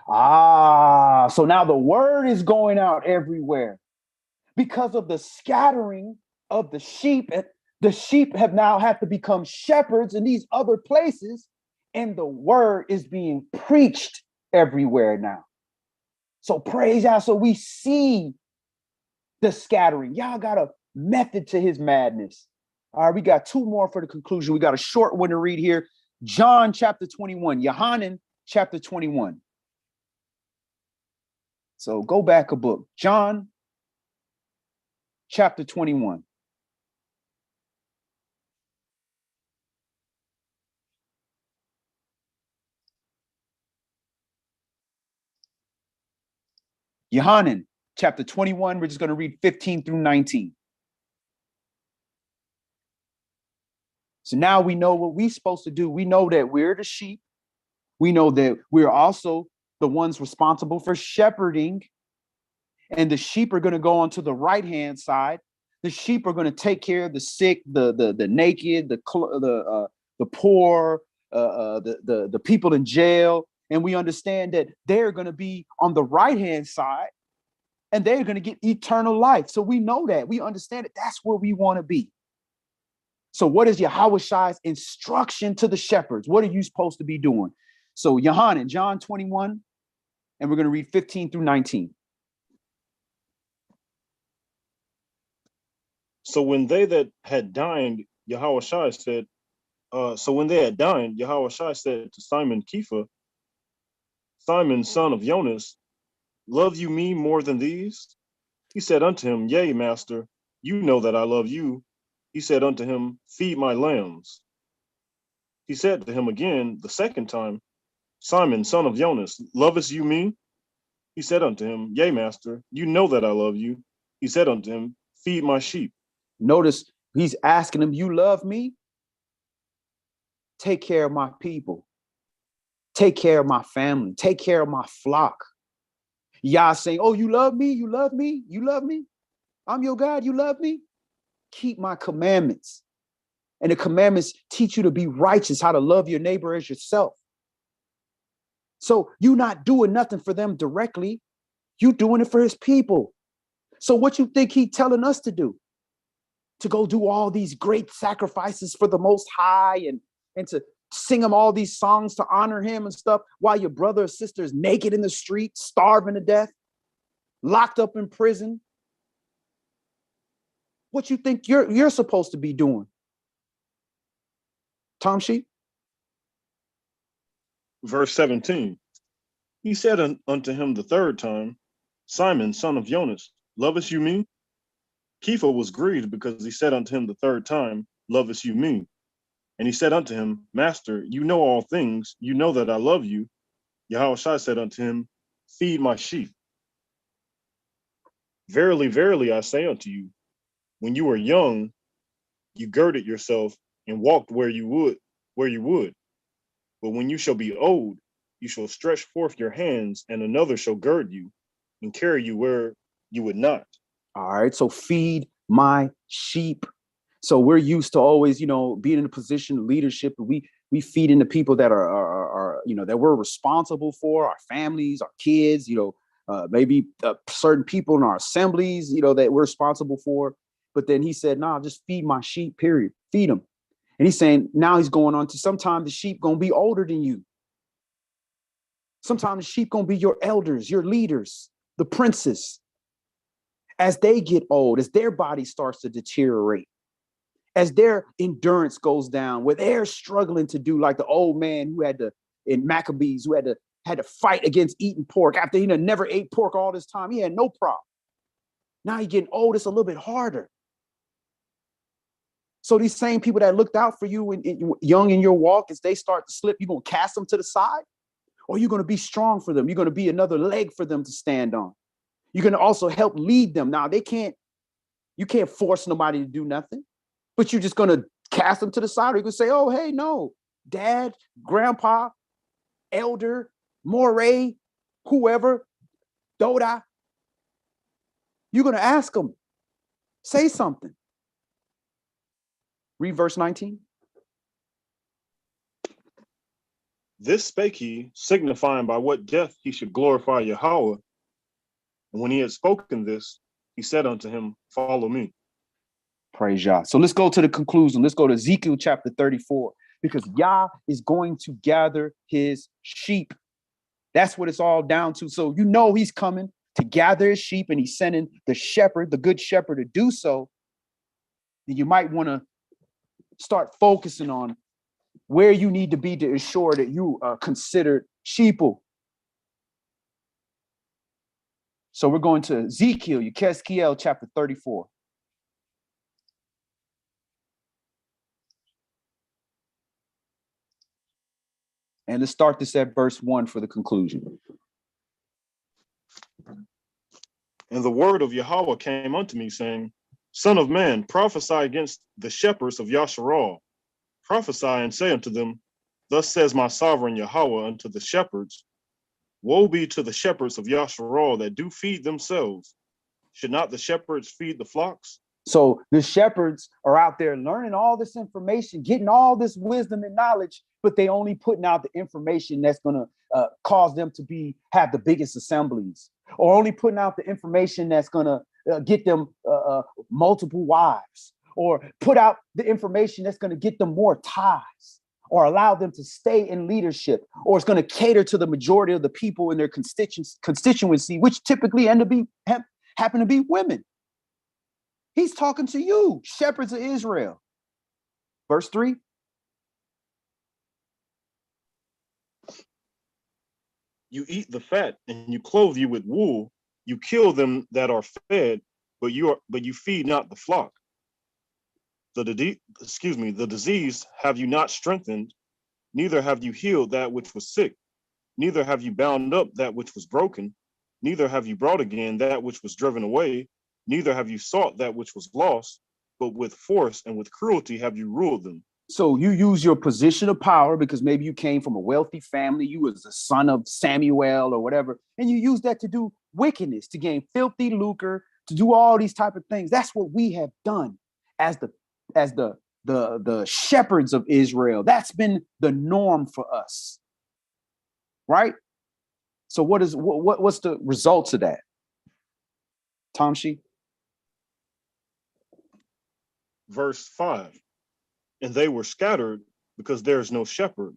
Speaker 1: So now the word is going out everywhere. Because of the scattering of the sheep, the sheep have to become shepherds in these other places, and the word is being preached everywhere now. So praise Yah. So we see the scattering. Y'all got a method to his madness. All right, we got 2 more for the conclusion. We got a short one to read here. John chapter 21, Yohanan chapter 21. So go back a book. John chapter 21. Yohanan, chapter 21, we're just going to read 15 through 19. So now we know what we're supposed to do. We know that we're the sheep. We know that we're also the ones responsible for shepherding. And the sheep are going to go onto the right-hand side. The sheep are going to take care of the sick, the naked, the poor, the people in jail. And we understand that they're going to be on the right-hand side and they're going to get eternal life. So we know that. We understand that that's where we want to be. So what is Yahushai's instruction to the shepherds? What are you supposed to be doing? So Yohanan, John 21, and we're going to read 15 through 19.
Speaker 2: So when they that had dined, Yahushua said, Yahushua said to Simon Kepha, Simon, son of Jonas, love you me more than these? He said unto him, Yea, master, you know that I love you. He said unto him, feed my lambs. He said to him again the second time, Simon, son of Jonas, lovest you me? He said unto him, Yea, master, you know that I love you. He said unto him, feed my sheep.
Speaker 1: Notice he's asking him, you love me? Take care of my people. Take care of my family. Take care of my flock. Yah saying, oh, you love me? You love me? You love me? I'm your God. You love me? Keep my commandments. And the commandments teach you to be righteous, how to love your neighbor as yourself. So you're not doing nothing for them directly. You're doing it for his people. So what you think he's telling us to do? To go do all these great sacrifices for the Most High and to sing him all these songs to honor him and stuff while your brother or sister is naked in the street, starving to death, locked up in prison. What you think you're supposed to be doing? Tom Sheep?
Speaker 2: Verse 17. He said unto him the third time, Simon, son of Jonas, lovest you me? Kepha was grieved because he said unto him the third time, lovest you me? And he said unto him, Master, you know all things, you know that I love you. Yahushua said unto him, feed my sheep. Verily, verily, I say unto you, when you were young, you girded yourself and walked where you would. But when you shall be old, you shall stretch forth your hands, and another shall gird you and carry you where you would not.
Speaker 1: All right, so feed my sheep. So we're used to always, being in a position of leadership. We feed in the people that are that we're responsible for, our families, our kids, maybe certain people in our assemblies, that we're responsible for. But then he said, nah, just feed my sheep, period. Feed them. And he's saying now he's going on to sometimes the sheep going to be older than you. Sometimes the sheep going to be your elders, your leaders, the princes. As they get old, as their body starts to deteriorate, as their endurance goes down, where they're struggling to do like the old man who had to, in Maccabees, who had to fight against eating pork after he never ate pork all this time. He had no problem. Now you're getting old, it's a little bit harder. So these same people that looked out for you young in your walk, as they start to slip, you're going to cast them to the side, or you're going to be strong for them. You're going to be another leg for them to stand on. You're going to also help lead them. Now you can't force nobody to do nothing, but you're just going to cast them to the side. Or you can say, oh, hey, no, dad, grandpa, elder, moray, whoever, Doda. You're going to ask them, say something. Read verse 19.
Speaker 2: This spake he, signifying by what death he should glorify Yahweh. And when he had spoken this, he said unto him, follow me.
Speaker 1: Praise Yah. So let's go to the conclusion. Let's go to Ezekiel chapter 34, because Yah is going to gather his sheep. That's what it's all down to. So he's coming to gather his sheep, and he's sending the shepherd, the good shepherd, to do so. And you might want to start focusing on where you need to be to ensure that you are considered sheeple. So we're going to Ezekiel, Yekezkiel, chapter 34. And let's start this at verse 1 for the conclusion.
Speaker 2: And the word of Yahweh came unto me, saying, Son of man, prophesy against the shepherds of Yasharal. Prophesy and say unto them, Thus says my sovereign Yahweh unto the shepherds, Woe be to the shepherds of Yasharal that do feed themselves. Should not the shepherds feed the flocks?
Speaker 1: So the shepherds are out there learning all this information, getting all this wisdom and knowledge, but they only putting out the information that's going to cause them to have the biggest assemblies, or only putting out the information that's going to get them multiple wives, or put out the information that's going to get them more tithes, or allow them to stay in leadership, or it's going to cater to the majority of the people in their constituency, which typically happen to be women. He's talking to you, shepherds of Israel. Verse 3.
Speaker 2: You eat the fat and you clothe you with wool. You kill them that are fed, but you feed not the flock. The disease have you not strengthened, neither have you healed that which was sick, neither have you bound up that which was broken, neither have you brought again that which was driven away, neither have you sought that which was lost, but with force and with cruelty have you ruled them.
Speaker 1: So you use your position of power because maybe you came from a wealthy family, you was the son of Samuel or whatever, and you use that to do wickedness, to gain filthy lucre, to do all these type of things. That's what we have done as the shepherds of Israel. That's been the norm for us, right? So what's the results of that, Tamshi?
Speaker 2: Verse 5. And they were scattered because there is no shepherd,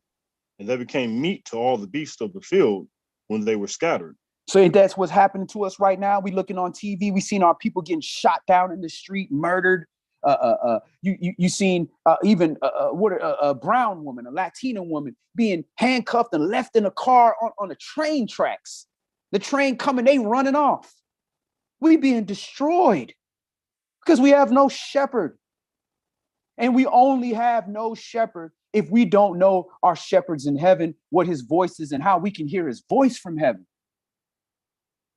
Speaker 2: and they became meat to all the beasts of the field when they were scattered.
Speaker 1: So that's what's happening to us right now. We looking on TV. We seen our people getting shot down in the street, murdered. You seen even a brown woman, a Latina woman, being handcuffed and left in a car on the train tracks. The train coming, they running off. We being destroyed because we have no shepherd. And we only have no shepherd if we don't know our shepherds in heaven, what his voice is and how we can hear his voice from heaven.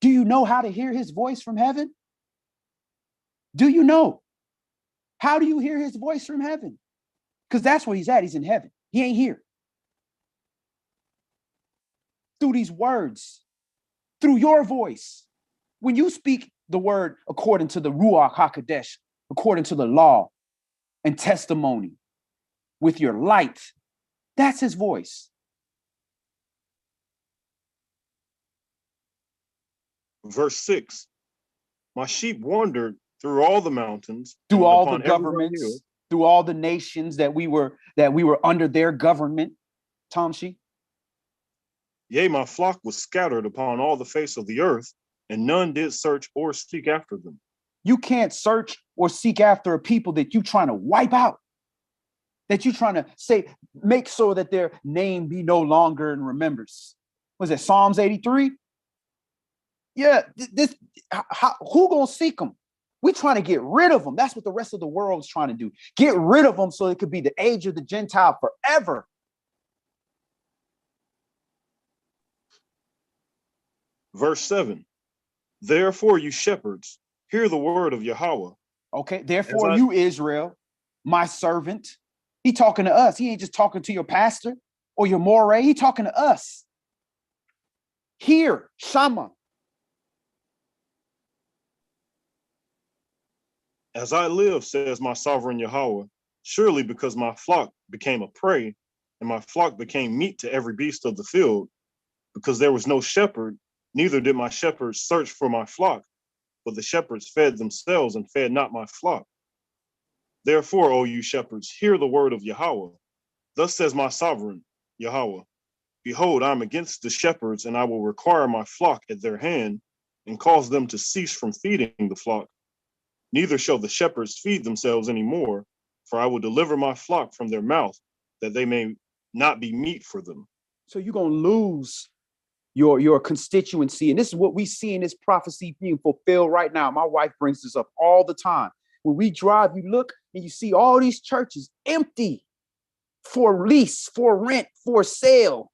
Speaker 1: Do you know how to hear his voice from heaven? Do you know? How do you hear his voice from heaven? Because that's where he's at. He's in heaven. He ain't here. Through these words, through your voice. When you speak the word according to the Ruach HaKodesh, according to the law and testimony, with your light, that's his voice.
Speaker 2: Verse 6. My sheep wandered through all the mountains,
Speaker 1: through all the governments, through all the nations that we were under their government. Tamshi.
Speaker 2: Yea, my flock was scattered upon all the face of the earth, and none did search or seek after them.
Speaker 1: You can't search or seek after a people that you're trying to wipe out, that you're trying to say, make sure that their name be no longer in remembrance. Was it Psalms 83? Yeah, who gonna seek them? We're trying to get rid of them. That's what the rest of the world is trying to do. Get rid of them so it could be the age of the Gentile forever.
Speaker 2: Verse 7. Therefore, you shepherds, hear the word of Yahweh.
Speaker 1: Okay, therefore you, Israel, my servant. He talking to us. He ain't just talking to your pastor or your moray. He talking to us. Hear, Shama.
Speaker 2: As I live, says my sovereign Yahweh, surely because my flock became a prey, and my flock became meat to every beast of the field, because there was no shepherd, neither did my shepherds search for my flock, but the shepherds fed themselves and fed not my flock. Therefore, O you shepherds, hear the word of Yahweh. Thus says my sovereign Yahweh, behold, I am against the shepherds, and I will require my flock at their hand, and cause them to cease from feeding the flock. Neither shall the shepherds feed themselves any more, for I will deliver my flock from their mouth, that they may not be meat for them.
Speaker 1: So you're going to lose your constituency. And this is what we see in this prophecy being fulfilled right now. My wife brings this up all the time. When we drive, you look and you see all these churches empty, for lease, for rent, for sale,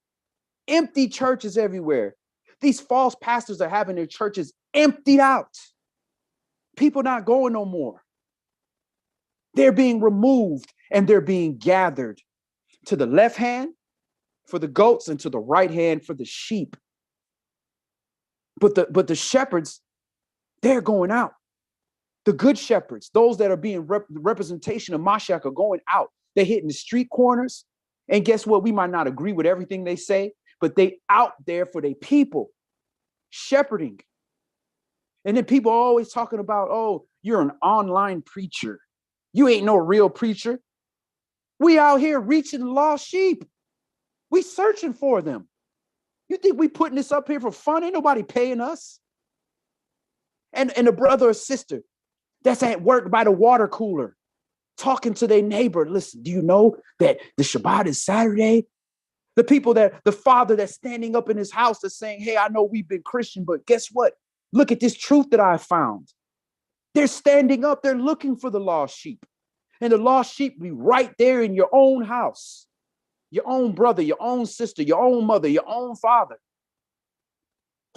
Speaker 1: empty churches everywhere. These false pastors are having their churches emptied out. People not going no more. They're being removed and they're being gathered to the left hand for the goats and to the right hand for the sheep. But the shepherds, they're going out. The good shepherds, those that are being the representation of Mashiach, are going out. They're hitting the street corners. And guess what? We might not agree with everything they say, but they out there for their people, shepherding. And then people are always talking about, oh, you're an online preacher. You ain't no real preacher. We out here reaching the lost sheep. We searching for them. You think we putting this up here for fun? Ain't nobody paying us. And a brother or sister that's at work by the water cooler, talking to their neighbor. Listen, do you know that the Shabbat is Saturday? The people the father that's standing up in his house that's saying, hey, I know we've been Christian, but guess what? Look at this truth that I found. They're standing up. They're looking for the lost sheep. And the lost sheep be right there in your own house. Your own brother, your own sister, your own mother, your own father.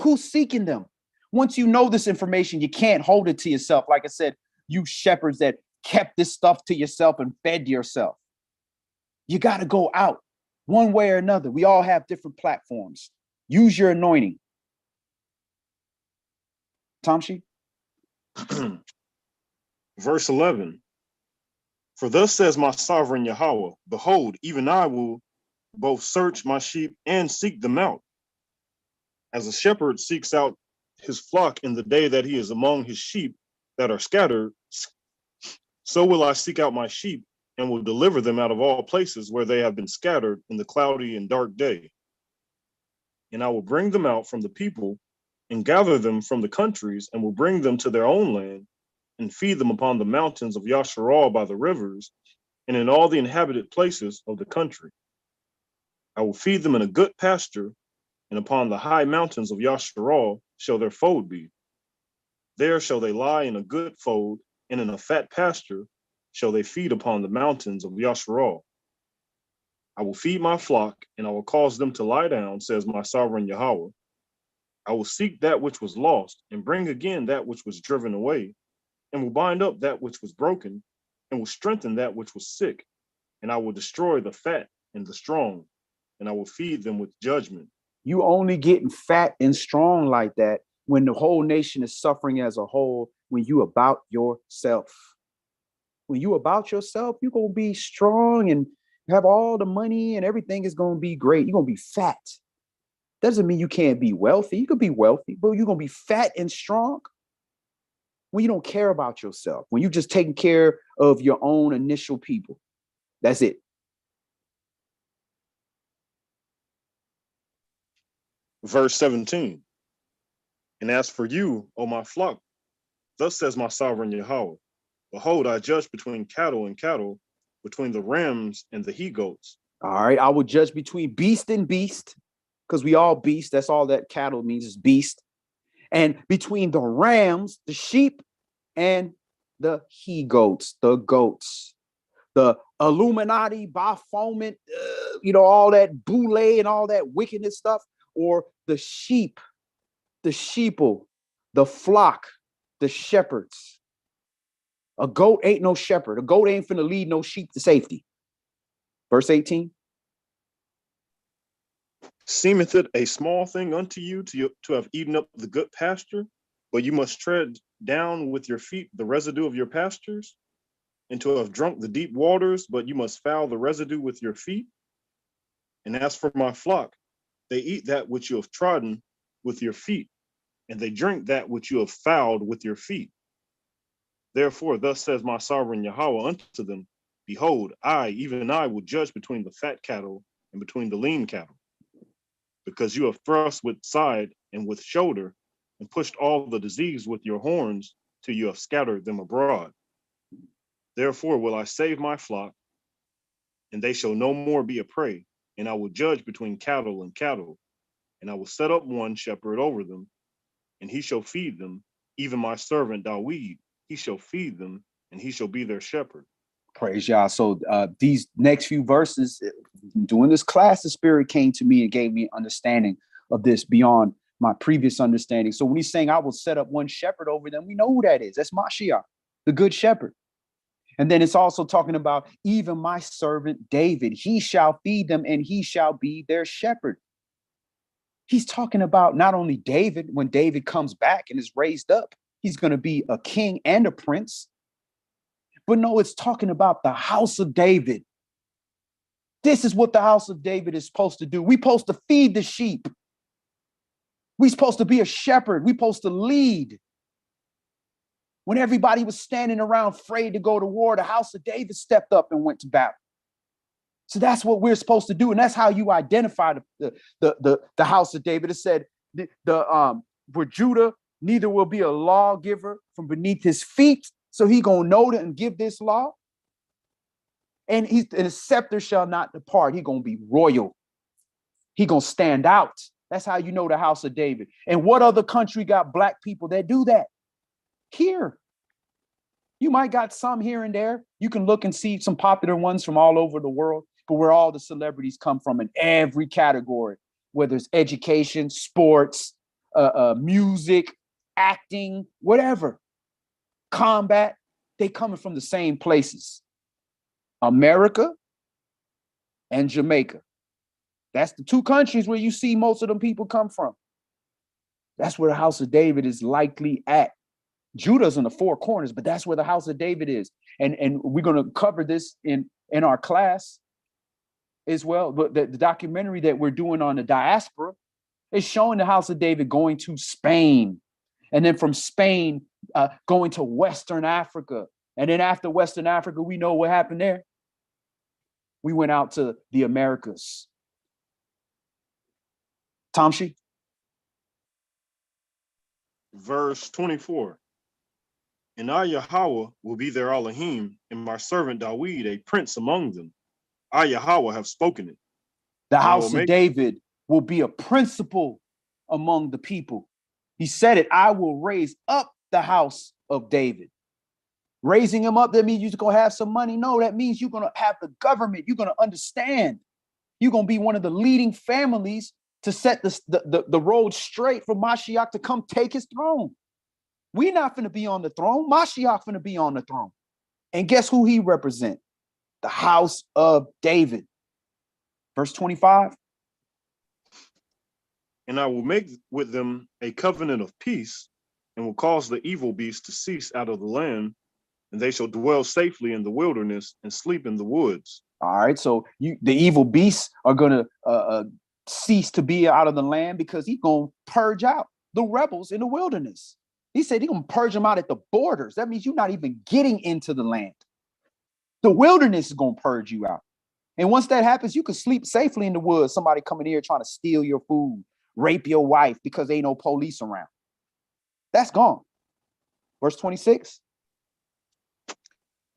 Speaker 1: Who's seeking them? Once you know this information, you can't hold it to yourself. Like I said, you shepherds that kept this stuff to yourself and fed yourself. You got to go out one way or another. We all have different platforms. Use your anointing. Tamshi?
Speaker 2: Verse 11. For thus says my sovereign Yahweh, behold, even I will both search my sheep and seek them out. As a shepherd seeks out his flock in the day that he is among his sheep that are scattered, so will I seek out my sheep and will deliver them out of all places where they have been scattered in the cloudy and dark day. And I will bring them out from the people and gather them from the countries and will bring them to their own land and feed them upon the mountains of Yasharal by the rivers and in all the inhabited places of the country. I will feed them in a good pasture, and upon the high mountains of Yasharal shall their fold be. There shall they lie in a good fold, and in a fat pasture shall they feed upon the mountains of Yasharal. I will feed my flock, and I will cause them to lie down, says my sovereign Yahweh. I will seek that which was lost, and bring again that which was driven away, and will bind up that which was broken, and will strengthen that which was sick, and I will destroy the fat and the strong, and I will feed them with judgment.
Speaker 1: You only getting fat and strong like that when the whole nation is suffering as a whole, when you about yourself. When you about yourself, you're going to be strong and have all the money and everything is going to be great. You're going to be fat. Doesn't mean you can't be wealthy. You could be wealthy, but you're going to be fat and strong when you don't care about yourself, when you're just taking care of your own initial people. That's it.
Speaker 2: Verse 17. And as for you, O my flock, thus says my sovereign Yahweh, behold, I judge between cattle and cattle, between the rams and the he-goats.
Speaker 1: All right, I will judge between beast and beast, because we all beast. That's all that cattle means, is beast. And between the rams, the sheep, and the he-goats, the goats, the Illuminati, Baphomet, all that boule and all that wickedness stuff, or the sheep, the sheeple, the flock, the shepherds. A goat ain't no shepherd. A goat ain't finna lead no sheep to safety. Verse 18.
Speaker 2: Seemeth it a small thing unto you to have eaten up the good pasture, but you must tread down with your feet the residue of your pastures, and to have drunk the deep waters, but you must foul the residue with your feet? And as for my flock, they eat that which you have trodden with your feet, and they drink that which you have fouled with your feet. Therefore, thus says my sovereign Yahweh unto them, behold, I, even I, will judge between the fat cattle and between the lean cattle, because you have thrust with side and with shoulder, and pushed all the disease with your horns, till you have scattered them abroad. Therefore will I save my flock, and they shall no more be a prey, and I will judge between cattle and cattle, and I will set up one shepherd over them, and he shall feed them, even my servant Dawid, he shall feed them, and he shall be their shepherd.
Speaker 1: Praise Yah. So these next few verses, doing this class, the Spirit came to me and gave me understanding of this beyond my previous understanding. So when he's saying I will set up one shepherd over them, we know who that is. That's Mashiach, the good shepherd. And then it's also talking about even my servant David, he shall feed them and he shall be their shepherd. He's talking about not only David, when David comes back and is raised up, he's going to be a king and a prince. But no, it's talking about the house of David. This is what the house of David is supposed to do. We're supposed to feed the sheep. We're supposed to be a shepherd. We're supposed to lead. When everybody was standing around afraid to go to war, the house of David stepped up and went to battle. So that's what we're supposed to do. And that's how you identify the house of David. It said for Judah, neither will be a lawgiver from beneath his feet. So he gonna know it and give this law. And his scepter shall not depart. He gonna be royal. He gonna stand out. That's how you know the house of David. And what other country got black people that do that? Here. You might got some here and there. You can look and see some popular ones from all over the world, but where all the celebrities come from in every category, whether it's education, sports, music, acting, whatever, combat, they coming from the same places. America and Jamaica. That's the two countries where you see most of them people come from. That's where the house of David is likely at. Judah's in the four corners, but that's where the house of David is. And we're going to cover this in our class as well. But the documentary that we're doing on the diaspora is showing the house of David going to Spain. And then from Spain, going to Western Africa. And then after Western Africa, we know what happened there. We went out to the Americas. Tamshi?
Speaker 2: Verse 24. And I, Yahweh, will be their Elohim, and my servant Dawid, a prince among them. I, Yahweh, have spoken it.
Speaker 1: The house of David will be a principal among the people. He said it, I will raise up the house of David. Raising him up, that means you're going to have some money. No, that means you're going to have the government. You're going to understand. You're going to be one of the leading families to set the road straight for Mashiach to come take his throne. We're not going to be on the throne. Mashiach going to be on the throne. And guess who he represents? The house of David. Verse 25.
Speaker 2: And I will make with them a covenant of peace, and will cause the evil beast to cease out of the land, and they shall dwell safely in the wilderness and sleep in the woods.
Speaker 1: All right, so the evil beasts are going to cease to be out of the land because he's going to purge out the rebels in the wilderness. He said he's going to purge them out at the borders. That means you're not even getting into the land. The wilderness is going to purge you out. And once that happens, you can sleep safely in the woods. Somebody coming here trying to steal your food, rape your wife because ain't no police around. That's gone. Verse 26.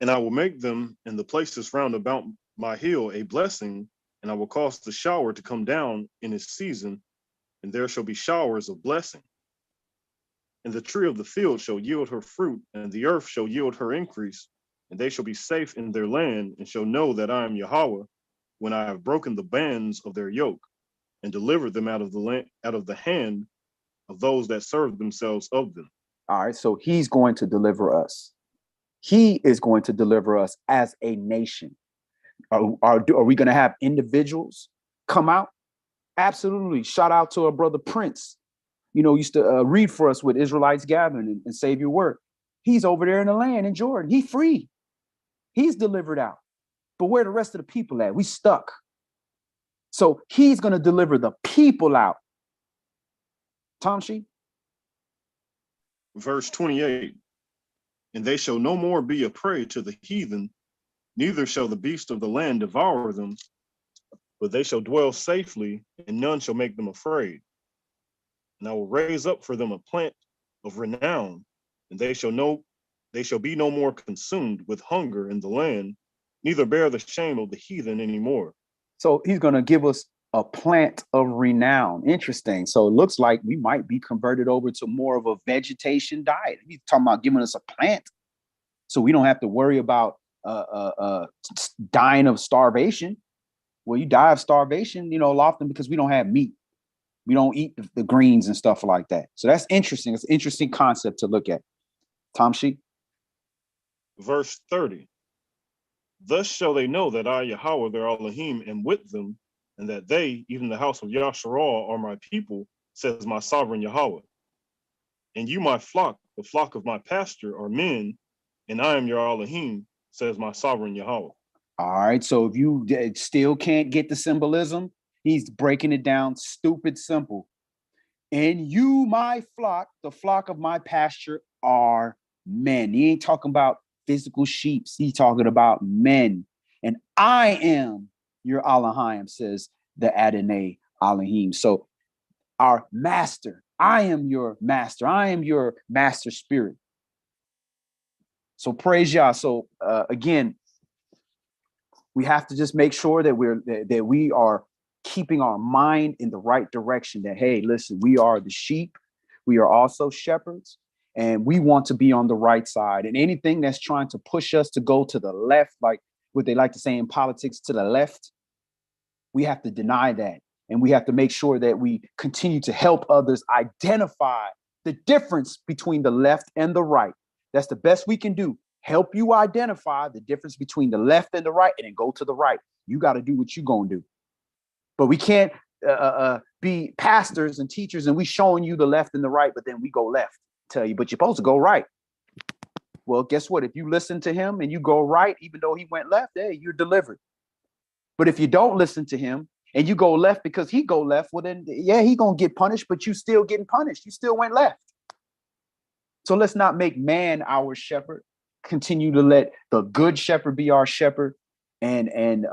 Speaker 2: And I will make them in the places round about my hill a blessing, and I will cause the shower to come down in its season, and there shall be showers of blessing. And the tree of the field shall yield her fruit, and the earth shall yield her increase, and they shall be safe in their land, and shall know that I am Yahweh, when I have broken the bands of their yoke, and delivered them out of the land, out of the hand of those that serve themselves of them.
Speaker 1: All right, so he's going to deliver us. He is going to deliver us as a nation. Are we going to have individuals come out? Absolutely. Shout out to our brother Prince. Used to read for us with Israelites gathering and save your word. He's over there in the land in Jordan. He's free. He's delivered out. But where the rest of the people at? We stuck. So he's going to deliver the people out. Tamshi?
Speaker 2: Verse 28. And they shall no more be a prey to the heathen, neither shall the beast of the land devour them, but they shall dwell safely, and none shall make them afraid. And I will raise up for them a plant of renown, and they shall be no more consumed with hunger in the land, neither bear the shame of the heathen anymore.
Speaker 1: So he's going to give us a plant of renown. Interesting. So it looks like we might be converted over to more of a vegetation diet. He's talking about giving us a plant so we don't have to worry about dying of starvation. Well, you die of starvation, often because we don't have meat. We don't eat the greens and stuff like that. So that's interesting. It's an interesting concept to look at. Tom Sheik.
Speaker 2: Verse 30. Thus shall they know that I, Yahweh, their Elohim, am with them, and that they, even the house of Yasharal, are my people, says my sovereign Yahweh. And you, my flock, the flock of my pasture, are men, and I am your Elohim, says my sovereign Yahweh.
Speaker 1: All right. So if you still can't get the symbolism, he's breaking it down stupid simple. And you, my flock, the flock of my pasture, are men. He ain't talking about physical sheep. He's talking about men. And I am your Elohim, says the Adonai Elohim. So our master, I am your master. I am your master spirit. So praise Yah. So again, we have to just make sure that we are keeping our mind in the right direction. That, hey, listen, we are the sheep. We are also shepherds, and we want to be on the right side. And anything that's trying to push us to go to the left, like what they like to say in politics, to the left, we have to deny that. And we have to make sure that we continue to help others identify the difference between the left and the right. That's the best we can do. Help you identify the difference between the left and the right, and then go to the right. You got to do what you're going to do. But we can't be pastors and teachers and we showing you the left and the right, but then we go left, tell you, but you're supposed to go right. Well, guess what? If you listen to him and you go right, even though he went left, hey, you're delivered. But if you don't listen to him and you go left because he go left, well then, yeah, he gonna get punished, but you still getting punished. You still went left. So let's not make man our shepherd. Continue to let the good shepherd be our shepherd, and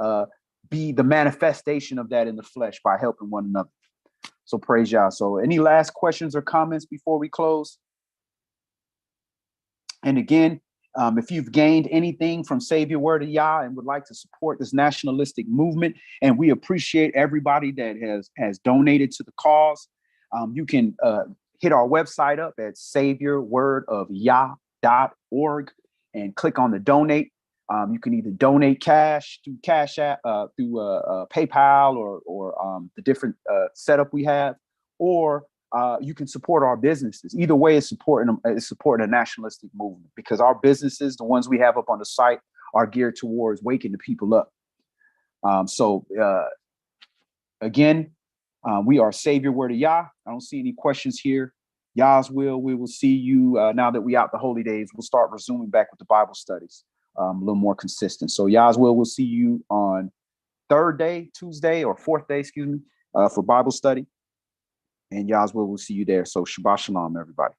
Speaker 1: be the manifestation of that in the flesh by helping one another. So praise Yah. So any last questions or comments before we close? And again, if you've gained anything from Savior Word of Yah and would like to support this nationalistic movement, and we appreciate everybody that has donated to the cause, you can hit our website up at saviorwordofyah.org and click on the donate. You can either donate cash through Cash App, through PayPal, or the different setup we have, or you can support our businesses. Either way, it's supporting a nationalistic movement, because our businesses, the ones we have up on the site, are geared towards waking the people up. Again, we are Savior Word of Yah. I don't see any questions here. Yah's will, we will see you now that we out the holy days. We'll start resuming back with the Bible studies, a little more consistent. So Yah's will, we'll see you on Tuesday or fourth day, excuse me, for Bible study. And Yah's will, we'll see you there. So Shabbat Shalom, everybody.